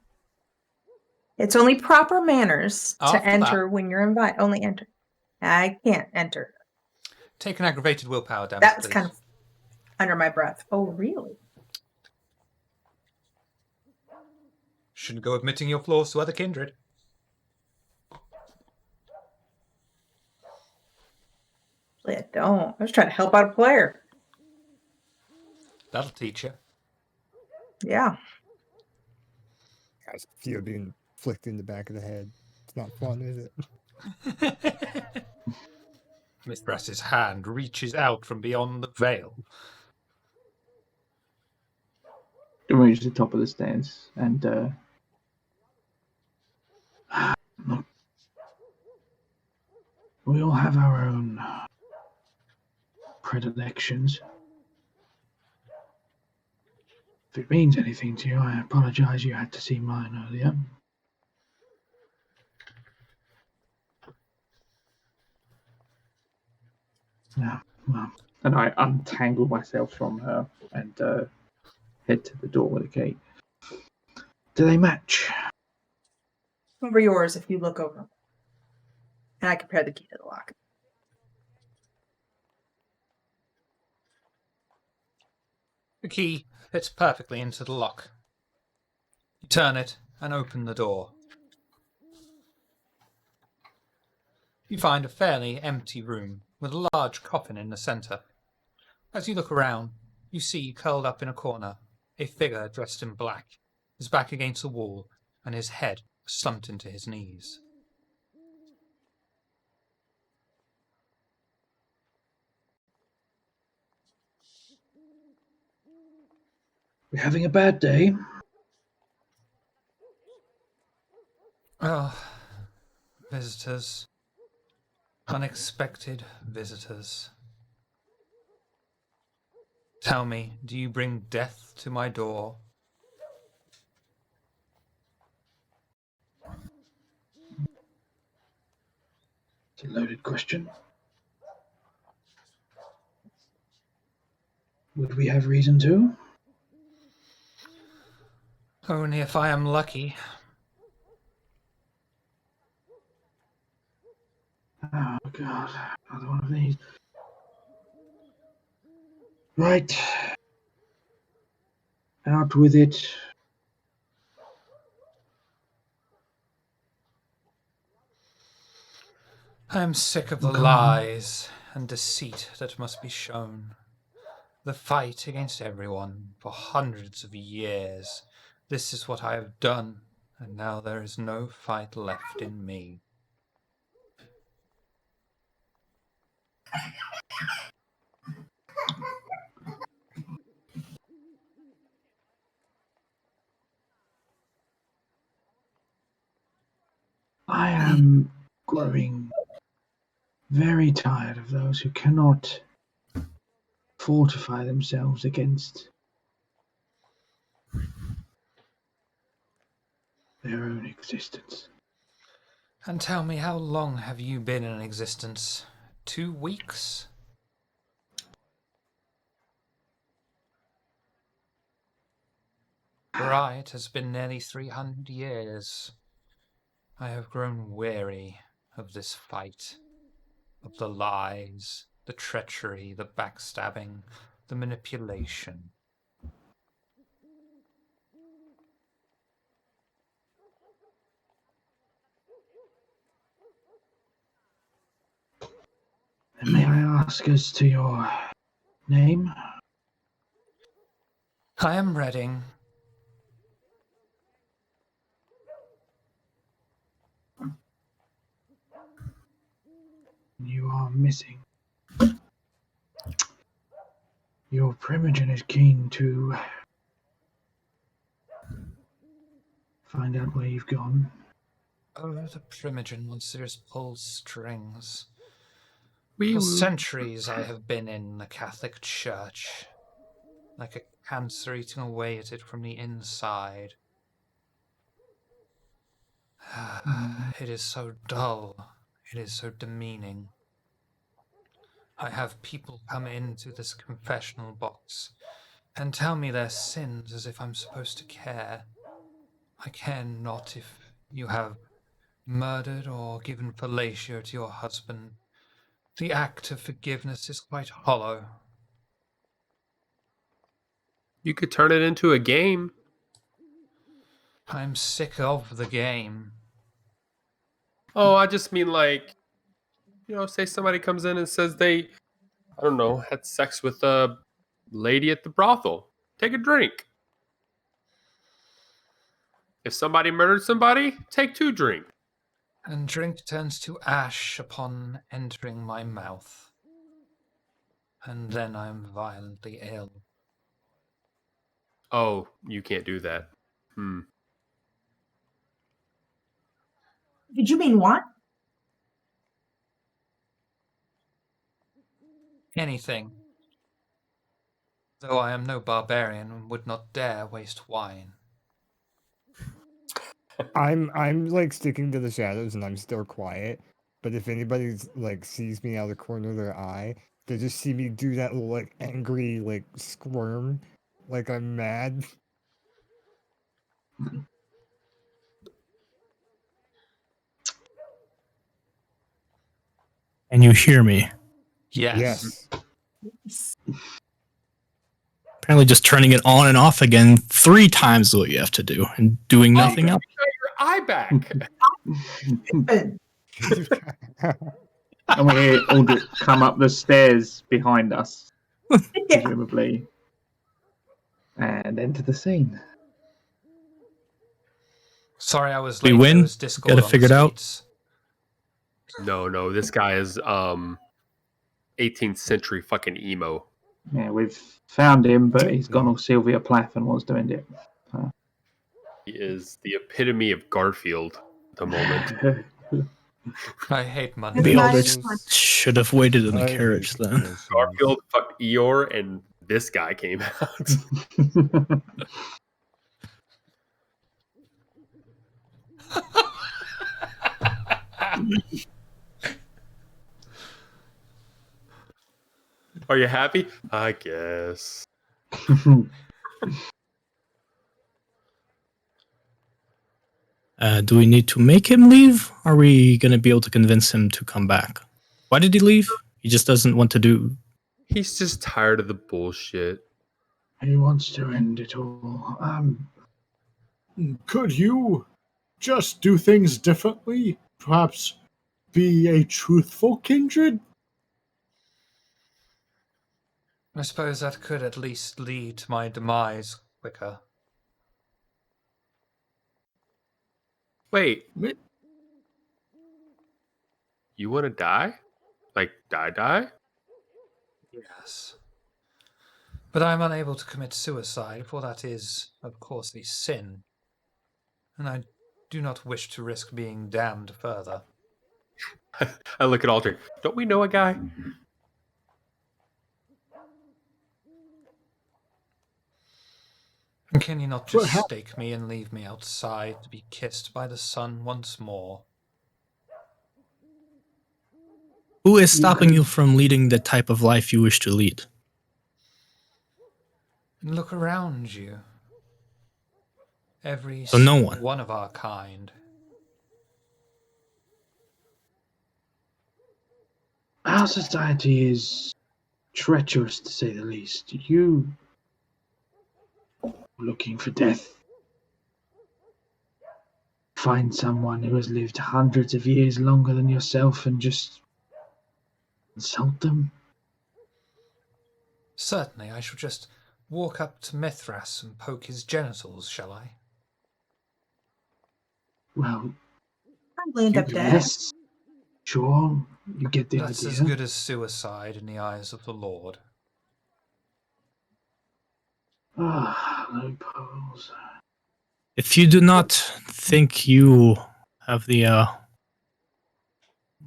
It's only proper manners Oh, to for enter when you're invited. Only enter. I can't enter. Take an aggravated willpower damage, That was please. kind of under my breath. Oh, really? Shouldn't go admitting your flaws to other kindred. I don't. I was trying to help out a player. That'll teach you. Yeah. I just feel being flicked in the back of the head. It's not fun, is it? Mistress's hand reaches out from beyond the veil. We reach the top of the stairs and Look, we all have our own predilections. If it means anything to you, I apologize you had to see mine earlier. Yeah, well, and I untangle myself from her and head to the door with the key. do they match? Over yours if you look over. And I compare the key to the lock. The key fits perfectly into the lock. You turn it and open the door. You find a fairly empty room with a large coffin in the centre. As you look around, you see curled up in a corner a figure dressed in black, his back against the wall and his head slumped into his knees. We're having a bad day. Oh, visitors. Unexpected visitors. Tell me, do you bring death to my door? It's a loaded question. Would we have reason to? Only if I am lucky. Oh, God. Another one of these. Right. Out with it. I am sick of the Come on. lies and deceit that must be shown. The fight against everyone for hundreds of years. This is what I have done, and now there is no fight left in me. I am growing very tired of those who cannot fortify themselves against their own existence. And tell me, how long have you been in existence? 2 weeks? Right, it has been nearly 300 years. I have grown weary of this fight, of the lies, the treachery, the backstabbing, the manipulation. And may I ask as to your name? I am Redding. You are missing. Your primogen is keen to find out where you've gone. Oh, the primogen wants to just pull strings. We For centuries I have been in the Catholic Church, like a cancer eating away at it from the inside. It is so dull. It is so demeaning. I have people come into this confessional box and tell me their sins as if I'm supposed to care. I care not if you have murdered or given fellatio to your husband. The act of forgiveness is quite hollow. You could turn it into a game. I'm sick of the game. Oh, I just mean like, say somebody comes in and says they, I don't know, had sex with a lady at the brothel. Take a drink. If somebody murdered somebody, take 2 drinks. And drink turns to ash upon entering my mouth. And then I'm violently ill. Oh, you can't do that. Did you mean what? Anything. Though I am no barbarian and would not dare waste wine. I'm like sticking to the shadows and I'm still quiet. But if anybody's like sees me out of the corner of their eye, they just see me do that little like angry like squirm, like I'm mad. Can you hear me? Yes. Apparently just turning it on and off again 3 times is what you have to do and doing nothing else. Your eye back. And we hear Aldrich come up the stairs behind us, presumably, and enter the scene. Sorry I was We late. win? There was Discord Got it on figured the out? streets. No, this guy is 18th century fucking emo. Yeah, we've found him, but he's gone all Sylvia Plath and was doing it. He is the epitome of Garfield at the moment. I hate money. It's We all nice. just should have waited in the I carriage hate then. Christmas. Garfield fucked Eeyore, and this guy came out. Are you happy? I guess. Do we need to make him leave? Are we going to be able to convince him to come back? Why did he leave? He just doesn't want to do... He's just tired of the bullshit. He wants to end it all. Could you just do things differently? Perhaps be a truthful kindred? I suppose that could at least lead to my demise quicker. Wait. You want to die? Like, die? Yes. But I am unable to commit suicide, for that is, of course, a sin. And I do not wish to risk being damned further. I look at Alter. Don't we know a guy? Can you not just Well, stake me and leave me outside to be kissed by the sun once more? Who is stopping you from leading the type of life you wish to lead? And look around you. Every So no single one. one of our kind. Our society is treacherous, to say the least. You looking for death. Find someone who has lived hundreds of years longer than yourself and just insult them. Certainly, I shall just walk up to Mithras and poke his genitals, shall I? Well, Probably end up dead. yes. Sure, you get the That's idea. as good as suicide in the eyes of the Lord. Ah, Leopold. If you do not think you have the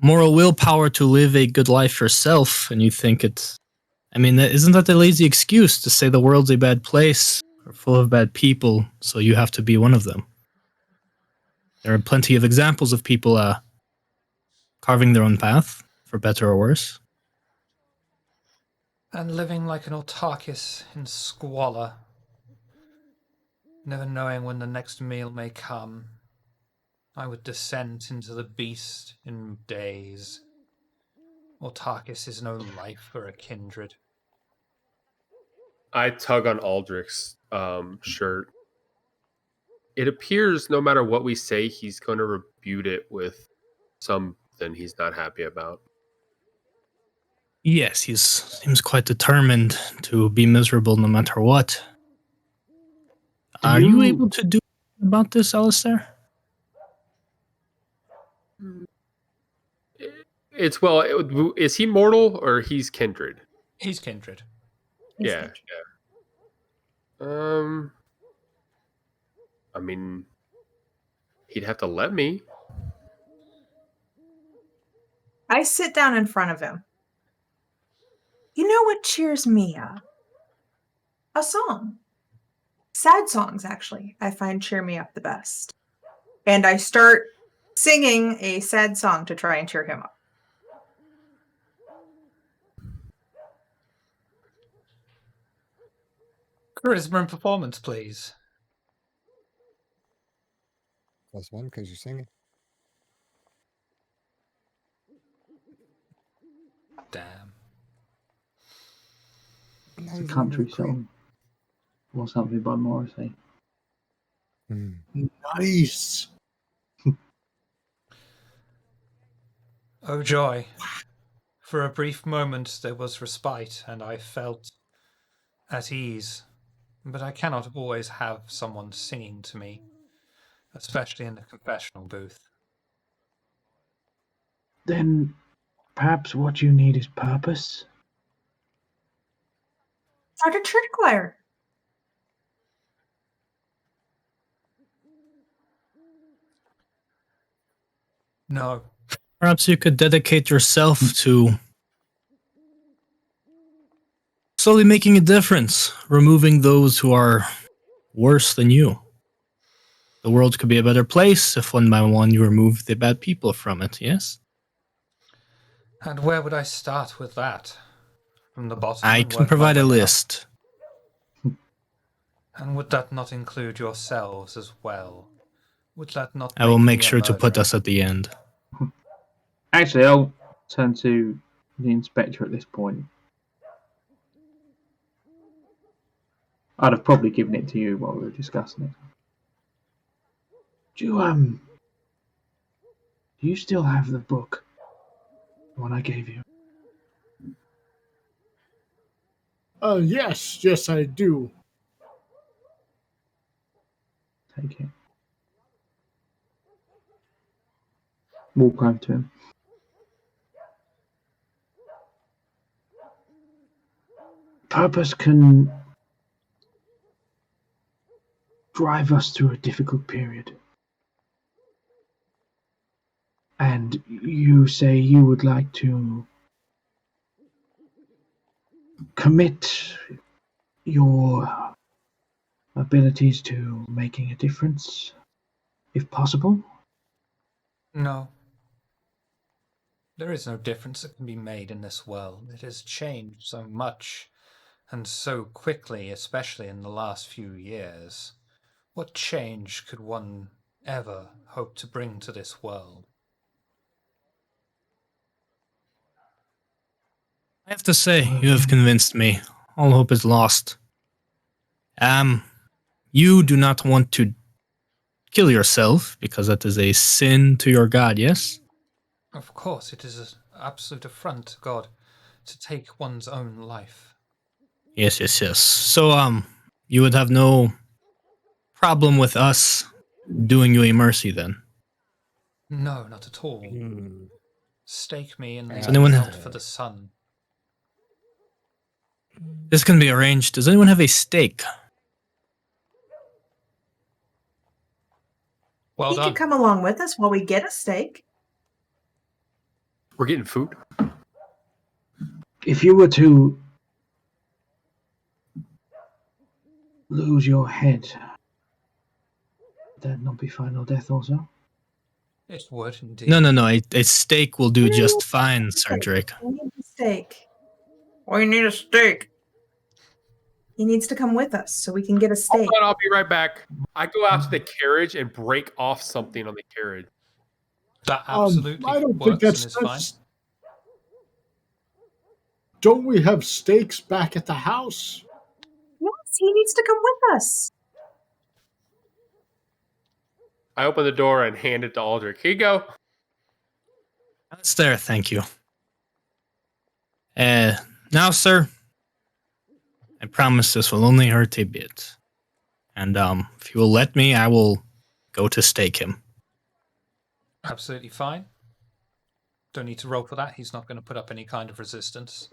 moral willpower to live a good life yourself, and you think it's... I mean, isn't that a lazy excuse to say the world's a bad place or full of bad people, so you have to be one of them? There are plenty of examples of people carving their own path, for better or worse. And living like an autarchus in squalor, never knowing when the next meal may come. I would descend into the beast in days. Autarchus is no life for a kindred. I tug on Aldrich's shirt. It appears no matter what we say, he's going to rebuke it with something he's not happy about. Yes, he seems quite determined to be miserable no matter what. Are you able to do about this, Alistair? Is he mortal or he's kindred? He's kindred. Yeah. I mean, he'd have to let me. I sit down in front of him. You know what cheers me up? A song. Sad songs, actually, I find cheer me up the best. And I start singing a sad song to try and cheer him up. Charisma and performance, please. +1 because you're singing. Damn. It's a country song. Or something by Morrissey. Nice. Oh joy. For a brief moment there was respite, and I felt at ease. But I cannot always have someone singing to me. especially in the confessional booth. Then perhaps what you need is purpose? Start a church choir. No. Perhaps you could dedicate yourself to slowly making a difference, removing those who are worse than you. The world could be a better place if one by one you remove the bad people from it, yes? And where would I start with that? From the bottom? I and can work my provide a way up? list. And would that not include yourselves as well? Would that not I will make me a sure to put murderer? us at the end. Actually, I'll turn to the inspector at this point. I'd have probably given it to you while we were discussing it. Do you still have the book? The one I gave you? Yes, I do. Take it. Walk over to him. Purpose can drive us through a difficult period. And you say you would like to commit your abilities to making a difference, if possible? No. There is no difference that can be made in this world. It has changed so much, and so quickly, especially in the last few years. What change could one ever hope to bring to this world? I have to say, you have convinced me. All hope is lost. You do not want to kill yourself, because that is a sin to your God, yes? Of course, it is an absolute affront to God to take one's own life. Yes. So, you would have no problem with us doing you a mercy then? No, not at all. Hmm. Stake me and leave Does anyone me have- out for the sun. This can be arranged. Does anyone have a stake? Well He done. could come along with us while we get a steak. We're getting food. If you were to lose your head, would that not be final death also? It would indeed. No. A stake will do just fine, Sir Drake. We need a steak. We need a steak. He needs to come with us so we can get a steak. Hold on, I'll be right back. I go out to the carriage and break off something on the carriage. That absolutely I don't works think that's and is fine. Don't we have steaks back at the house? Yes, he needs to come with us. I open the door and hand it to Aldrich. Here you go. That's there, thank you. Now, sir, I promise this will only hurt a bit. And if you will let me, I will go to stake him. Absolutely fine. Don't need to roll for that. He's not going to put up any kind of resistance.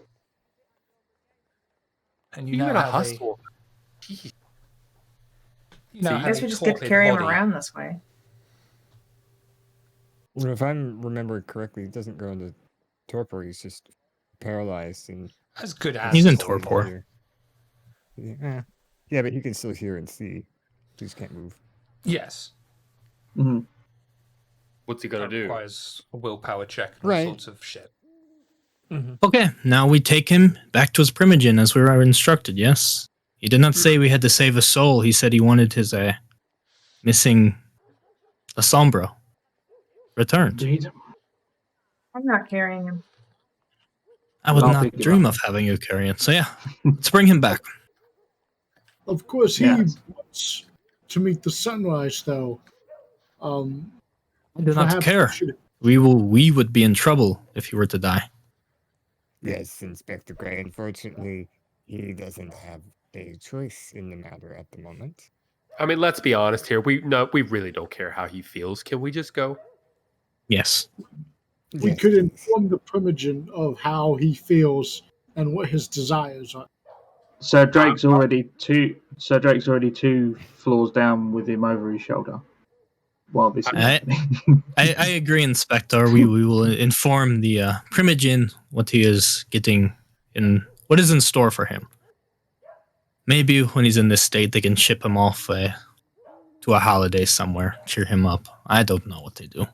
And you You're now gonna have hustle. You now I have guess a we just get to torpid carry him body. around this way. Well, if I'm remembering correctly, it doesn't go into torpor. He's just paralyzed and As good as. He's in can't torpor. hear. Yeah, but he can still hear and see. He just can't move. Yes. Mm-hmm. What's he gonna That do? requires a willpower check and all Right. sorts of shit. Okay, now we take him back to his primogen as we were instructed, yes? He did not say we had to save a soul. He said he wanted his missing Assombro returned. Indeed. I'm not carrying him. I would I'll not pick him dream up. of having you carry it. So yeah, let's bring him back. Of course, he Yes. wants to meet the sunrise, though. I do not Perhaps care. we should- We would be in trouble if he were to die. Yes, Inspector Gray. Unfortunately, he doesn't have a choice in the matter at the moment. I mean, let's be honest here. We really don't care how he feels. Can we just go? Yes. We Yes, could please. inform the primogen of how he feels and what his desires are. Sir Drake's already two floors down with him over his shoulder. While this is happening. I agree, Inspector. We will inform the primogen what he is getting in, what is in store for him. Maybe when he's in this state, they can ship him off to a holiday somewhere, cheer him up. I don't know what they do.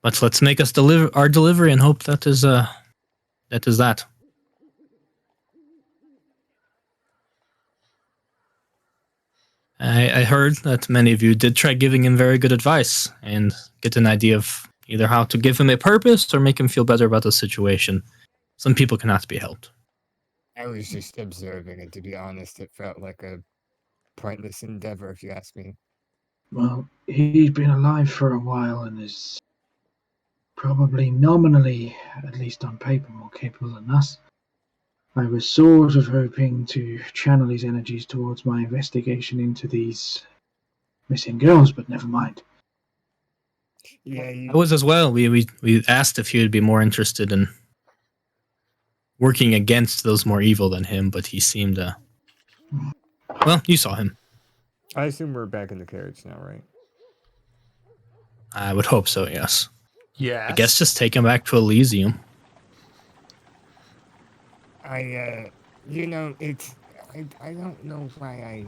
But let's make us deliver our delivery and hope that is that. I heard that many of you did try giving him very good advice and get an idea of either how to give him a purpose or make him feel better about the situation. Some people cannot be helped. I was just observing, and to be honest, it felt like a pointless endeavor, if you ask me. Well, he's been alive for a while and is probably nominally, at least on paper, more capable than us. I was sort of hoping to channel his energies towards my investigation into these missing girls, but never mind. Yeah, I was as well. We asked if he would be more interested in working against those more evil than him, but he seemed well, you saw him. I assume we're back in the carriage now, right? I would hope so, yes. Yes. I guess just take him back to Elysium. I don't know why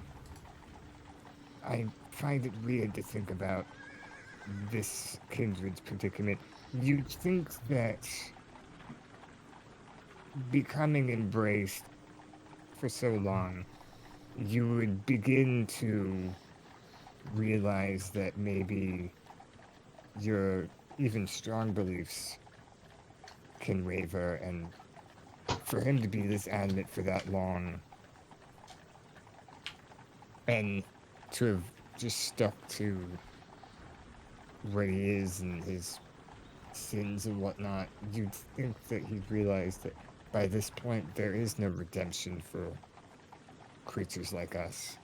I find it weird to think about this kindred's predicament. You'd think that becoming embraced for so long, you would begin to realize that maybe your even strong beliefs can waver, and for him to be this adamant for that long and to have just stuck to what he is and his sins and whatnot, you'd think that he'd realize that by this point there is no redemption for creatures like us.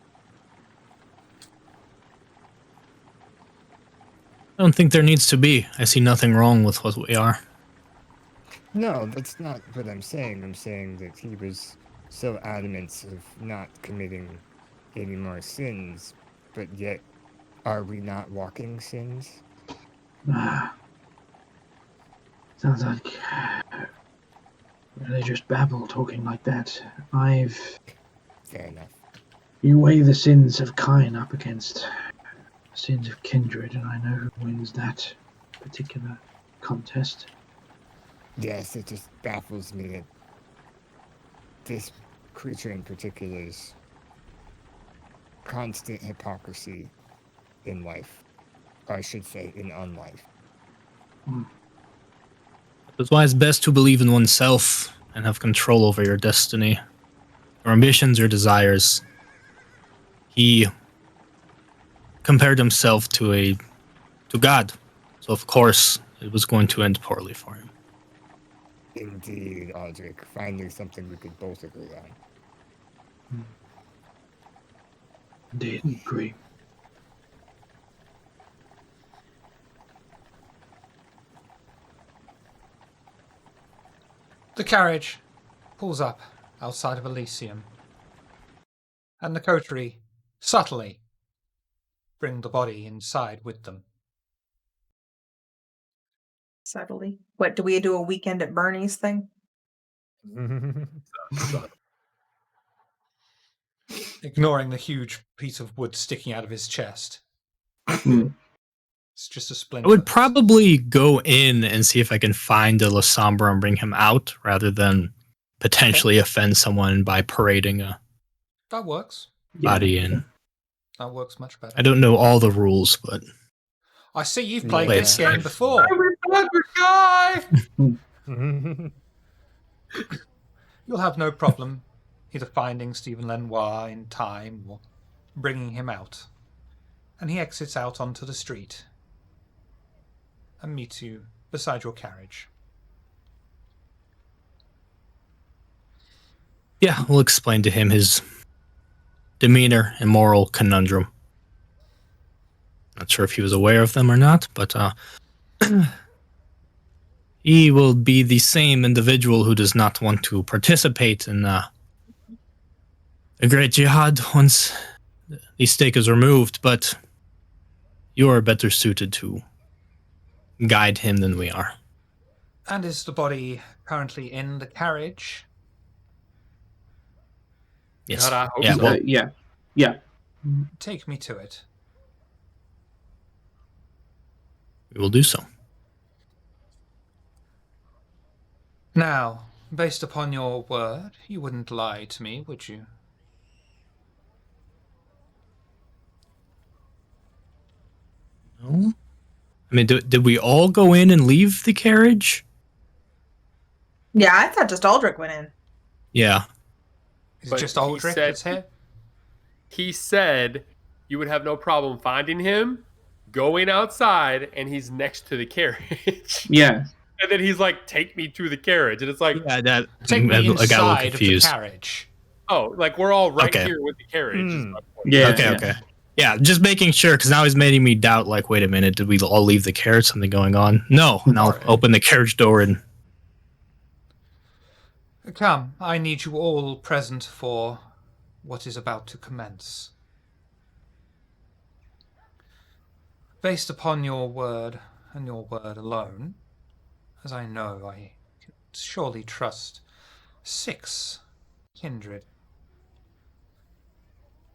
I don't think there needs to be. I see nothing wrong with what we are. No, that's not what I'm saying. I'm saying that he was so adamant of not committing any more sins, but yet, are we not walking sins? Sounds like religious babble talking like that. Fair enough. You weigh the sins of Cain up against the sins of kindred, and I know who wins that particular contest. Yes, it just baffles me that this creature in particular's constant hypocrisy in life. Or I should say, in unlife. That's why it's best to believe in oneself and have control over your destiny, your ambitions, your desires. He compared himself to God, so of course it was going to end poorly for him. Indeed, Aldrich. Finally something we could both agree on. Indeed, agree. The carriage pulls up outside of Elysium, and the coterie subtly bring the body inside with them. Subtly. What, do we do a weekend at Bernie's thing? Ignoring the huge piece of wood sticking out of his chest. It's just a splinter. I would probably go in and see if I can find a La Sombra and bring him out, rather than potentially offend someone by parading a That works. body in. That works much better. I don't know all the rules, but I see you've played Yeah. this game before. Guy! You'll have no problem either finding Stephen Lenoir in time or bringing him out. And he exits out onto the street and meets you beside your carriage. Yeah, we'll explain to him his demeanor and moral conundrum. Not sure if he was aware of them or not, but he will be the same individual who does not want to participate in a great jihad once the stake is removed, but you are better suited to guide him than we are. And is the body currently in the carriage? Yes. God, I hope Yeah, so. well, Yeah. Take me to it. we will do so. Now, based upon your word, you wouldn't lie to me, would you? No? I mean, did we all go in and leave the carriage? Yeah, I thought just Aldrich went in. Yeah. Is But it just he Aldrich said- that's here? He said you would have no problem finding him, going outside, and he's next to the carriage. Yeah. And then he's like, "Take me to the carriage," and it's like, Yeah, that Take me I got a little inside of the confused. carriage. "Oh, like we're all right Okay. here with the carriage." is Hmm. my point. Yeah. Okay, yeah. okay. Yeah, just making sure, because now he's making me doubt, like, wait a minute, did we all leave the carriage? Something going on? No, and I'll Alright. open the carriage door and... Come, I need you all present for what is about to commence. Based upon your word, and your word alone, as I know I can surely trust 6 kindred,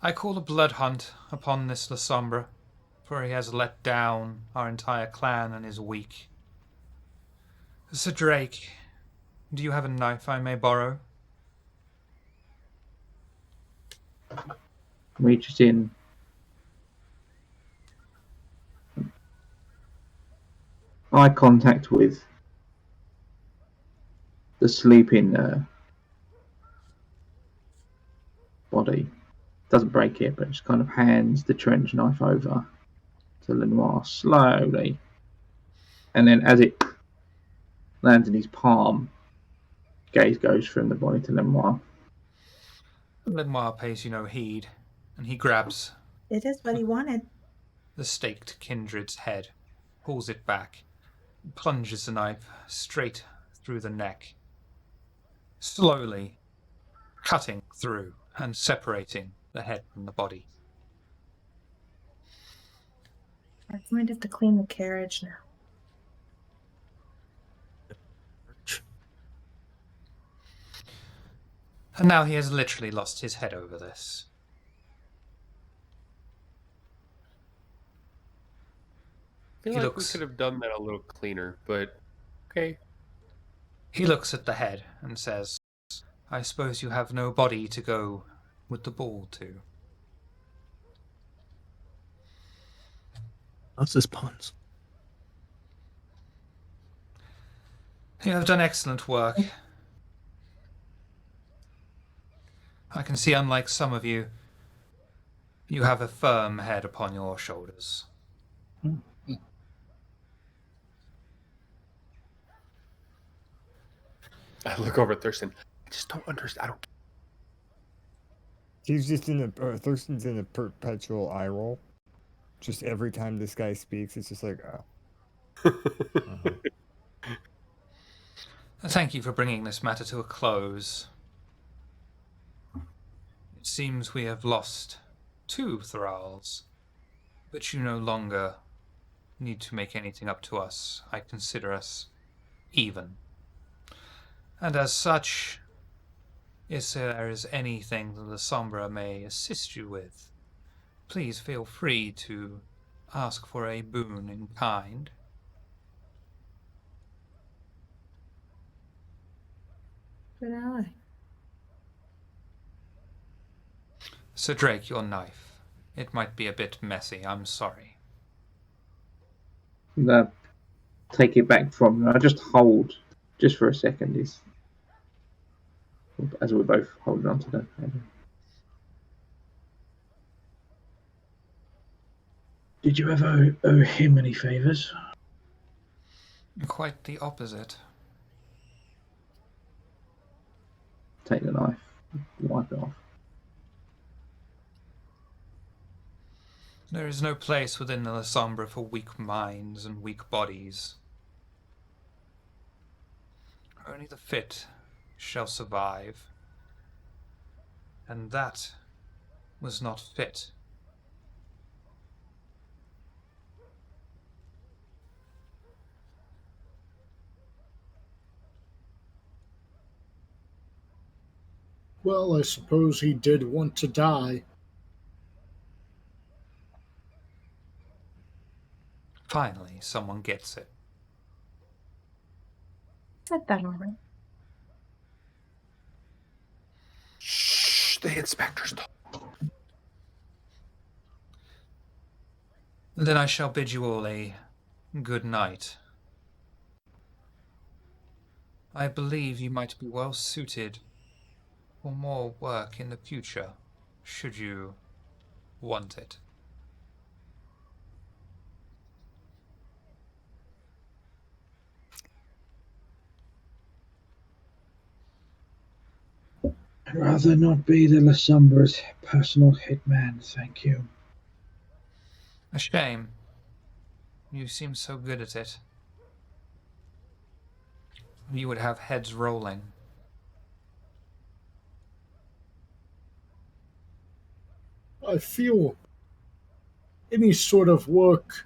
I call a blood hunt upon this La Sombra, for he has let down our entire clan and is weak. Sir Drake, do you have a knife I may borrow? Reaches in. Eye contact with the sleeping body. Doesn't break it, but just kind of hands the trench knife over to Lenoir slowly. And then as it lands in his palm, gaze goes from the body to Lenoir. Lenoir pays you no heed, and he grabs It is what he wanted. the staked kindred's head, pulls it back, plunges the knife straight through the neck, slowly cutting through and separating the head from the body. I'm going to have to clean the carriage now. And now he has literally lost his head over this. I feel He like looks- we could have done that a little cleaner, but okay. He looks at the head and says, I suppose you have no body to go with the ball to. What's this puns? You have done excellent work. I can see, unlike some of you, you have a firm head upon your shoulders. I look over at Thurston. I just don't understand. I don't. He's just in a Thurston's in a perpetual eye roll. Just every time this guy speaks, it's just like, Thank you for bringing this matter to a close. It seems we have lost 2 thralls, but you no longer need to make anything up to us. I consider us even. And as such, if there is anything that the Sombra may assist you with, please feel free to ask for a boon in kind. Good eye. Sir Drake, your knife. It might be a bit messy, I'm sorry. Take it back from him. I just hold, just for a second, as we're both holding on to the head. Did you ever owe him any favours? Quite the opposite. Take the knife, wipe it off. There is no place within the La Sombra for weak minds and weak bodies. Only the fit shall survive. And that was not fit. Well, I suppose he did want to die. Finally, someone gets it. Said that already. Shh, the inspector's talking. Then I shall bid you all a good night. I believe you might be well suited for more work in the future, should you want it. I'd rather not be the La Sombra's personal hitman, thank you. A shame. You seem so good at it. You would have heads rolling. I feel any sort of work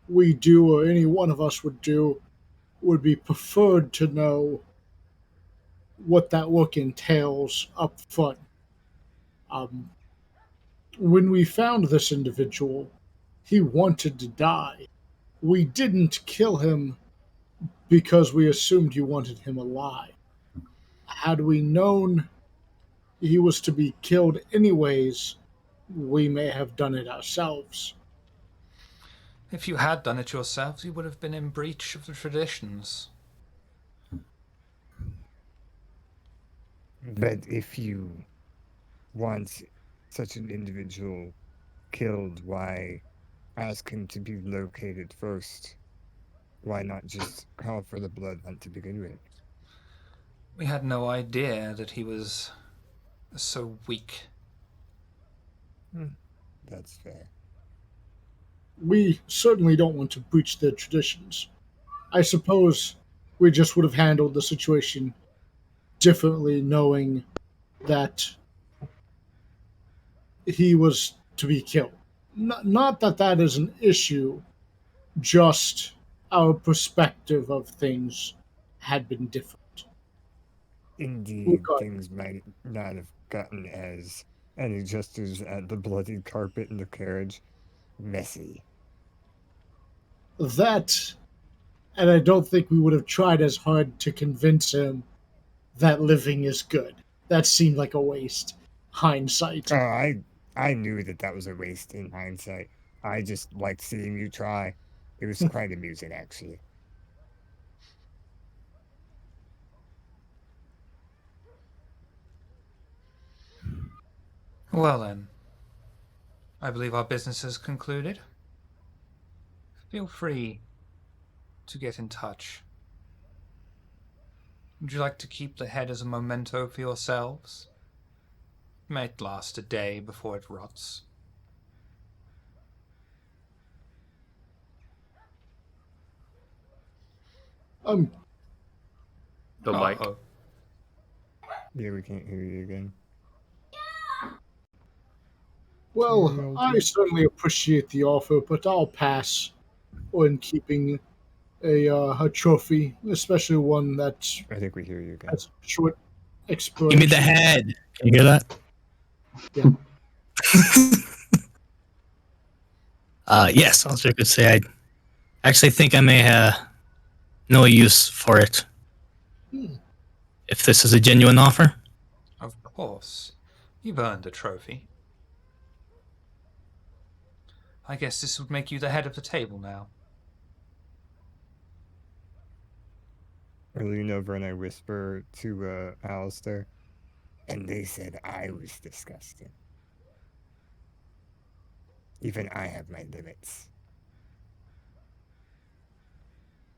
we do or any one of us would do would be preferred to know what that work entails up front. When we found this individual, he wanted to die. We didn't kill him because we assumed you wanted him alive. Had we known he was to be killed anyways, we may have done it ourselves. If you had done it yourselves, you would have been in breach of the traditions. But if you want such an individual killed, why ask him to be located first? Why not just call for the blood hunt to begin with? We had no idea that he was so weak. That's fair. We certainly don't want to breach their traditions. I suppose we just would have handled the situation differently, knowing that he was to be killed. Not that that is an issue, just our perspective of things had been different. Indeed, things might not have gotten as any gestures at the bloodied carpet in the carriage. Messy. That, and I don't think we would have tried as hard to convince him that living is good. That seemed like a waste. Hindsight. Oh, I knew that was a waste in hindsight. I just liked seeing you try. It was quite amusing, actually. Well then, I believe our business is concluded. Feel free to get in touch. Would you like to keep the head as a memento for yourselves? It might last a day before it rots. The mic. Uh-oh. Yeah, we can't hear you again. Well, I certainly appreciate the offer, but I'll pass on keeping a trophy, especially one that's I think we hear you again. has short expiration. Give me the head. Can you hear that? Yeah. Yes, I was going to say I actually think I may know a use for it. If this is a genuine offer. Of course. You've earned a trophy. I guess this would make you the head of the table now. I lean over and I whisper to Alistair. And they said I was disgusting. Even I have my limits.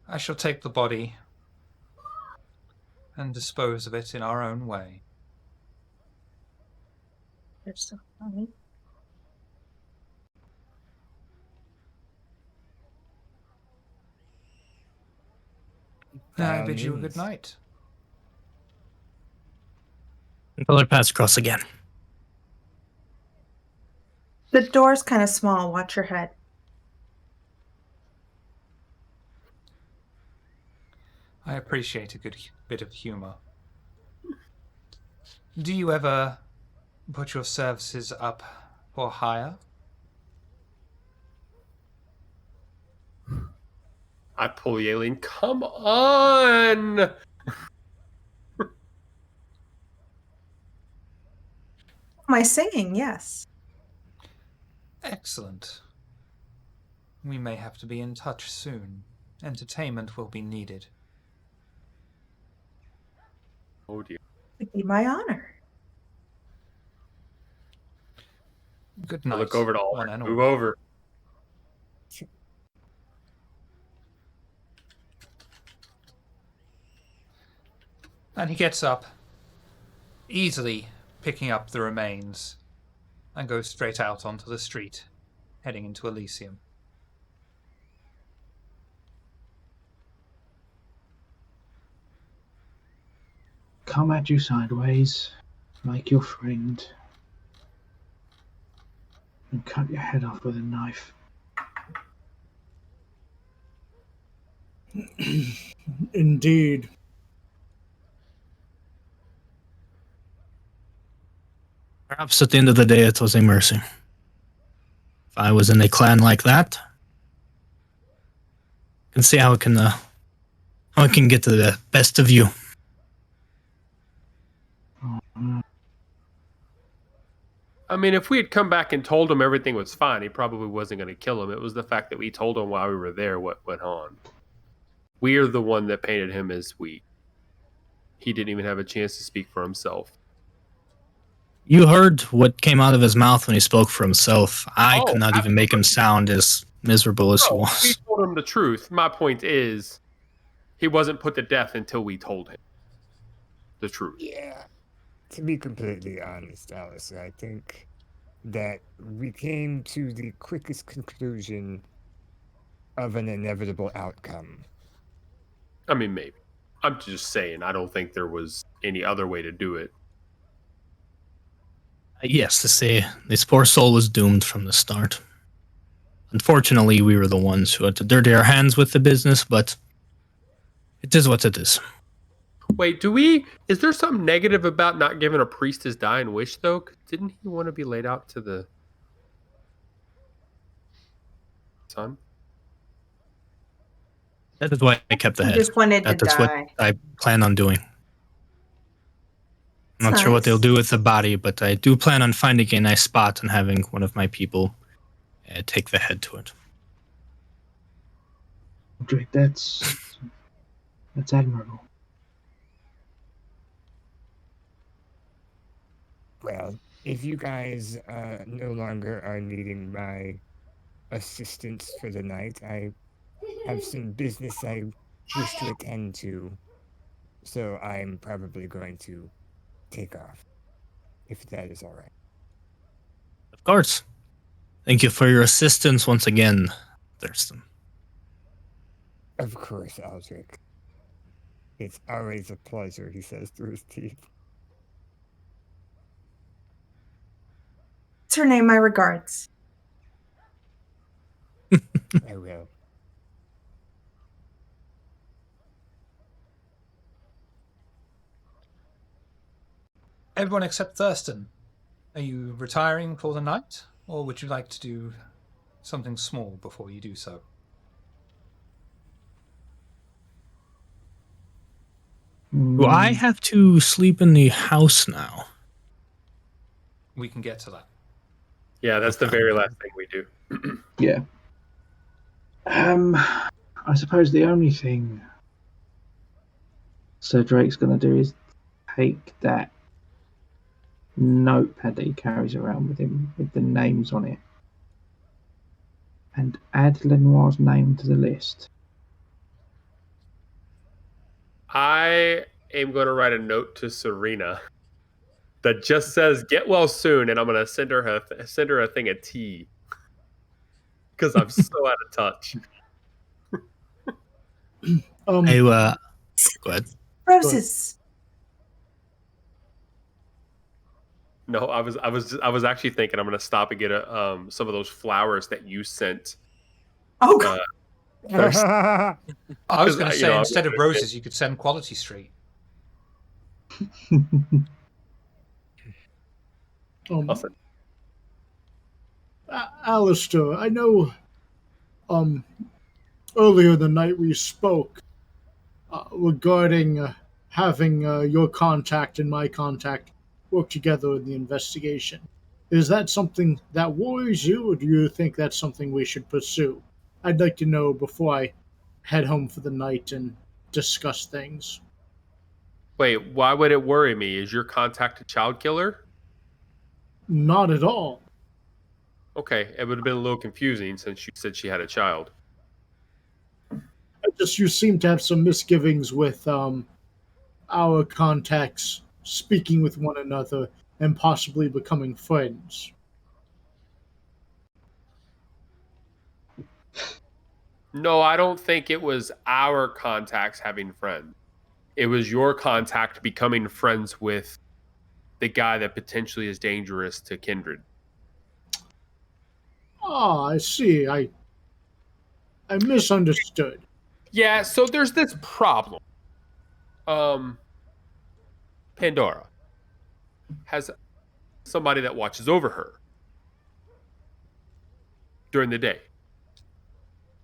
I shall take the body and dispose of it in our own way. They're so funny. I all bid you a good means. night. Until our paths cross again. The door's kind of small. Watch your head. I appreciate a good bit of humor. Do you ever put your services up for hire? I pull Yaelin. Come on! Am I singing? Yes. Excellent. We may have to be in touch soon. Entertainment will be needed. Oh dear. It'd be my honor. Good I night, look over to one Ulrich. and Move all. over. And he gets up, easily picking up the remains, and goes straight out onto the street, heading into Elysium. Come at you sideways, like your friend, and cut your head off with a knife. Indeed. Perhaps at the end of the day, it was a mercy. If I was in a clan like that, I can see how it can get to the best of you. I mean, if we had come back and told him everything was fine, he probably wasn't going to kill him. It was the fact that we told him while we were there what went on. We are the one that painted him as weak. He didn't even have a chance to speak for himself. You heard what came out of his mouth when he spoke for himself. I could not even make him absolutely. sound as miserable as he We was. told him the truth. My point is, he wasn't put to death until we told him the truth. Yeah. To be completely honest, Alistair, I think that we came to the quickest conclusion of an inevitable outcome. I mean, maybe. I'm just saying, I don't think there was any other way to do it. Yes, to say this poor soul was doomed from the start. Unfortunately, we were the ones who had to dirty our hands with the business, but it is what it is. Wait, is there something negative about not giving a priest his dying wish, though? Didn't he want to be laid out to the sun? That is why I kept the He head. just wanted to That's what die. I plan on doing. I'm not That's sure what they'll nice. do with the body, but I do plan on finding a nice spot and having one of my people take the head to it. Drake, that's admirable. Well, if you guys no longer are needing my assistance for the night, I have some business I wish to attend to, so I'm probably going to take off, if that is all right. Of course. Thank you for your assistance once again, Thurston. Of course, Aldrich. It's always a pleasure, he says through his teeth. What's her name? My regards. I will. Everyone except Thurston. Are you retiring for the night, or would you like to do something small before you do so? Do I have to sleep in the house now? We can get to that. Yeah, that's the very last thing we do. Yeah. I suppose the only thing Sir Drake's going to do is take that notepad that he carries around with him with the names on it and add Lenoir's name to the list. I am going to write a note to Serena that just says "Get well soon," and I'm gonna send her a thing of tea because I'm so out of touch. Go ahead. Roses. No, I was actually thinking I'm gonna stop and get some of those flowers that you sent. Oh, God. First. I was going to say, you know, instead of roses, you could send Quality Street. Alistair, I know earlier the night we spoke regarding having your contact and my contact work together in the investigation. Is that something that worries you, or do you think that's something we should pursue? I'd like to know before I head home for the night and discuss things. Wait, why would it worry me? Is your contact a child killer? Not at all. Okay, it would have been a little confusing since you said she had a child. You seem to have some misgivings with our contacts speaking with one another and possibly becoming friends. No, I don't think it was our contacts having friends. It was your contact becoming friends with the guy that potentially is dangerous to Kindred. Ah, I see. I misunderstood. Yeah, so there's this problem. Pandora has somebody that watches over her during the day.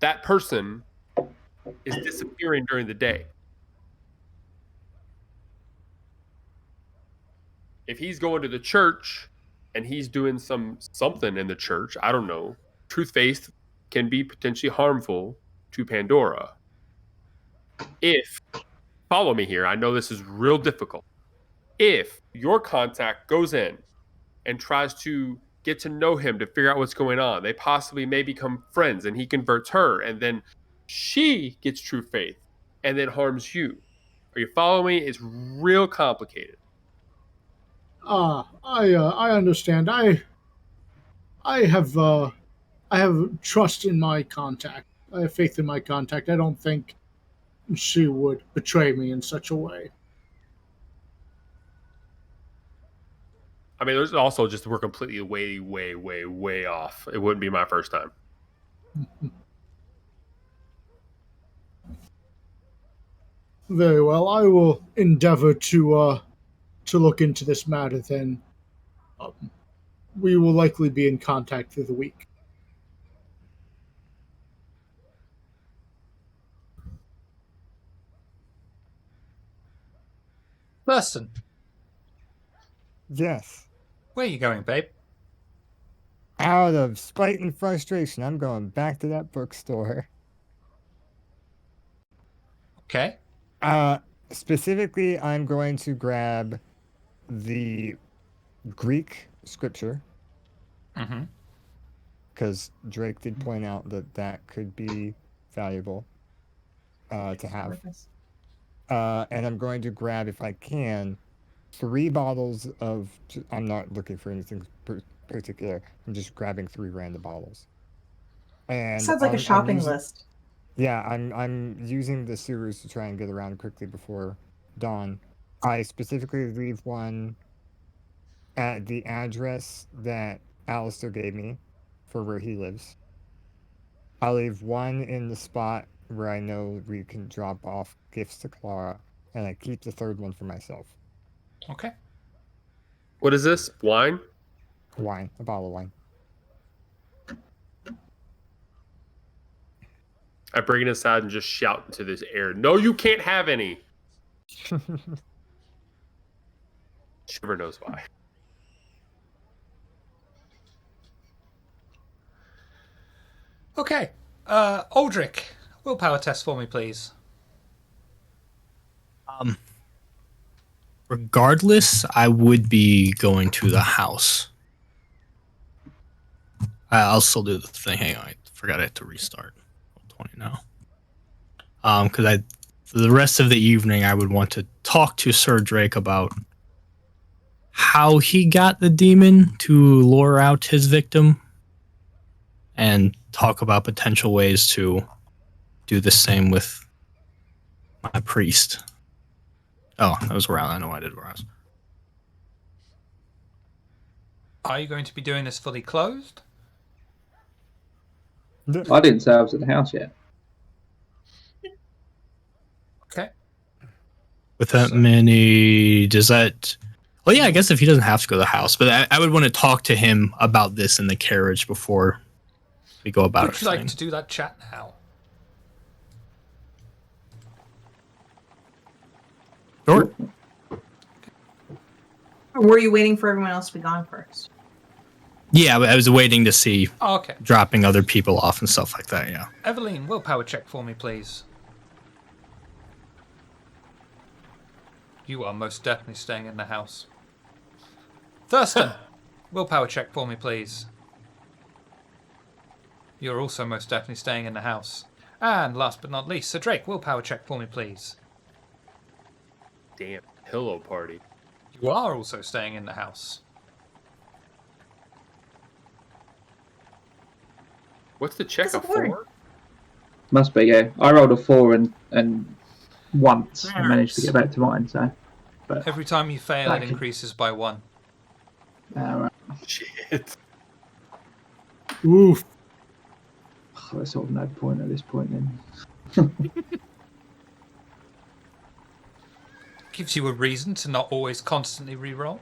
That person is disappearing during the day. If he's going to the church and he's doing something in the church, I don't know. Truth faith can be potentially harmful to Pandora. If, follow me here, I know this is real difficult. If your contact goes in and tries to get to know him to figure out what's going on, they possibly may become friends and he converts her and then she gets true faith and then harms you. Are you following me? It's real complicated. I understand. I have trust in my contact. I have faith in my contact. I don't think she would betray me in such a way. I mean, there's also just we're completely way off. It wouldn't be my first time. Very well. I will endeavor to look into this matter. Then we will likely be in contact through the week. Thurston, Yes. where are you going, babe? Out of spite and frustration, I'm going back to that bookstore. Okay. Specifically, I'm going to grab the Greek scripture. Mm-hmm. Because Drake did point out that that could be valuable to have. And I'm going to grab, if I can, 3 bottles of... I'm not looking for anything particular. I'm just grabbing 3 random bottles. And Sounds like a shopping list. Yeah, I'm using the sewers to try and get around quickly before dawn. I specifically leave one at the address that Alistair gave me for where he lives. I'll leave one in the spot where I know we can drop off gifts to Clara, and I keep the 3rd one for myself. Okay. What is this? Wine? Wine, a bottle of wine. I bring it aside and just shout into this air, "No, you can't have any!" Shiver knows why. Okay. Aldrich, willpower test for me, please. Regardless, I would be going to the house. I'll still do the thing. Hang on, I forgot I had to restart. 20 now. Because for the rest of the evening, I would want to talk to Sir Drake about how he got the demon to lure out his victim and talk about potential ways to do the same with my priest. Oh, that was Rouse. I know I did Rouse. Are you going to be doing this fully clothed? I didn't say I was at the house yet. Okay. With that many, does that... Well, yeah, I guess if he doesn't have to go to the house, but I would want to talk to him about this in the carriage before we go about it. Would you like to do that chat now? Sure. Or were you waiting for everyone else to be gone first? Yeah, I was waiting to see Okay. dropping other people off and stuff like that, yeah. Eveline, willpower check for me, please. You are most definitely staying in the house. Thurston, willpower check for me, please. You're also most definitely staying in the house. And last but not least, Sir Drake, willpower check for me, please. Damn, pillow party. You are also staying in the house. What's the check? A 4? Must be, yeah. I rolled a 4 and once I managed to get back to mine, so. But Every time you fail, it increases by 1. right. Shit. Oof. Oh, there's sort of no point at this point then. Gives you a reason to not always constantly reroll.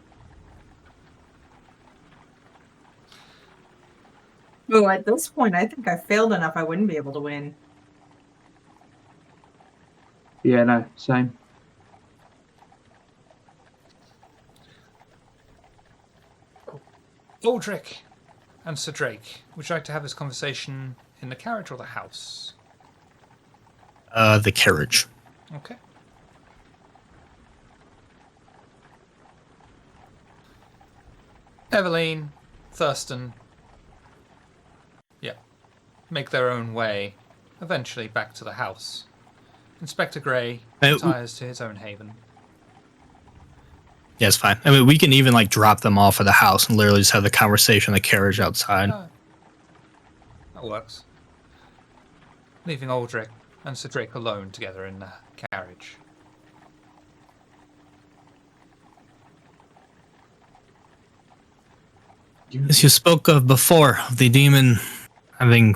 Oh, at this point, I think I failed enough I wouldn't be able to win. Yeah, no, same. Aldrich and Sir Drake, would you like to have this conversation in the carriage or the house? The carriage. Okay. Eveline, Thurston, make their own way, eventually back to the house. Inspector Grey retires to his own haven. Yeah, it's fine. I mean, we can even like drop them off at the house and literally just have the conversation in the carriage outside. That works. Leaving Aldrich and Sir Drake alone together in the carriage. As you spoke of before, the demon having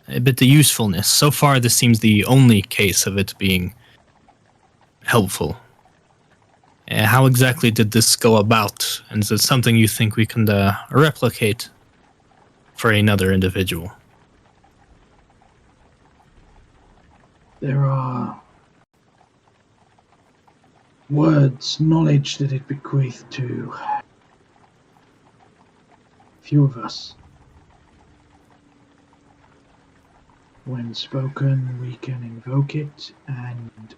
a bit of usefulness. So far, this seems the only case of it being helpful. How exactly did this go about? And is it something you think we can replicate for another individual? There are words, knowledge that it bequeathed to few of us. When spoken, we can invoke it, and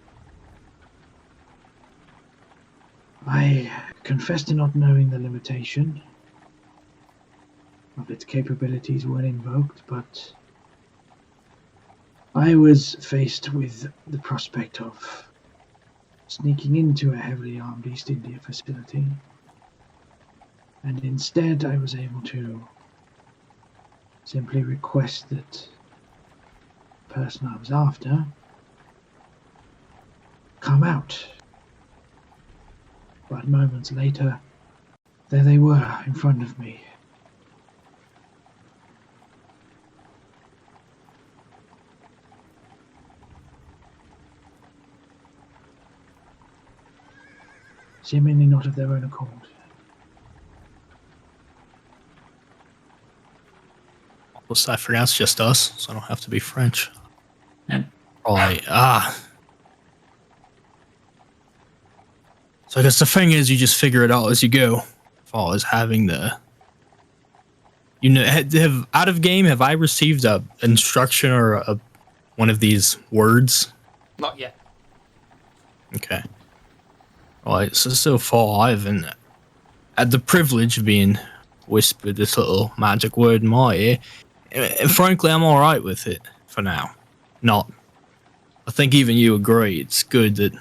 I confess to not knowing the limitation of its capabilities when invoked, but I was faced with the prospect of sneaking into a heavily armed East India facility, and instead I was able to simply request that the person I was after come out. But moments later, there they were in front of me. Seemingly not of their own accord. Well, I forgot it's just us, so I don't have to be French. Yeah. So I guess the thing is, you just figure it out as you go. As far as having the, have out of game, have I received a instruction or one of these words? Not yet. Okay. Right, so far I haven't had the privilege of being whispered this little magic word in my ear. And frankly, I'm alright with it for now. I think even you agree it's good that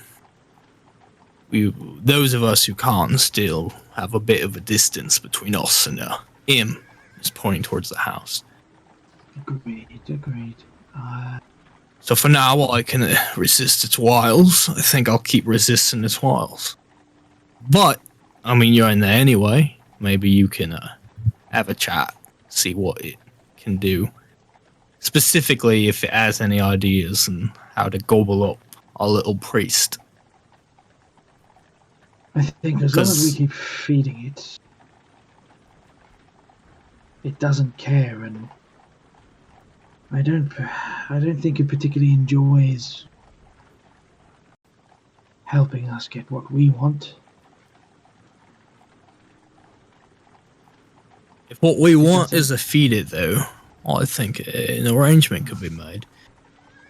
those of us who can't still have a bit of a distance between us and him. Is pointing towards the house. Agreed. So for now, I can resist its wiles. I think I'll keep resisting its wiles. But, I mean, you're in there anyway. Maybe you can have a chat, see what it can do. Specifically, if it has any ideas on how to gobble up our little priest. I think as long as we keep feeding it, it doesn't care, and I don't think it particularly enjoys helping us get what we want. If what we want is to feed it, though, I think an arrangement could be made.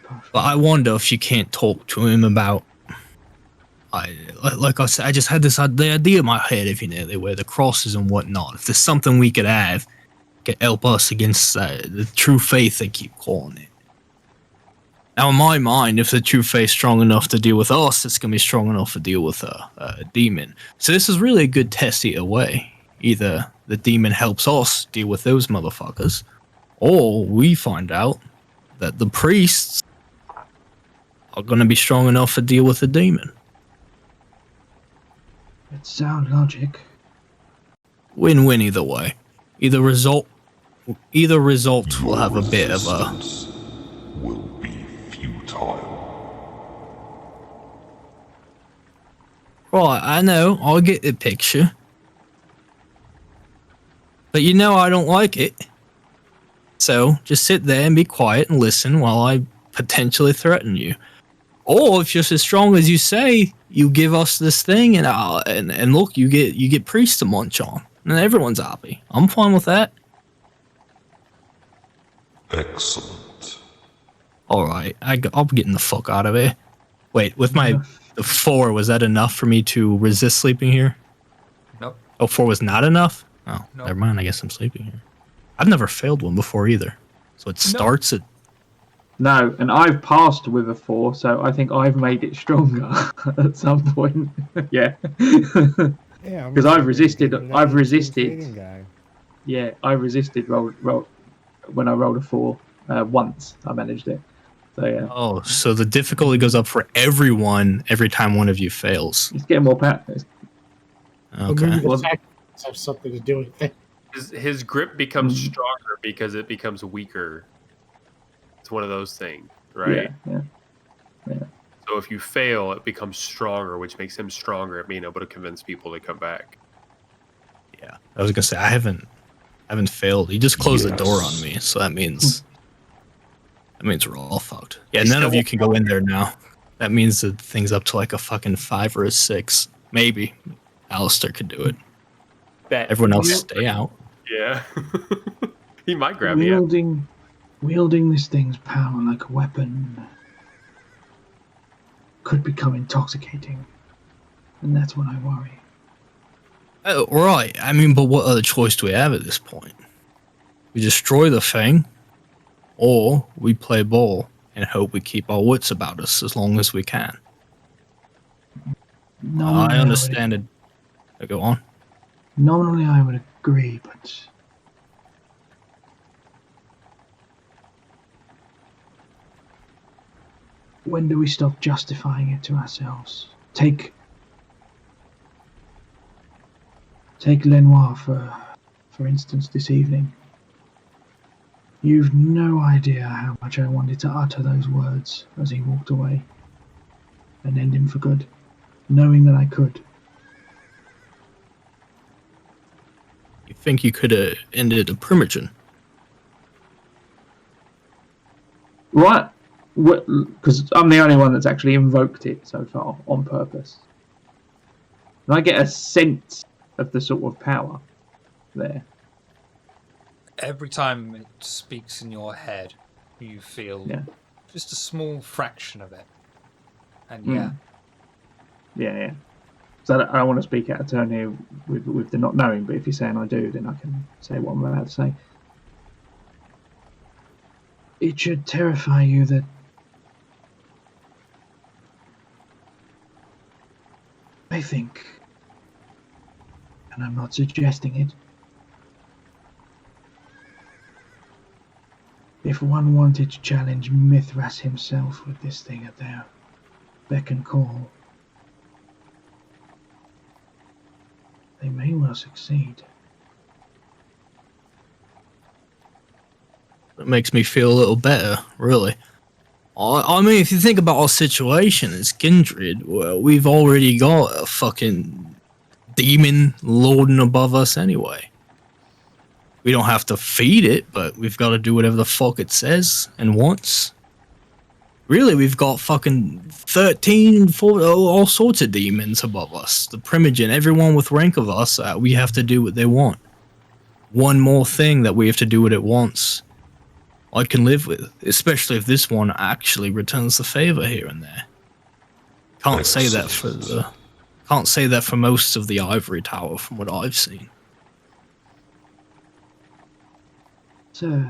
Perfect. But I wonder if you can't talk to him about. Like I said, I just had the idea in my head, if you know, where the crosses and whatnot. If there's something we could have, could help us against the true faith they keep calling it. Now, in my mind, if the true faith's strong enough to deal with us, it's gonna be strong enough to deal with a demon. So this is really a good test either way. Either the demon helps us deal with those motherfuckers, or we find out that the priests are gonna be strong enough to deal with the demon. It's sound logic. Win-win either way. Either result will have a bit of a. Resistance will be futile. Right, I know. I get the picture. But you know I don't like it. So just sit there and be quiet and listen while I potentially threaten you. Or if you're as strong as you say, you give us this thing and look, you get priests to munch on. And everyone's happy. I'm fine with that. Excellent. Alright, I'll be getting the fuck out of here. Wait, with the 4, was that enough for me to resist sleeping here? Nope. Oh, 4 was not enough? Oh, Nope. Never mind, I guess I'm sleeping here. I've never failed one before either. So it starts at... No, and I've passed with a 4, so I think I've made it stronger at some point. Yeah. Yeah, Because I've resisted. Guy. Yeah, I resisted roll when I rolled a 4 once. I managed it. So yeah. Oh, so the difficulty goes up for everyone every time one of you fails. It's getting more practice. Okay. Maybe the tactics have something to do with it. His grip becomes stronger because it becomes weaker. It's one of those things, right? Yeah. So if you fail, it becomes stronger, which makes him stronger at being able to convince people to come back. Yeah, I was gonna say I haven't failed. He just closed the door on me, so that means we're all fucked. Yeah, none of you can go in there now. That means that thing's up to like a fucking 5 or a 6, maybe. Alistair could do it. Everyone else stay out. Yeah, he might grab me. Wielding this thing's power like a weapon could become intoxicating, and that's when I worry. Oh, right. I mean, but what other choice do we have at this point? We destroy the thing, or we play ball and hope we keep our wits about us as long as we can. I understand it. Go on. Normally I would agree, but when do we stop justifying it to ourselves? Take Lenoir for instance this evening. You've no idea how much I wanted to utter those words as he walked away and end him for good, knowing that I could. You think you could have ended a primogen? Right. Because I'm the only one that's actually invoked it so far on purpose. And I get a sense of the sort of power there. Every time it speaks in your head, you feel just a small fraction of it. And Yeah. So I don't want to speak out of turn here with the not knowing, but if you're saying I do, then I can say what I'm about to say. It should terrify you that I think, and I'm not suggesting it, if one wanted to challenge Mithras himself with this thing at their beck and call, they may well succeed. It makes me feel a little better, really. I mean, if you think about our situation as Kindred, well, we've already got a fucking demon lording above us anyway. We don't have to feed it, but we've got to do whatever the fuck it says and wants. Really, we've got fucking 13, 14, all sorts of demons above us. The Primogen, everyone with rank of us, we have to do what they want. One more thing that we have to do what it wants. I can live with, especially if this one actually returns the favor here and there. Can't say that for most of the Ivory Tower from what I've seen. So,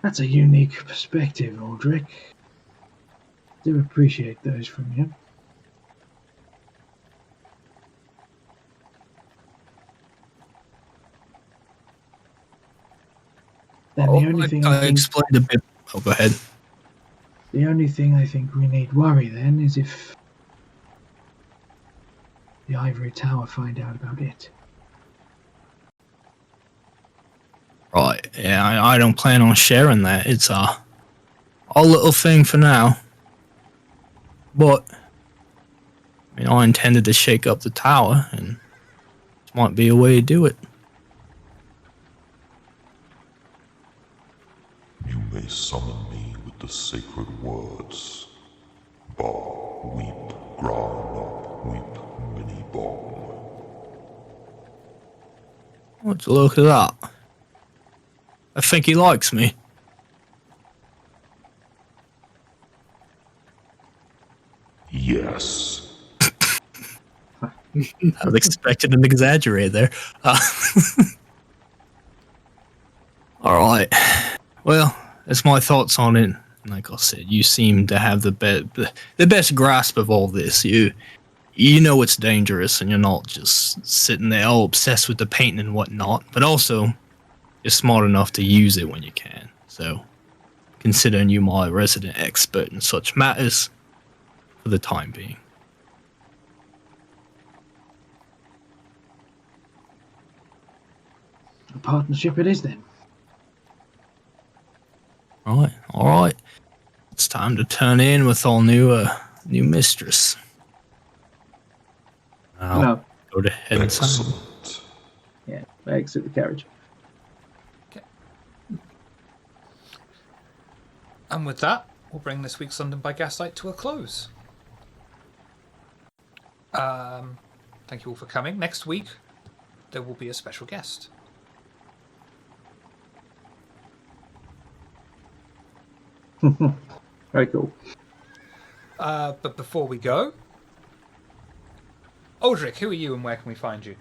that's a unique perspective, Aldrich. Do appreciate those from you. Then the only thing I think... explained a bit. Oh, go ahead. The only thing I think we need worry then is if the Ivory Tower find out about it. Right, yeah, I don't plan on sharing that. It's our little thing for now. But, I mean, I intended to shake up the tower, and this might be a way to do it. You may summon me with the sacred words. Ba, weep, ground up, weep, mini bomb. Let's look at that. I think he likes me. Yes. I was expecting him to exaggerate there. Alright. Well, that's my thoughts on it. Like I said, you seem to have the best grasp of all this. You know it's dangerous, and you're not just sitting there all obsessed with the painting and whatnot, but also you're smart enough to use it when you can. So, considering you my resident expert in such matters, for the time being. A partnership it is then. Alright. It's time to turn in with our new mistress. No. Go to head inside. Excellent. Yeah, exit the carriage. Okay. And with that, we'll bring this week's London by Gaslight to a close. Thank you all for coming. Next week, there will be a special guest. Very cool. But before we go, Aldrich, who are you and where can we find you?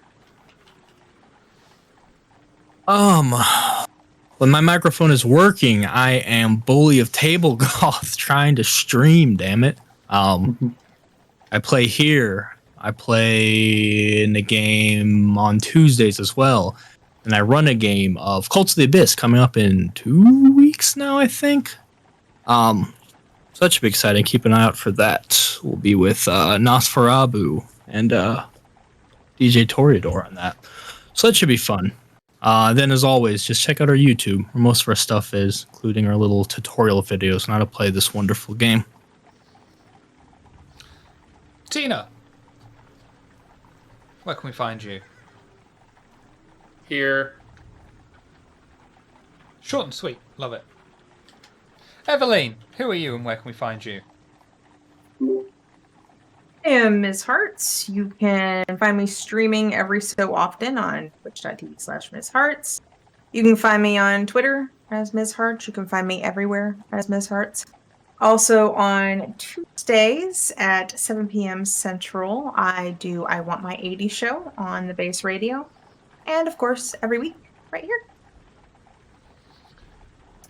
When my microphone is working, I am Bully of Table Goth trying to stream, damn it. I play here. I play in the game on Tuesdays as well. And I run a game of Cults of the Abyss coming up in 2 weeks now, I think. So that should be exciting. Keep an eye out for that. We'll be with Nosferabu and DJ Toreador on that. So that should be fun. Then, as always, just check out our YouTube, where most of our stuff is, including our little tutorial videos on how to play this wonderful game. Tina, where can we find you? Here. Short and sweet. Love it. Eveline, who are you and where can we find you? I am Ms. Hearts. You can find me streaming every so often on twitch.tv/Ms. Hearts. You can find me on Twitter as Ms. Hearts. You can find me everywhere as Ms. Hearts. Also on Tuesdays at 7 p.m. Central, I do I Want My 80 show on the Base Radio. And of course, every week, right here.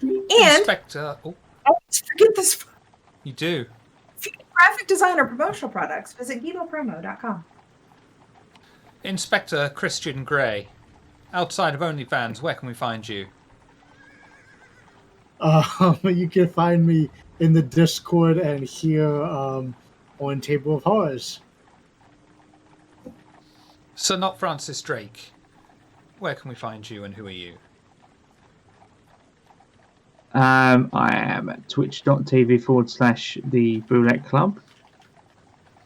And Inspector. Oh, I always forget this. you do. graphic design or promotional products, visit GiboPromo.com. Inspector Christian Grey, outside of OnlyFans, where can we find you? You can find me in the Discord and here on Table of Horrors. Sir Not Francis Drake, where can we find you and who are you? I am at twitch.tv/the Boulette Club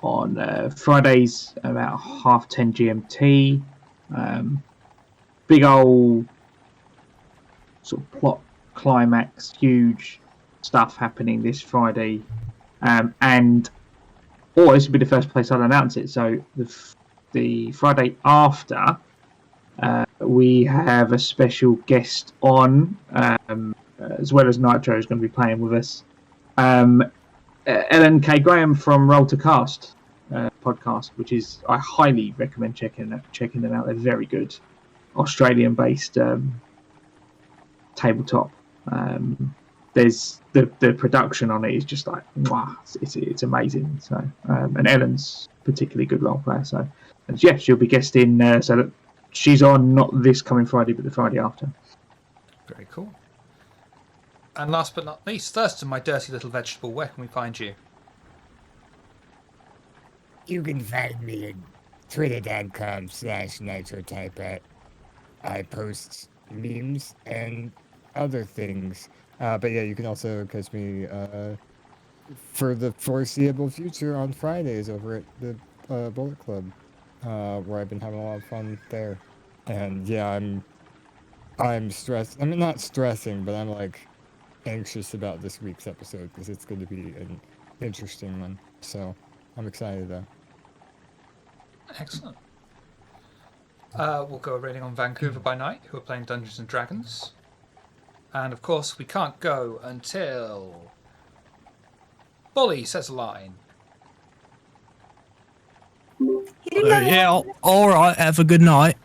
on Fridays about 10:30 GMT. Big old sort of plot climax, huge stuff happening this Friday. And this will be the first place I'll announce it. So the Friday after, we have a special guest on, as well as Nitro is going to be playing with us. Ellen K. Graham from Roll to Cast podcast, which is I highly recommend checking them out. They're very good, Australian-based tabletop. There's the production on it is just like wow, it's amazing. So and Ellen's particularly good role player. So and yeah, she'll be guesting. So that she's on not this coming Friday, but the Friday after. Very cool. And last but not least, Thurston, my dirty little vegetable, where can we find you? You can find me at twitter.com/nitrotypet. I post memes and other things. But yeah, you can also catch me for the foreseeable future on Fridays over at the Bullet Club, where I've been having a lot of fun there. And yeah, I'm stressed. I'm not stressing, but I'm like anxious about this week's episode because it's going to be an interesting one. So I'm excited though. Excellent. We'll go raiding on Vancouver by Night, who are playing Dungeons and Dragons. And of course, we can't go until Bolly says a line. Yeah, all right. Have a good night.